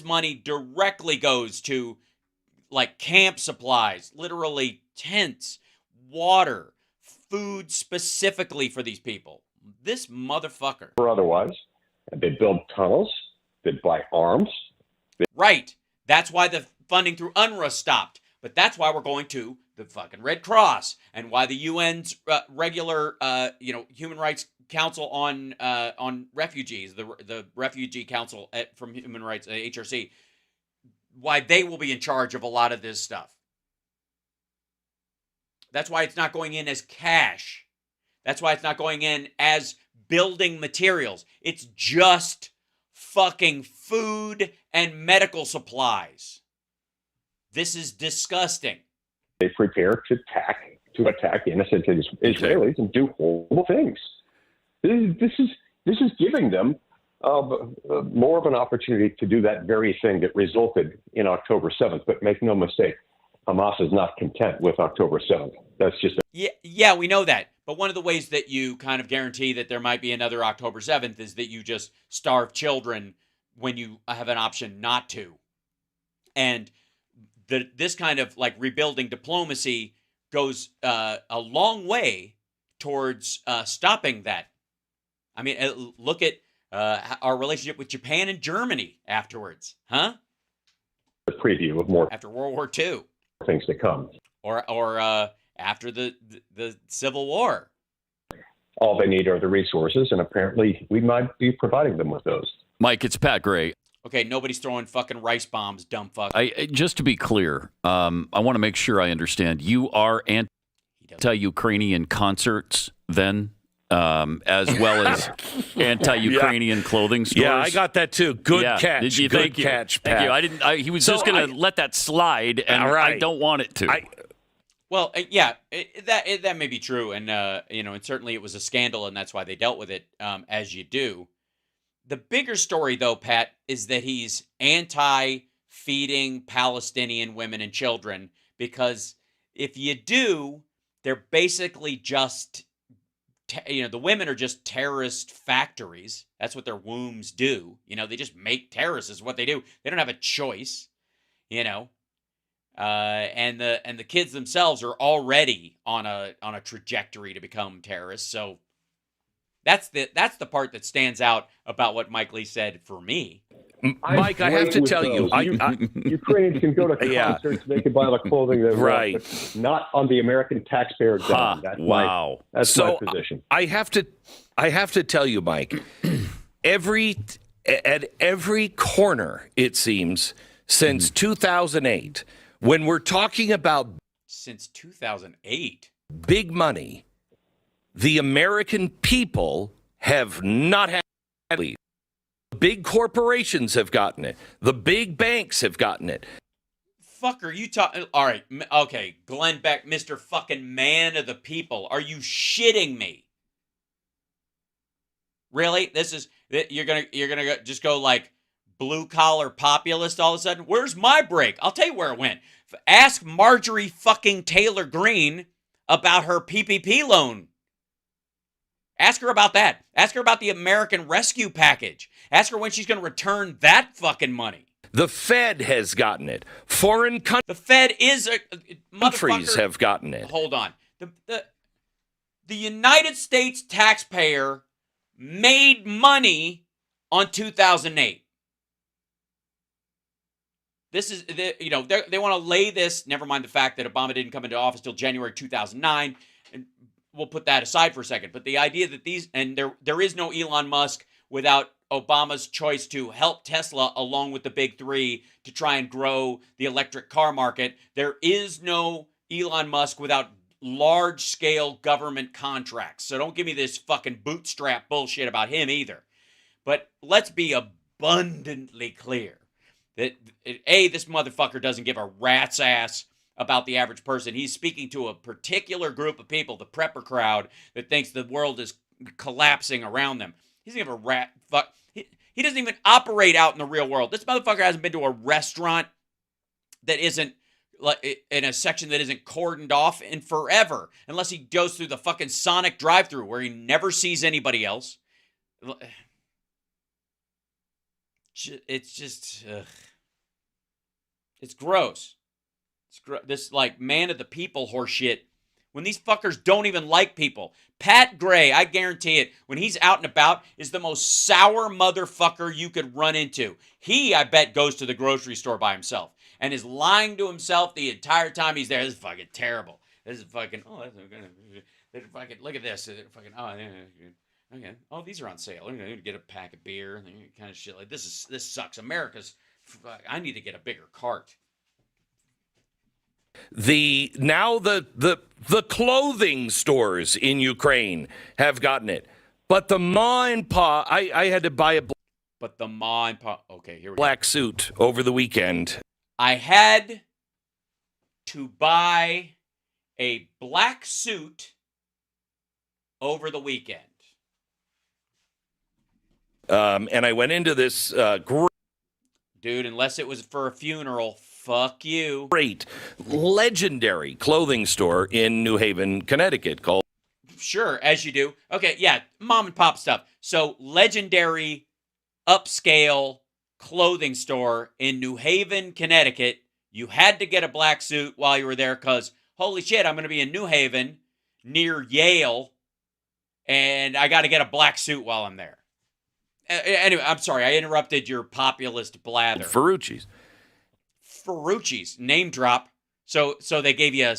S1: money directly goes to like camp supplies, literally tents, water, food specifically for these people. This motherfucker.
S17: Or otherwise. They build tunnels. They buy arms.
S1: Right. That's why the funding through UNRWA stopped. But that's why we're going to the fucking Red Cross and why the UN's regular, Human Rights Council on refugees, the Refugee Council from Human Rights, HRC, why they will be in charge of a lot of this stuff. That's why it's not going in as cash. That's why it's not going in as building materials. It's just fucking food and medical supplies. This is disgusting.
S17: They prepare to attack innocent Israelis and do horrible things. This is giving them more of an opportunity to do that very thing that resulted in October 7th. But make no mistake, Hamas is not content with October 7th. That's just
S1: yeah, we know that. But one of the ways that you kind of guarantee that there might be another October 7th is that you just starve children when you have an option not to. And this kind of like rebuilding diplomacy goes a long way towards stopping that. I mean, look at our relationship with Japan and Germany afterwards, huh?
S17: a preview of more
S1: after World War II
S17: things to come,
S1: or after the Civil War.
S17: All they need are the resources, and apparently we might be providing them with those.
S18: Mike, it's Pat Gray.
S1: Okay, nobody's throwing fucking rice bombs, dumb fuck.
S18: Just to be clear, I want to make sure I understand. You are anti-Ukrainian concerts, then, as well as anti-Ukrainian clothing stores.
S16: Yeah, I got that too. Good catch.
S18: Did you?
S16: Good catch, Pat.
S18: Thank you. I didn't. He was just going to let that slide, and I don't want it to.
S1: Well, yeah, that may be true, and and certainly it was a scandal, and that's why they dealt with it, as you do. The bigger story, though, Pat, is that he's anti-feeding Palestinian women and children, because if you do, they're basically just, the women are just terrorist factories. That's what their wombs do. They just make terrorists is what they do. They don't have a choice, And the kids themselves are already on a trajectory to become terrorists. So that's the part that stands out about what Mike Lee said for me.
S16: Mike, I have to tell you,
S17: Ukrainians can go to concerts, they can buy the clothing they want, but not on the American taxpayer dime. That's my position.
S16: I have to tell you, Mike, at every corner, it seems, since 2008, when we're talking about
S1: since 2008
S16: big money, the American people have not had it. Big corporations have gotten it. The big banks have gotten it.
S1: Fuck, are you talking? All right, okay, Glenn Beck, Mr. fucking man of the people. Are you shitting me? Really? You're gonna just go like blue collar populist all of a sudden? Where's my break? I'll tell you where it went. Ask Marjorie fucking Taylor Greene about her PPP loan. Ask her about that. Ask her about the American Rescue Package. Ask her when she's going to return that fucking money.
S16: The Fed has gotten it. Foreign countries.
S1: The Fed is
S16: countries have gotten it.
S1: Hold on. The United States taxpayer made money on 2008. This is, they want to lay this, never mind the fact that Obama didn't come into office till January 2009, and we'll put that aside for a second. But the idea that there is no Elon Musk without Obama's choice to help Tesla along with the big three to try and grow the electric car market. There is no Elon Musk without large-scale government contracts. So don't give me this fucking bootstrap bullshit about him either. But let's be abundantly clear that, this motherfucker doesn't give a rat's ass about the average person. He's speaking to a particular group of people, the prepper crowd, that thinks the world is collapsing around them. He doesn't give a rat fuck. He doesn't even operate out in the real world. This motherfucker hasn't been to a restaurant that isn't in a section that isn't cordoned off in forever, unless he goes through the fucking Sonic drive-thru where he never sees anybody else. It's just, it's gross. This man of the people horse shit, when these fuckers don't even like people. Pat Gray, I guarantee it, when he's out and about, is the most sour motherfucker you could run into. He, I bet, goes to the grocery store by himself. and is lying to himself the entire time he's there. This is fucking terrible. This is fucking, fucking, look at this. Fucking, okay. Oh, these are on sale. I'm going to get a pack of beer and kind of shit. Like, this sucks. America's, I need to get a bigger cart.
S16: The clothing stores in Ukraine have gotten it. But the ma and pa, I had to buy a
S1: okay, here we
S16: black suit over the weekend.
S1: I had to buy a black suit over the weekend.
S16: And I went into this
S1: dude, unless it was for a funeral, fuck you.
S16: Great, legendary clothing store in New Haven, Connecticut called.
S1: Sure, as you do. Okay, yeah, mom and pop stuff. So, legendary, upscale clothing store in New Haven, Connecticut. You had to get a black suit while you were there because, holy shit, I'm going to be in New Haven near Yale, and I got to get a black suit while I'm there. Anyway, I'm sorry, I interrupted your populist blather. Ferrucci's, name drop. So they gave you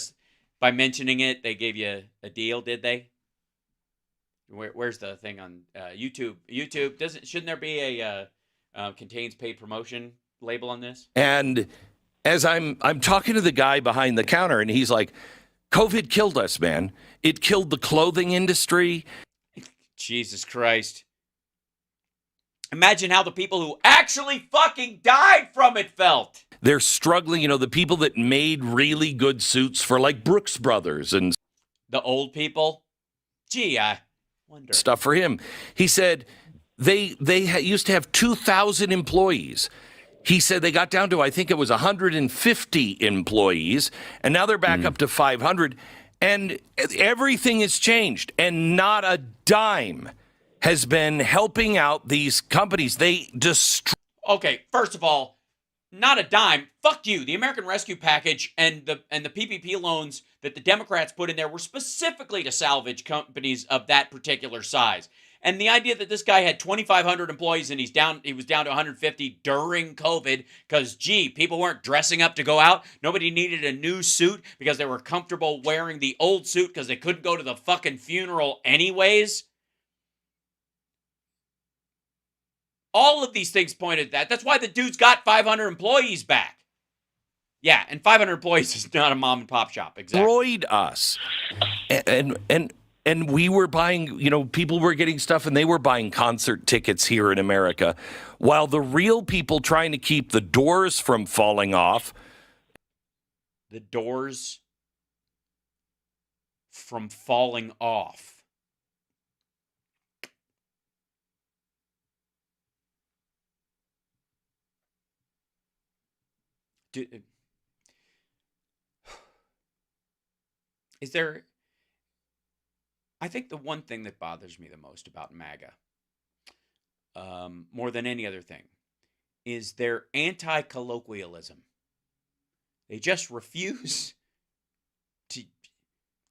S1: by mentioning it, they gave you a deal, did they? Where's the thing on YouTube? YouTube shouldn't there be a contains paid promotion label on this?
S16: And as I'm talking to the guy behind the counter, and he's like, "COVID killed us, man. It killed the clothing industry."
S1: Jesus Christ. Imagine how the people who actually fucking died from it felt.
S16: They're struggling, the people that made really good suits for like Brooks Brothers and
S1: the old people. Gee, I wonder.
S16: Stuff for him. He said they used to have 2,000 employees. He said they got down to, I think it was 150 employees, and now they're back up to 500, and everything has changed, and not a dime has been helping out these companies. They
S1: Okay, first of all, not a dime. Fuck you. The American Rescue Package and the PPP loans that the Democrats put in there were specifically to salvage companies of that particular size. And the idea that this guy had 2,500 employees and he was down to 150 during COVID because, people weren't dressing up to go out. Nobody needed a new suit because they were comfortable wearing the old suit because they couldn't go to the fucking funeral anyways. All of these things pointed at that. That's why the dude's got 500 employees back. Yeah, and 500 employees is not a mom and pop shop. Exactly.
S16: Destroyed us. And we were buying, people were getting stuff and they were buying concert tickets here in America, while the real people trying to keep the doors from falling off.
S1: The doors from falling off. Is there... I think the one thing that bothers me the most about MAGA, more than any other thing, is their anti-colloquialism. They just refuse to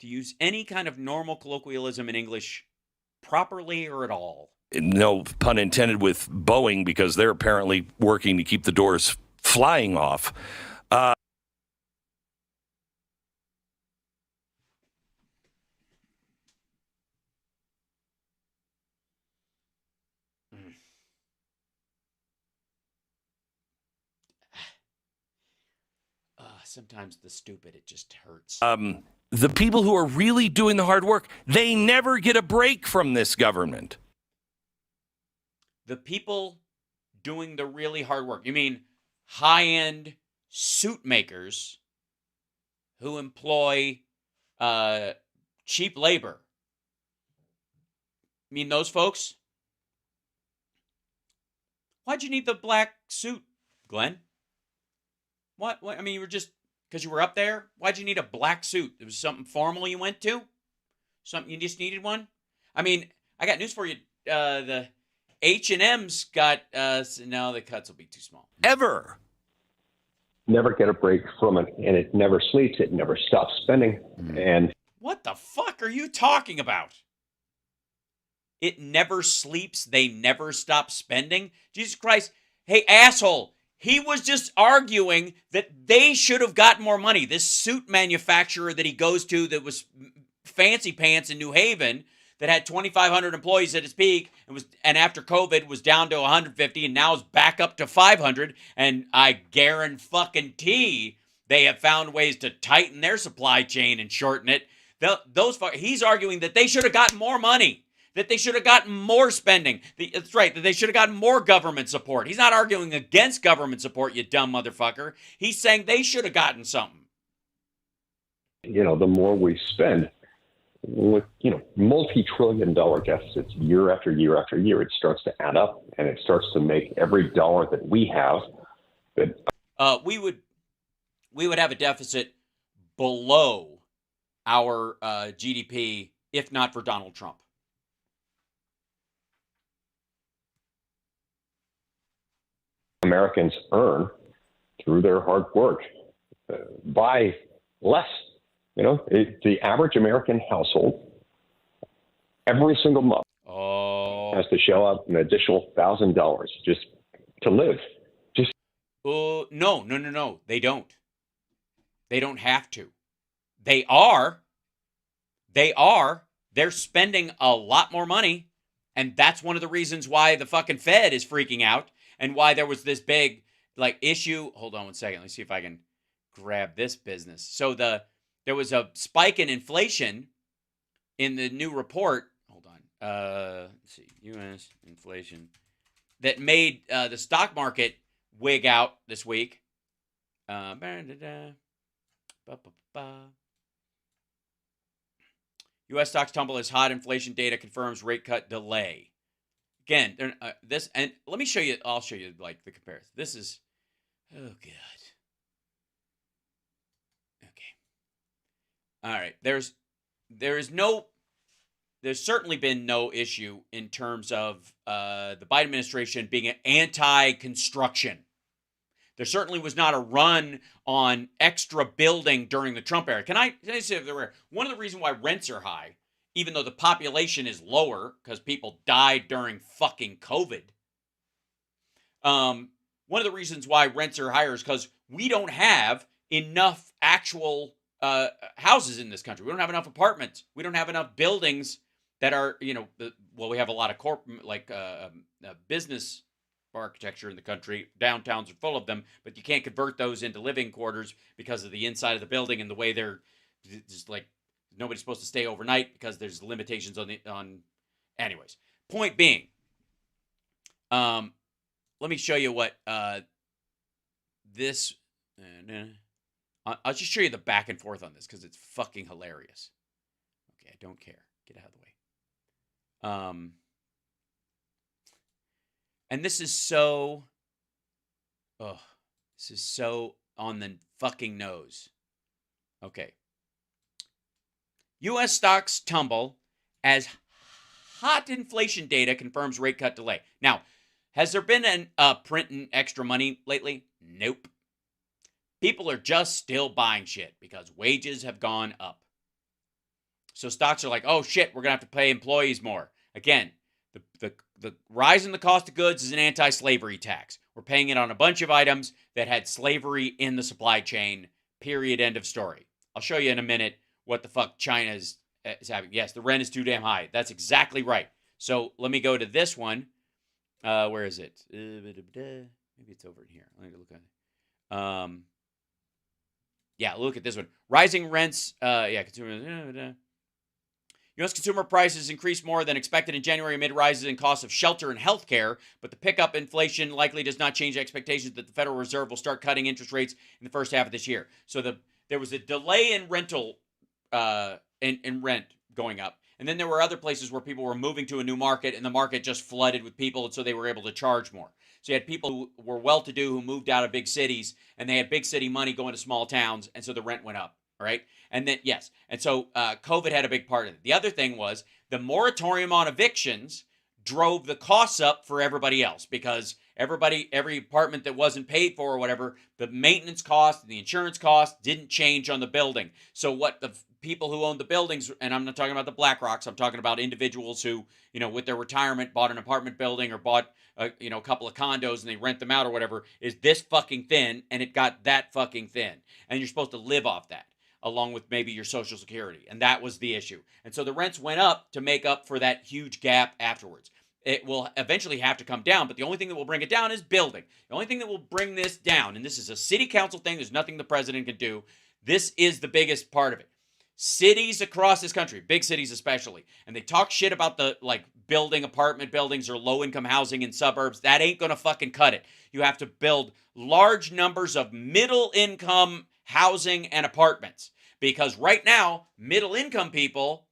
S1: use any kind of normal colloquialism in English properly or at all.
S16: No pun intended with Boeing, because they're apparently working to keep the doors flying off.
S1: Sometimes the stupid, it just hurts.
S16: The people who are really doing the hard work, they never get a break from this government.
S1: The people doing the really hard work. You mean high-end suit makers who employ cheap labor. You mean those folks? Why'd you need the black suit, Glenn? What? I mean, you were just... Because you were up there? Why'd you need a black suit? It was something formal you went to? Something you just needed one? I mean, I got news for you. The H&M's got... no, the cuts will be too small.
S16: Ever.
S17: Never get a break from it, and it never sleeps. It never stops spending. And
S1: what the fuck are you talking about? It never sleeps. They never stop spending? Jesus Christ. Hey, asshole. He was just arguing that they should have gotten more money. This suit manufacturer that he goes to that was fancy pants in New Haven that had 2,500 employees at its peak and after COVID was down to 150 and now is back up to 500. And I guarantee they have found ways to tighten their supply chain and shorten it. He's arguing that they should have gotten more money, that they should have gotten more spending. That's right, that they should have gotten more government support. He's not arguing against government support, you dumb motherfucker. He's saying they should have gotten something.
S17: The more we spend with, multi-trillion-dollar deficits year after year after year, it starts to add up, and it starts to make every dollar that we have that
S1: we would have a deficit below our GDP if not for Donald Trump.
S17: Americans earn through their hard work by less. The average American household every single month has to shell out an additional $1,000 just to live.
S1: No. They don't. They don't have to. They are. They're spending a lot more money, and that's one of the reasons why the fucking Fed is freaking out and why there was this big issue. Hold on one second. Let's see if I can grab this business. So there was a spike in inflation in the new report. Hold on. Let's see. U.S. inflation that made the stock market wig out this week. U.S. stocks tumble as hot inflation data confirms rate cut delay. Again, this, and let me show you. I'll show you the comparison. This is, oh god. Okay. All right. There's certainly been no issue in terms of the Biden administration being anti-construction. There certainly was not a run on extra building during the Trump era. Can I say if there were one of the reasons why rents are high, even though the population is lower because people died during fucking COVID. One of the reasons why rents are higher is because we don't have enough actual houses in this country. We don't have enough apartments. We don't have enough buildings that are, we have a lot of business architecture in the country. Downtowns are full of them, but you can't convert those into living quarters because of the inside of the building and the way they're just nobody's supposed to stay overnight because there's limitations on anyways. Point being, let me show you what this I'll just show you the back and forth on this because it's fucking hilarious. Okay, I don't care. Get out of the way. And this is so on the fucking nose. Okay. U.S. stocks tumble as hot inflation data confirms rate cut delay. Now, has there been printing extra money lately? Nope. People are just still buying shit because wages have gone up. So stocks are like, oh shit, we're going to have to pay employees more. Again, the rise in the cost of goods is an anti-slavery tax. We're paying it on a bunch of items that had slavery in the supply chain, period, end of story. I'll show you in a minute what the fuck China is having. Yes, the rent is too damn high. That's exactly right. So let me go to this one. Where is it? Maybe it's over here. Let me look at it. Yeah, look at this one. Rising rents. Consumer. U.S. consumer prices increased more than expected in January amid rises in costs of shelter and health care, but the pickup inflation likely does not change expectations that the Federal Reserve will start cutting interest rates in the first half of this year. So there was a delay in rental in rent going up. And then there were other places where people were moving to a new market and the market just flooded with people, and so they were able to charge more. So you had people who were well-to-do who moved out of big cities, and they had big city money going to small towns, and so the rent went up. All right. And then, yes. And so COVID had a big part of it. The other thing was the moratorium on evictions drove the costs up for everybody else because every apartment that wasn't paid for or whatever, the maintenance cost and the insurance cost didn't change on the building. So what the people who owned the buildings, and I'm not talking about the BlackRocks, I'm talking about individuals who, with their retirement bought an apartment building or bought a couple of condos and they rent them out or whatever, is this fucking thin, and it got that fucking thin. And you're supposed to live off that, along with maybe your Social Security. And that was the issue. And so the rents went up to make up for that huge gap afterwards. It will eventually have to come down, but the only thing that will bring it down is building. The only thing that will bring this down, and this is a city council thing, there's nothing the president can do. This is the biggest part of it. Cities across this country, big cities especially, and they talk shit about the building apartment buildings or low-income housing in suburbs. That ain't gonna fucking cut it. You have to build large numbers of middle-income housing and apartments, because right now middle-income people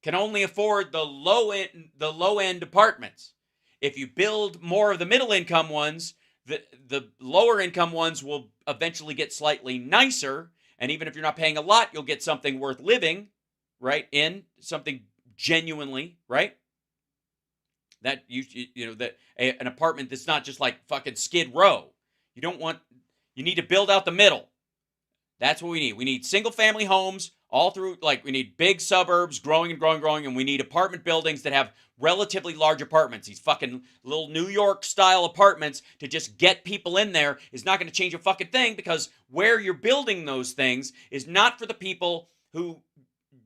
S1: can only afford the low-end apartments. If you build more of the middle-income ones, the lower-income ones will eventually get slightly nicer. And even if you're not paying a lot, you'll get something worth living, right? In something genuinely, right? That an apartment that's not just like fucking Skid Row. You need to build out the middle. That's what we need. We need single family homes all through, we need big suburbs growing and growing and growing, and we need apartment buildings that have relatively large apartments. These fucking little New York style apartments to just get people in there is not going to change a fucking thing, because where you're building those things is not for the people who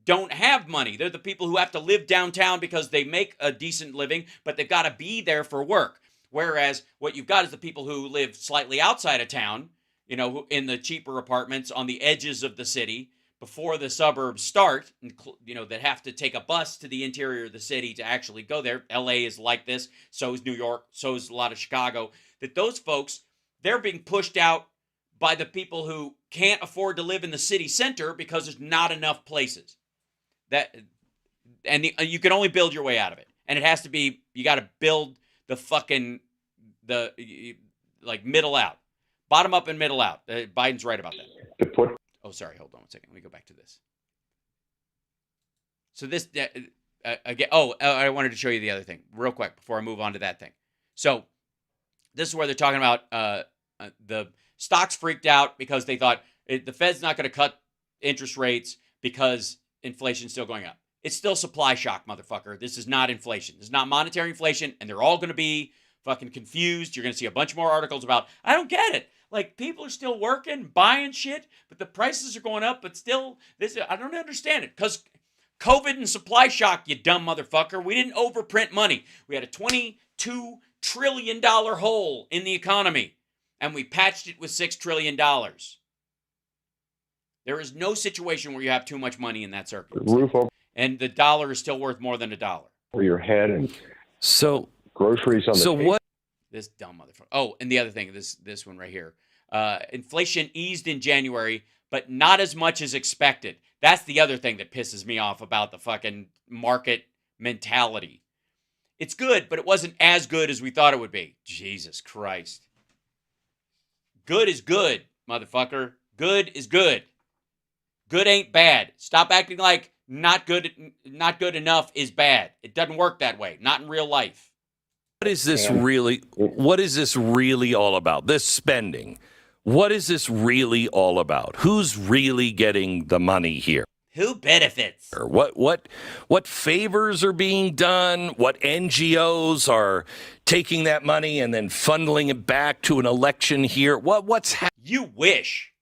S1: don't have money. They're the people who have to live downtown because they make a decent living, but they've got to be there for work. Whereas what you've got is the people who live slightly outside of town, in the cheaper apartments on the edges of the city before the suburbs start, that have to take a bus to the interior of the city to actually go there. LA is like this. So is New York. So is a lot of Chicago. That those folks, they're being pushed out by the people who can't afford to live in the city center because there's not enough places. You can only build your way out of it. And it has to be, you got to build middle out. Bottom up and middle out. Biden's right about that. Oh, sorry. Hold on one second. Let me go back to this. So this, again, I wanted to show you the other thing real quick before I move on to that thing. So this is where they're talking about the stocks freaked out because they thought the Fed's not going to cut interest rates because inflation's still going up. It's still supply shock, motherfucker. This is not inflation. This is not monetary inflation, and they're all going to be fucking confused. You're going to see a bunch more articles about, I don't get it. People are still working, buying shit, but the prices are going up, but still, I don't understand it. Because COVID and supply shock, you dumb motherfucker. We didn't overprint money. We had a $22 trillion hole in the economy, and we patched it with $6 trillion. There is no situation where you have too much money in that circumstance. And the dollar is still worth more than $1.
S17: For your head and groceries on the table.
S1: This dumb motherfucker. Oh, and the other thing, this one right here. Inflation eased in January, but not as much as expected. That's the other thing that pisses me off about the fucking market mentality. It's good, but it wasn't as good as we thought it would be. Jesus Christ. Good is good, motherfucker. Good is good. Good ain't bad. Stop acting like not good enough is bad. It doesn't work that way. Not in real life.
S16: What is this really all about? This spending. What is this really all about? Who's really getting the money here?
S1: Who benefits?
S16: What favors are being done? What NGOs are taking that money and then funneling it back to an election here? What's happening?
S1: You wish.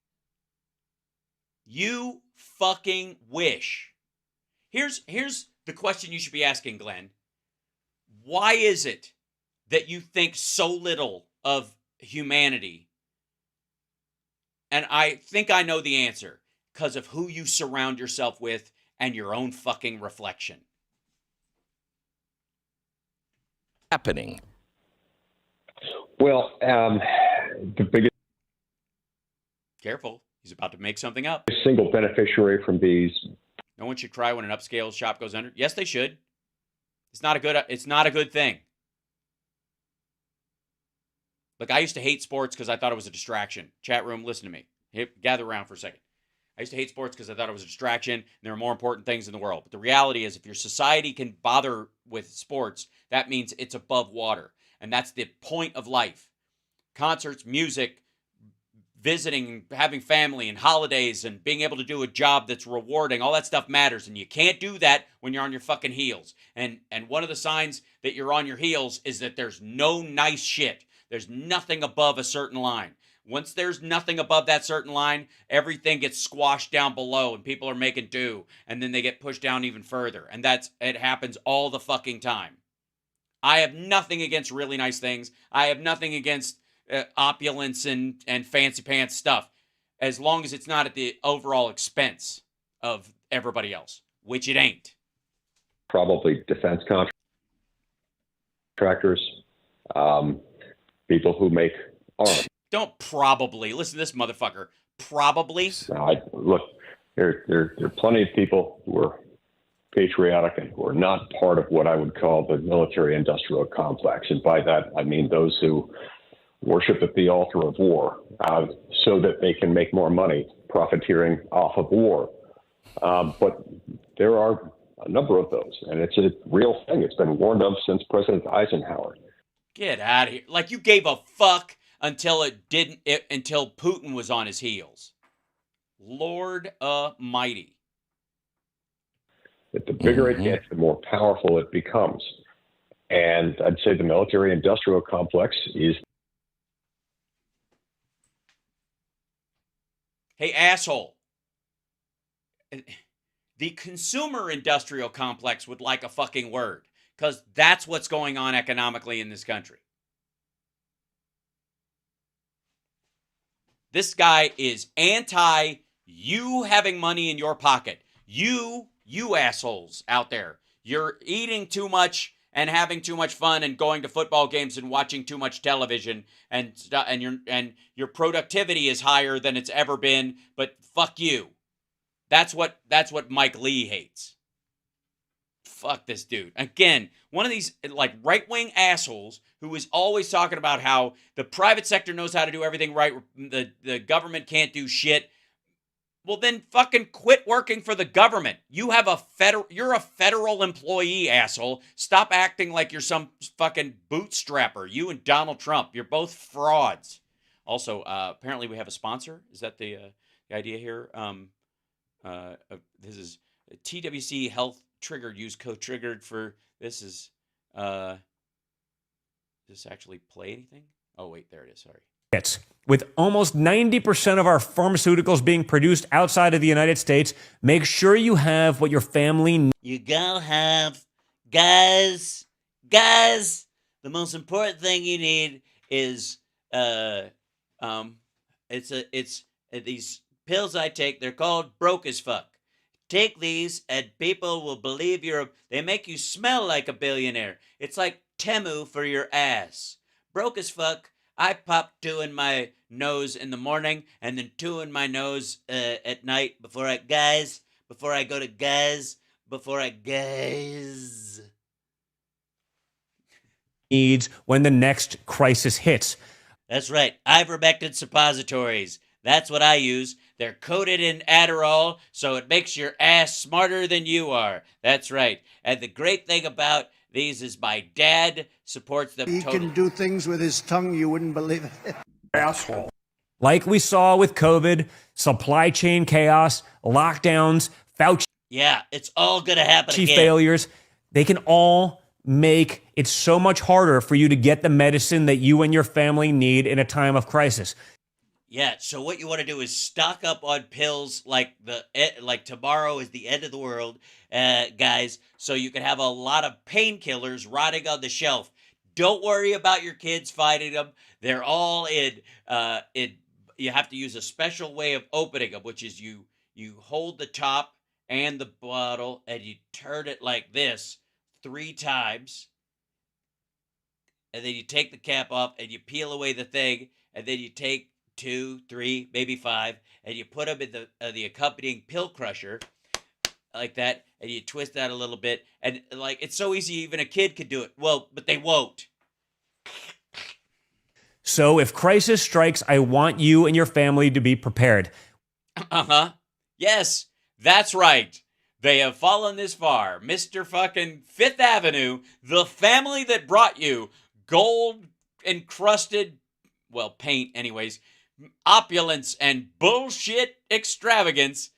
S1: You fucking wish. Here's the question you should be asking, Glenn. Why is it that you think so little of humanity? And I think I know the answer. Because of who you surround yourself with and your own fucking reflection.
S16: Happening.
S17: Well, the biggest.
S1: Careful. He's about to make something up.
S17: Single beneficiary from these.
S1: No one should cry when an upscale shop goes under. Yes, they should. It's not a good thing. Look, I used to hate sports because I thought it was a distraction. Chat room, listen to me. Gather around for a second. I used to hate sports because I thought it was a distraction and there are more important things in the world. But the reality is, if your society can bother with sports, that means it's above water. And that's the point of life. concerts, music, visiting, having family and holidays and being able to do a job that's rewarding. All that stuff matters. And you can't do that when you're on your fucking heels. And one of the signs that you're on your heels is that there's no nice shit. There's nothing above a certain line. Once there's nothing above that certain line, everything gets squashed down below and people are making do. And then they get pushed down even further. And it happens all the fucking time. I have nothing against really nice things. I have nothing against opulence and fancy pants stuff, as long as it's not at the overall expense of everybody else, which it ain't.
S17: Probably defense contractors, people who make arms.
S1: Don't probably. Listen to this motherfucker. Probably.
S17: Look, there are plenty of people who are patriotic and who are not part of what I would call the military-industrial complex. And by that, I mean those who worship at the altar of war so that they can make more money profiteering off of war. But there are a number of those, and it's a real thing. It's been warned of since President Eisenhower.
S1: Get out of here. Like you gave a fuck until until Putin was on his heels. Lord Almighty.
S17: That the bigger it gets, the more powerful it becomes. And I'd say the military-industrial complex is.
S1: Hey, asshole. The consumer industrial complex would like a fucking word, because that's what's going on economically in this country. This guy is anti you having money in your pocket. You assholes out there. You're eating too much and having too much fun and going to football games and watching too much television and your productivity is higher than it's ever been, but fuck you. That's what Mike Lee hates. Fuck this dude. Again, one of these like right-wing assholes who is always talking about how the private sector knows how to do everything right, the government can't do shit. Well, then fucking quit working for the government. You're a federal employee, asshole. Stop acting like you're some fucking bootstrapper. You and Donald Trump, you're both frauds. Also, apparently we have a sponsor. Is that the idea here? This is TWC Health Triggered. Use code Triggered for this. Is does this actually play anything? Oh wait, there it is. Sorry.
S19: With almost 90% of our pharmaceuticals being produced outside of the United States, make sure you have what your family needs.
S20: You gotta have, guys, the most important thing you need is, these pills I take, they're called broke as fuck. Take these and people will believe they make you smell like a billionaire. It's like Temu for your ass. Broke as fuck. I pop 2 in my nose in the morning and then 2 in my nose at night before I go to guys.
S19: Needs when the next crisis hits.
S20: That's right. Ivermectin suppositories. That's what I use. They're coated in Adderall, so it makes your ass smarter than you are. That's right. And the great thing about these is my dad supports them.
S21: He can do things with his tongue you wouldn't believe it.
S19: Asshole. Like we saw with COVID, supply chain chaos, lockdowns, Fauci.
S20: Yeah, it's all going to happen again.
S19: Failures. They can all make it so much harder for you to get the medicine that you and your family need in a time of crisis.
S20: Yeah, so what you want to do is stock up on pills like tomorrow is the end of the world, guys, so you can have a lot of painkillers rotting on the shelf. Don't worry about your kids finding them. They're all in you have to use a special way of opening them, which is you hold the top and the bottle and you turn it like this 3 times. And then you take the cap off and you peel away the thing, and then you take 2, 3, maybe 5, and you put them in the accompanying pill crusher like that, and you twist that a little bit, and like it's so easy even a kid could do it. Well, but they won't.
S19: So if crisis strikes, I want you and your family to be prepared.
S1: Yes, that's right. They have fallen this far. Mr. fucking Fifth Avenue, the family that brought you gold encrusted well, paint anyways, opulence and bullshit extravagance,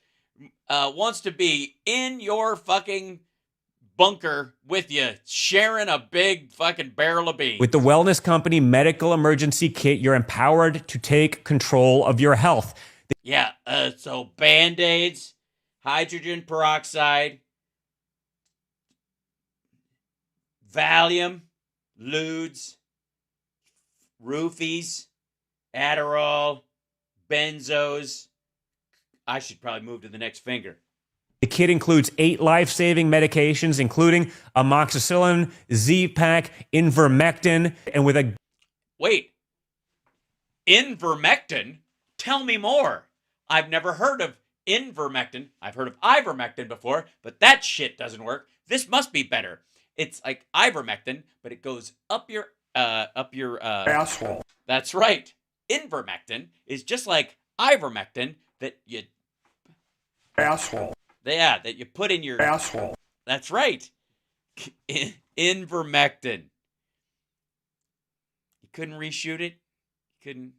S1: wants to be in your fucking bunker with you, sharing a big fucking barrel of beans.
S19: With the wellness company Medical Emergency Kit, you're empowered to take control of your health.
S1: Yeah, so Band-Aids, hydrogen peroxide, Valium, Ludes, Roofies, Adderall, Benzos. I should probably move to the next finger.
S19: The kit includes 8 life-saving medications, including amoxicillin, Z-Pak, ivermectin, and with a...
S1: Wait, ivermectin? Tell me more. I've never heard of ivermectin. I've heard of ivermectin before, but that shit doesn't work. This must be better. It's like ivermectin, but it goes up your
S15: asshole.
S1: That's right. Ivermectin is just like ivermectin that you
S15: Asshole.
S1: Yeah, that you put in your
S15: asshole.
S1: That's right. Ivermectin. You couldn't reshoot it. You couldn't.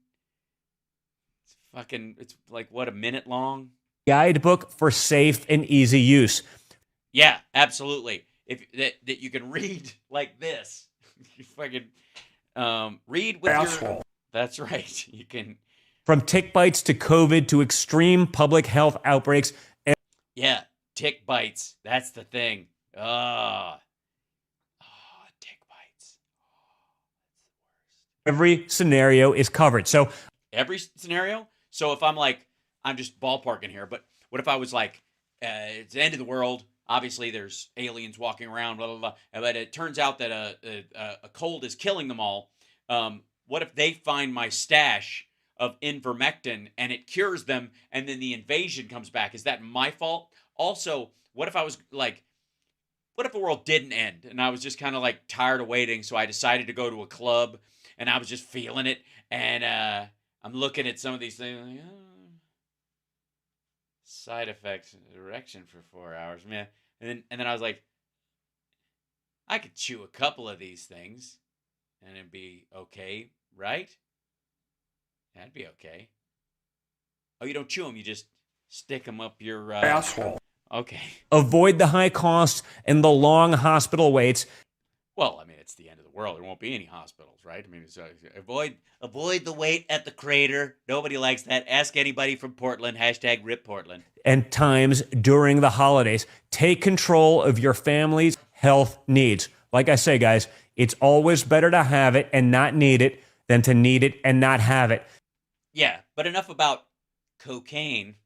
S1: It's like what, a minute long?
S19: guidebook for safe and easy use.
S1: Yeah, absolutely. If that you can read like this. You fucking read with
S15: asshole.
S1: Your. That's right. You can.
S19: From tick bites to COVID to extreme public health outbreaks.
S1: Yeah, tick bites. That's the thing. Tick bites.
S19: Every scenario is covered. So
S1: every scenario? So if I'm like, I'm just ballparking here, but what if I was like, it's the end of the world. Obviously, there's aliens walking around, blah, blah, blah. But it turns out that a cold is killing them all. What if they find my stash of ivermectin and it cures them, and then the invasion comes back? Is that my fault? Also, what if I was like, what if the world didn't end and I was just kind of like tired of waiting, so I decided to go to a club and I was just feeling it, and I'm looking at some of these things, like, side effects, erection for 4 hours, man, and then I was like, I could chew a couple of these things and it'd be okay, right? That'd be okay. Oh, you don't chew them, you just stick them up your
S15: asshole.
S1: Okay.
S19: Avoid the high costs and the long hospital waits.
S1: Well, I mean, it's the end of the world. There won't be any hospitals, right? I mean, so
S20: avoid the wait at the crater. Nobody likes that. Ask anybody from Portland. # RIP Portland.
S19: And times during the holidays. Take control of your family's health needs. Like I say, guys, it's always better to have it and not need it than to need it and not have it.
S1: Yeah, but enough about cocaine.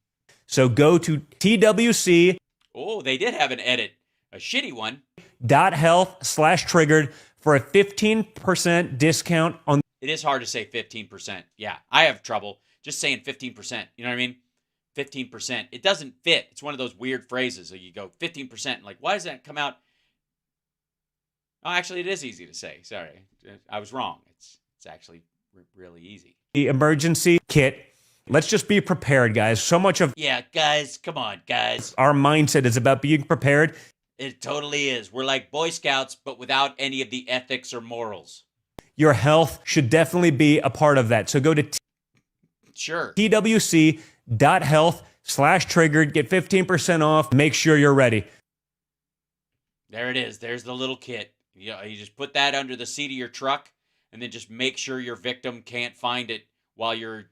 S19: So go to TWC.
S1: Oh, they did have an edit. A shitty one.
S19: .health/triggered for a 15% discount on.
S1: It is hard to say 15%. Yeah, I have trouble just saying 15%. You know what I mean? 15%. It doesn't fit. It's one of those weird phrases. So you go 15%. Like, why does that come out? Oh, actually, it is easy to say. Sorry, I was wrong. It's actually really easy.
S19: The emergency kit. Let's just be prepared, guys. So much of
S20: guys, come on, guys.
S19: Our mindset is about being prepared.
S20: It totally is. We're like Boy Scouts, but without any of the ethics or morals.
S19: Your health should definitely be a part of that. So go to TWC.health/triggered. Get 15% off. Make sure you're ready.
S1: There it is. There's the little kit. You just put that under the seat of your truck, and then just make sure your victim can't find it while you're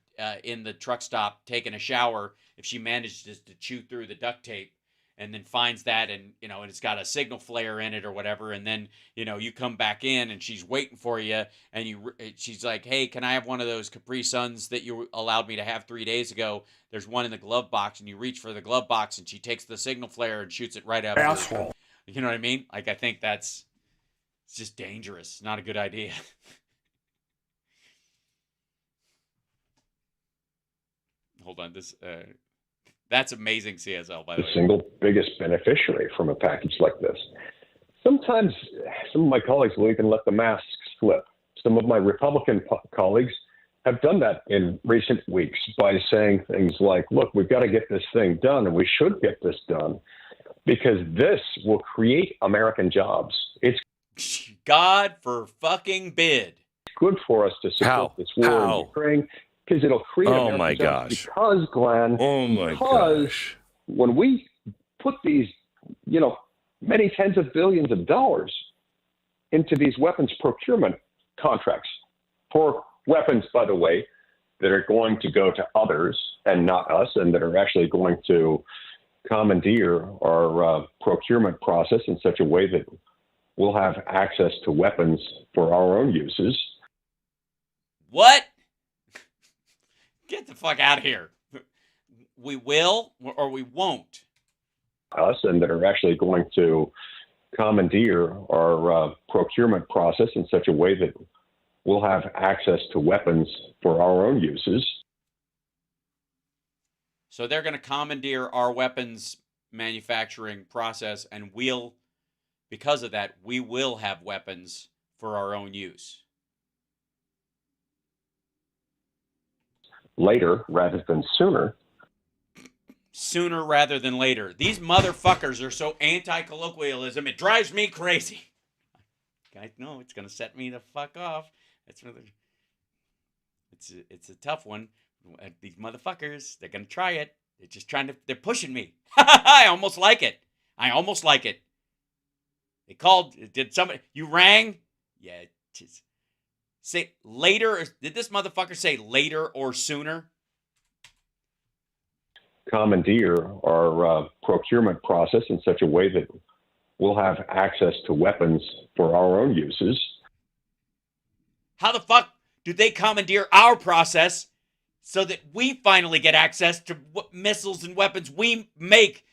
S1: in the truck stop taking a shower. If she manages to chew through the duct tape and then finds that, and and it's got a signal flare in it or whatever, and then you come back in and she's waiting for you, and she's like, hey, can I have one of those Capri Suns that you allowed me to have 3 days ago? There's one in the glove box, and you reach for the glove box and she takes the signal flare and shoots it right up.
S15: Asshole.
S1: You know what I mean? Like, I think it's just dangerous. Not a good idea. Hold on, that's amazing, CSL, by the way.
S17: The single biggest beneficiary from a package like this. Sometimes some of my colleagues will even let the masks slip. Some of my Republican colleagues have done that in recent weeks by saying things like, look, we've got to get this thing done, and we should get this done because this will create American jobs. It's
S1: God for fucking bid.
S17: good for us to support this war in Ukraine because it'll create
S16: Oh my
S17: American jobs.
S16: gosh.
S17: Because, Glenn, because when we put these, many tens of billions of dollars into these weapons procurement contracts for weapons, by the way, that are going to go to others and not us, and that are actually going to commandeer our procurement process in such a way that we'll have access to weapons for our own uses.
S1: What? Get the fuck out of here. We will or we won't.
S17: Us, and that are actually going to commandeer our procurement process in such a way that we'll have access to weapons for our own uses.
S1: So they're going to commandeer our weapons manufacturing process, and because of that, we will have weapons for our own use.
S17: Later rather than sooner.
S1: Sooner rather than later. These motherfuckers are so anti-colloquialism, it drives me crazy. Guys, no, it's going to set me the fuck off. It's a tough one. These motherfuckers, they're going to try it. They're pushing me. I almost like it. They called, you rang? Yeah, say later. Did this motherfucker say later or sooner?
S17: Commandeer our procurement process in such a way that we'll have access to weapons for our own uses.
S1: How the fuck do they commandeer our process so that we finally get access to missiles and weapons we make?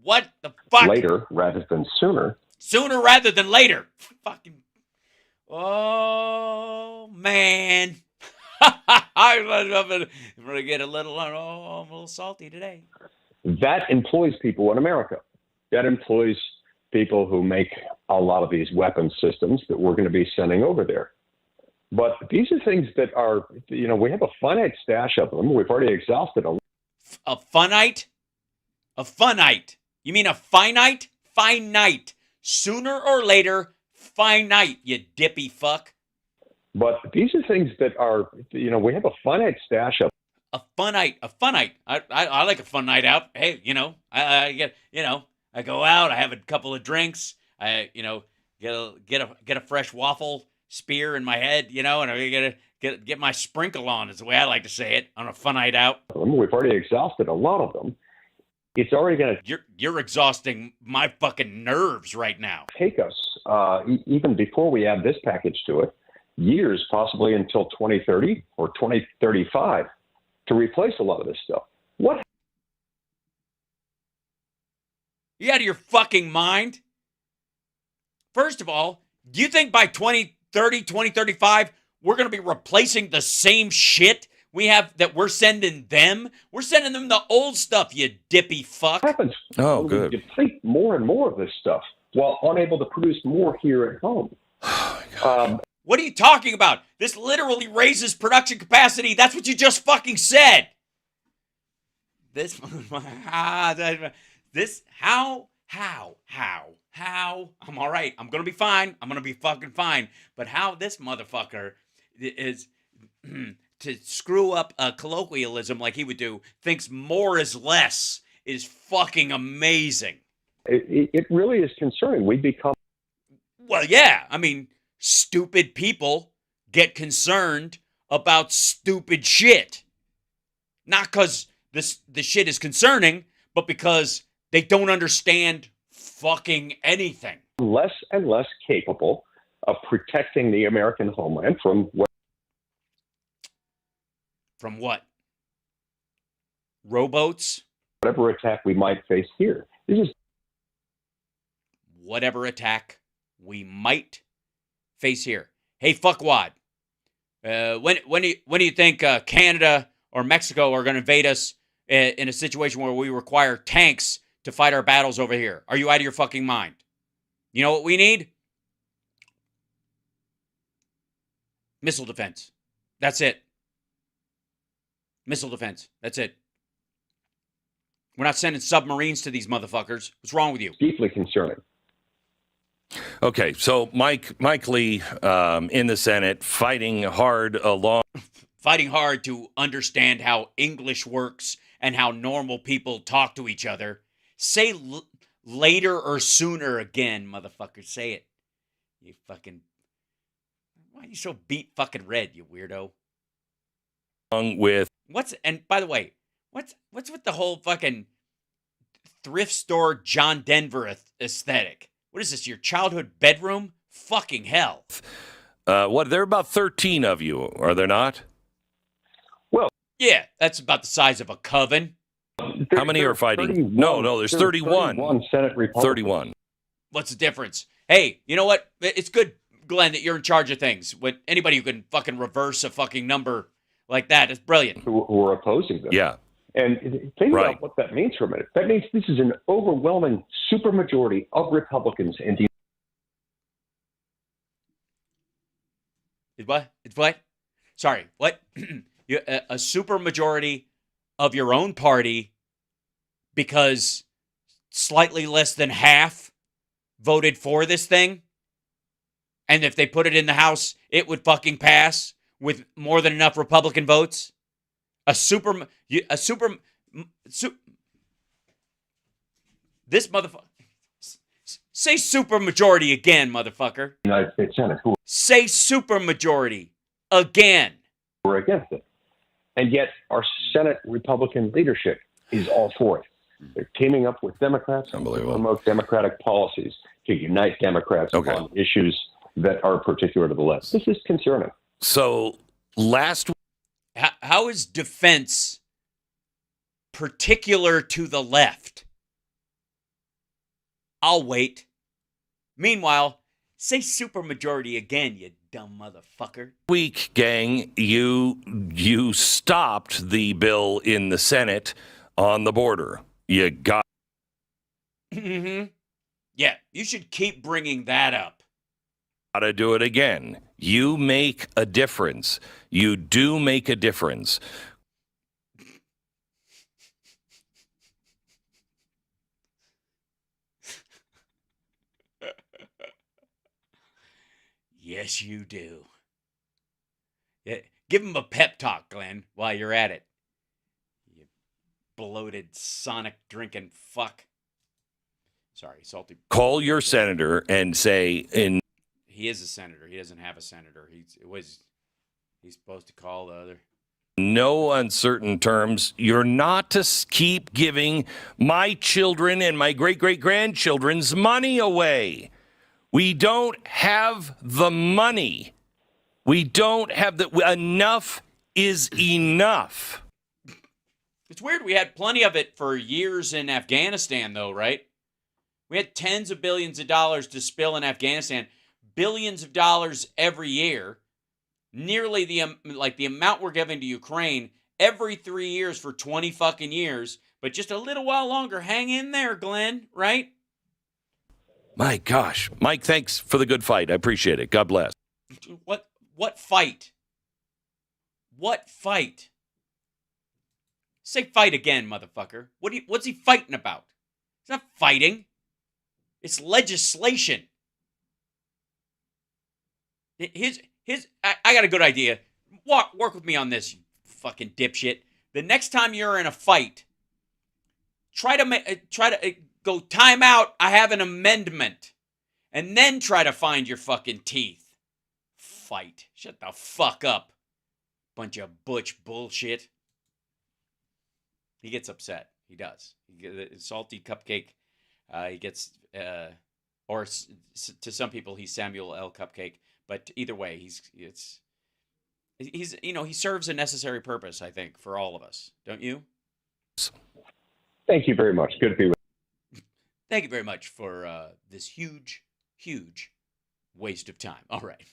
S1: What the fuck?
S17: Later rather than sooner.
S1: Sooner rather than later. Fucking. Oh, man. I'm going to get I'm a little salty today.
S17: That employs people in America. That employs people who make a lot of these weapons systems that we're going to be sending over there. But these are things that are, we have a finite stash of them. We've already exhausted them.
S1: A finite? A finite. You mean a finite? Finite. Sooner or later, finite, you dippy fuck.
S17: But these are things that are, we have a finite stash of.
S1: A funite. I like a fun night out. Hey, I go out, I have a couple of drinks, I, get a fresh waffle spear in my head, and I get my sprinkle on is the way I like to say it on a fun night out.
S17: We've already exhausted a lot of them. It's already going to...
S1: You're exhausting my fucking nerves right now.
S17: Take us, even before we add this package to it, years, possibly until 2030 or 2035, to replace a lot of this stuff. What?
S1: You out of your fucking mind? First of all, do you think by 2030, 2035, we're going to be replacing the same shit we have that we're sending them? We're sending them the old stuff, you dippy fuck.
S17: What happens?
S16: Oh, good.
S17: We deplete more and more of this stuff while unable to produce more here at home.
S1: What are you talking about? This literally raises production capacity. That's what you just fucking said. How? I'm all right. I'm going to be fine. I'm going to be fucking fine. But how this motherfucker is to screw up a colloquialism like he would do, thinks more is less, is fucking amazing.
S17: It really is concerning. We become...
S1: Well, yeah. I mean, stupid people get concerned about stupid shit. Not because the shit is concerning, but because they don't understand fucking anything.
S17: Less and less capable of protecting the American homeland from what?
S1: From what? Rowboats?
S17: Whatever attack we might face here. This is
S1: whatever attack we might face here. Hey, fuckwad. When do you think Canada or Mexico are going to invade us in a situation where we require tanks to fight our battles over here? Are you out of your fucking mind? You know what we need? Missile defense. That's it. Missile defense. That's it. We're not sending submarines to these motherfuckers. What's wrong with you?
S17: Deeply concerning.
S16: Okay, so Mike Lee in the Senate fighting hard
S1: to understand how English works and how normal people talk to each other. Say later or sooner again, motherfucker. Say it. You fucking... Why are you so beat fucking red, you weirdo?
S16: with...
S1: And by the way, what's with the whole fucking thrift store John Denver aesthetic? What is this, your childhood bedroom? Fucking hell.
S16: There are about 13 of you, are there not?
S17: Well,
S1: yeah, that's about the size of a coven.
S16: How many are fighting? No, there's 31.
S17: 31 Senate Republicans.
S16: 31.
S1: What's the difference? Hey, you know what? It's good, Glenn, that you're in charge of things. When anybody who can fucking reverse a fucking number like that is brilliant.
S17: Who are opposing them.
S16: Yeah.
S17: And think about what that means for a minute. That means this is an overwhelming supermajority of Republicans in the...
S1: It's what? Sorry, what? A supermajority of your own party because slightly less than half voted for this thing? And if they put it in the House, it would fucking pass with more than enough Republican votes? This motherfucker. Say supermajority again, motherfucker.
S17: United States Senate. Who
S1: Say supermajority again.
S17: are against it. And yet our Senate Republican leadership is all for it. They're teaming up with Democrats to promote Democratic policies to unite Democrats on issues that are particular to the left. This is concerning.
S16: So
S1: how is defense particular to the left? I'll wait. Meanwhile, say supermajority again, you dumb motherfucker.
S16: Week, gang, you stopped the bill in the Senate on the border. You got...
S1: Mm-hmm. Yeah, you should keep bringing that up.
S16: Gotta do it again. You make a difference. You do make a difference.
S1: Yes, you do. Yeah, give him a pep talk, Glenn, while you're at it. You bloated, Sonic drinking fuck. Sorry, salty.
S16: Call your senator and say
S1: He is a senator. He doesn't have a senator. He's supposed to call the other.
S16: No uncertain terms, you're not to keep giving my children and my great-great-grandchildren's money away. We don't have the money. We don't have enough is enough.
S1: It's weird. We had plenty of it for years in Afghanistan, though, right? We had tens of billions of dollars to spill in Afghanistan, billions of dollars every year, nearly the amount we're giving to Ukraine every 3 years for 20 fucking years, but just a little while longer. Hang in there, Glenn, right?
S16: My gosh. Mike, thanks for the good fight. I appreciate it. God bless.
S1: What fight? What fight? Say fight again, motherfucker. What's he fighting about? It's not fighting. It's legislation. I got a good idea. Work with me on this, you fucking dipshit. The next time you're in a fight, try to go time out. I have an amendment, and then try to find your fucking teeth. Fight. Shut the fuck up. Bunch of butch bullshit. He gets upset. He does. Salty cupcake. He gets, or to some people, he's Samuel L. Cupcake. But either way, he's he serves a necessary purpose, I think, for all of us. Don't you?
S17: Thank you very much. Good to be with you.
S1: Thank you very much for this huge waste of time. All right.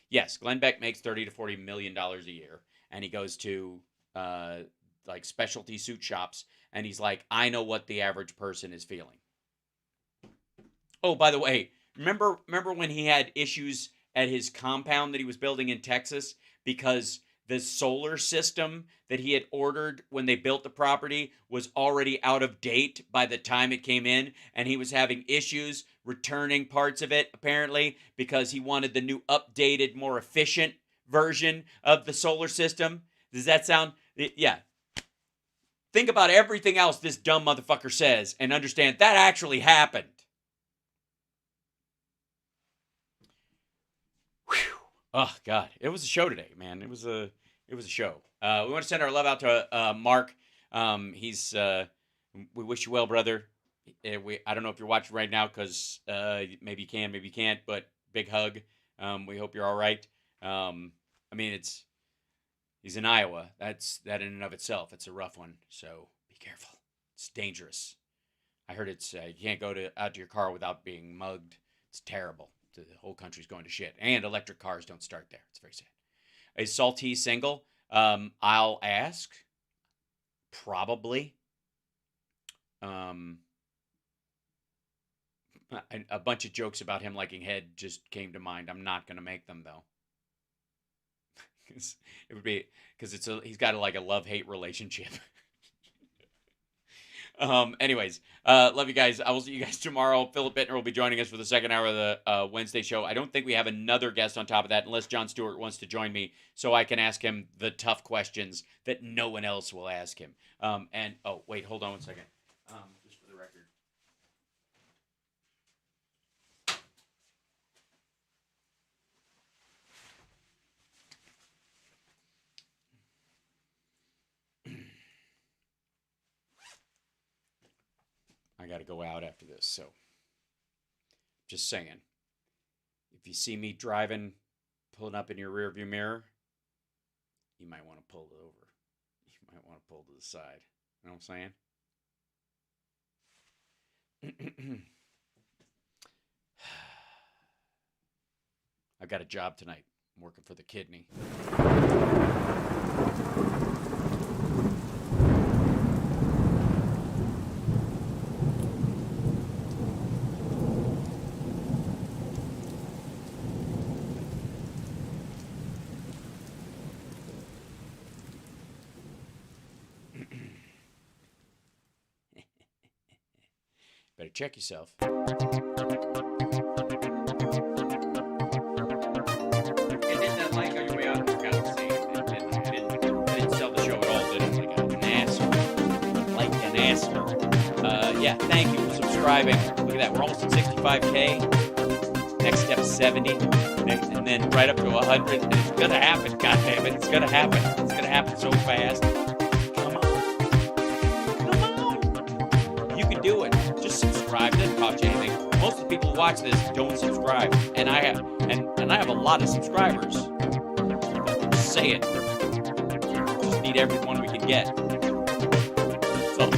S1: Yes, Glenn Beck makes $30 to $40 million a year, and he goes to like specialty suit shops, and he's like, I know what the average person is feeling. Oh, by the way, remember when he had issues at his compound that he was building in Texas because the solar system that he had ordered when they built the property was already out of date by the time it came in, and he was having issues returning parts of it, apparently, because he wanted the new updated, more efficient version of the solar system. Does that sound... Yeah. Think about everything else this dumb motherfucker says and understand that actually happened. Whew. Oh, God. It was a show today, man. It was a show. We want to send our love out to Mark. We wish you well, brother. I don't know if you're watching right now because maybe you can, maybe you can't, but big hug. We hope you're all right. I mean, he's in Iowa. That in and of itself, it's a rough one. So be careful. It's dangerous. I heard you can't go out to your car without being mugged. It's terrible. The whole country's going to shit. And electric cars don't start there. It's very sad. Is Salty single? I'll ask. Probably. A bunch of jokes about him liking head just came to mind. I'm not going to make them, though. It would be because he's got a love-hate relationship. Anyways, love you guys. I will see you guys tomorrow. Philip Bittner will be joining us for the second hour of the Wednesday show. I don't think we have another guest on top of that unless Jon Stewart wants to join me so I can ask him the tough questions that no one else will ask him. Oh, wait, hold on one second. Just for the record. I got to go out after this, so just saying. If you see me driving, pulling up in your rearview mirror, you might want to pull it over. You might want to pull to the side. You know what I'm saying? I've got a job tonight. I'm working for the kidney. Better check yourself. And hit that like on your way out. I didn't sell the show at all, did I? Like an asshole. Like an asshole. Yeah, thank you for subscribing. Look at that. We're almost at 65K. Next step, 70. And then right up to 100. And it's going to happen. God damn it. It's going to happen. It's going to happen so fast. Come on. You can do it. Just subscribe. It doesn't cost you anything. Most of the people who watch this don't subscribe, and I have a lot of subscribers. Just say it. Just need everyone we can get. So,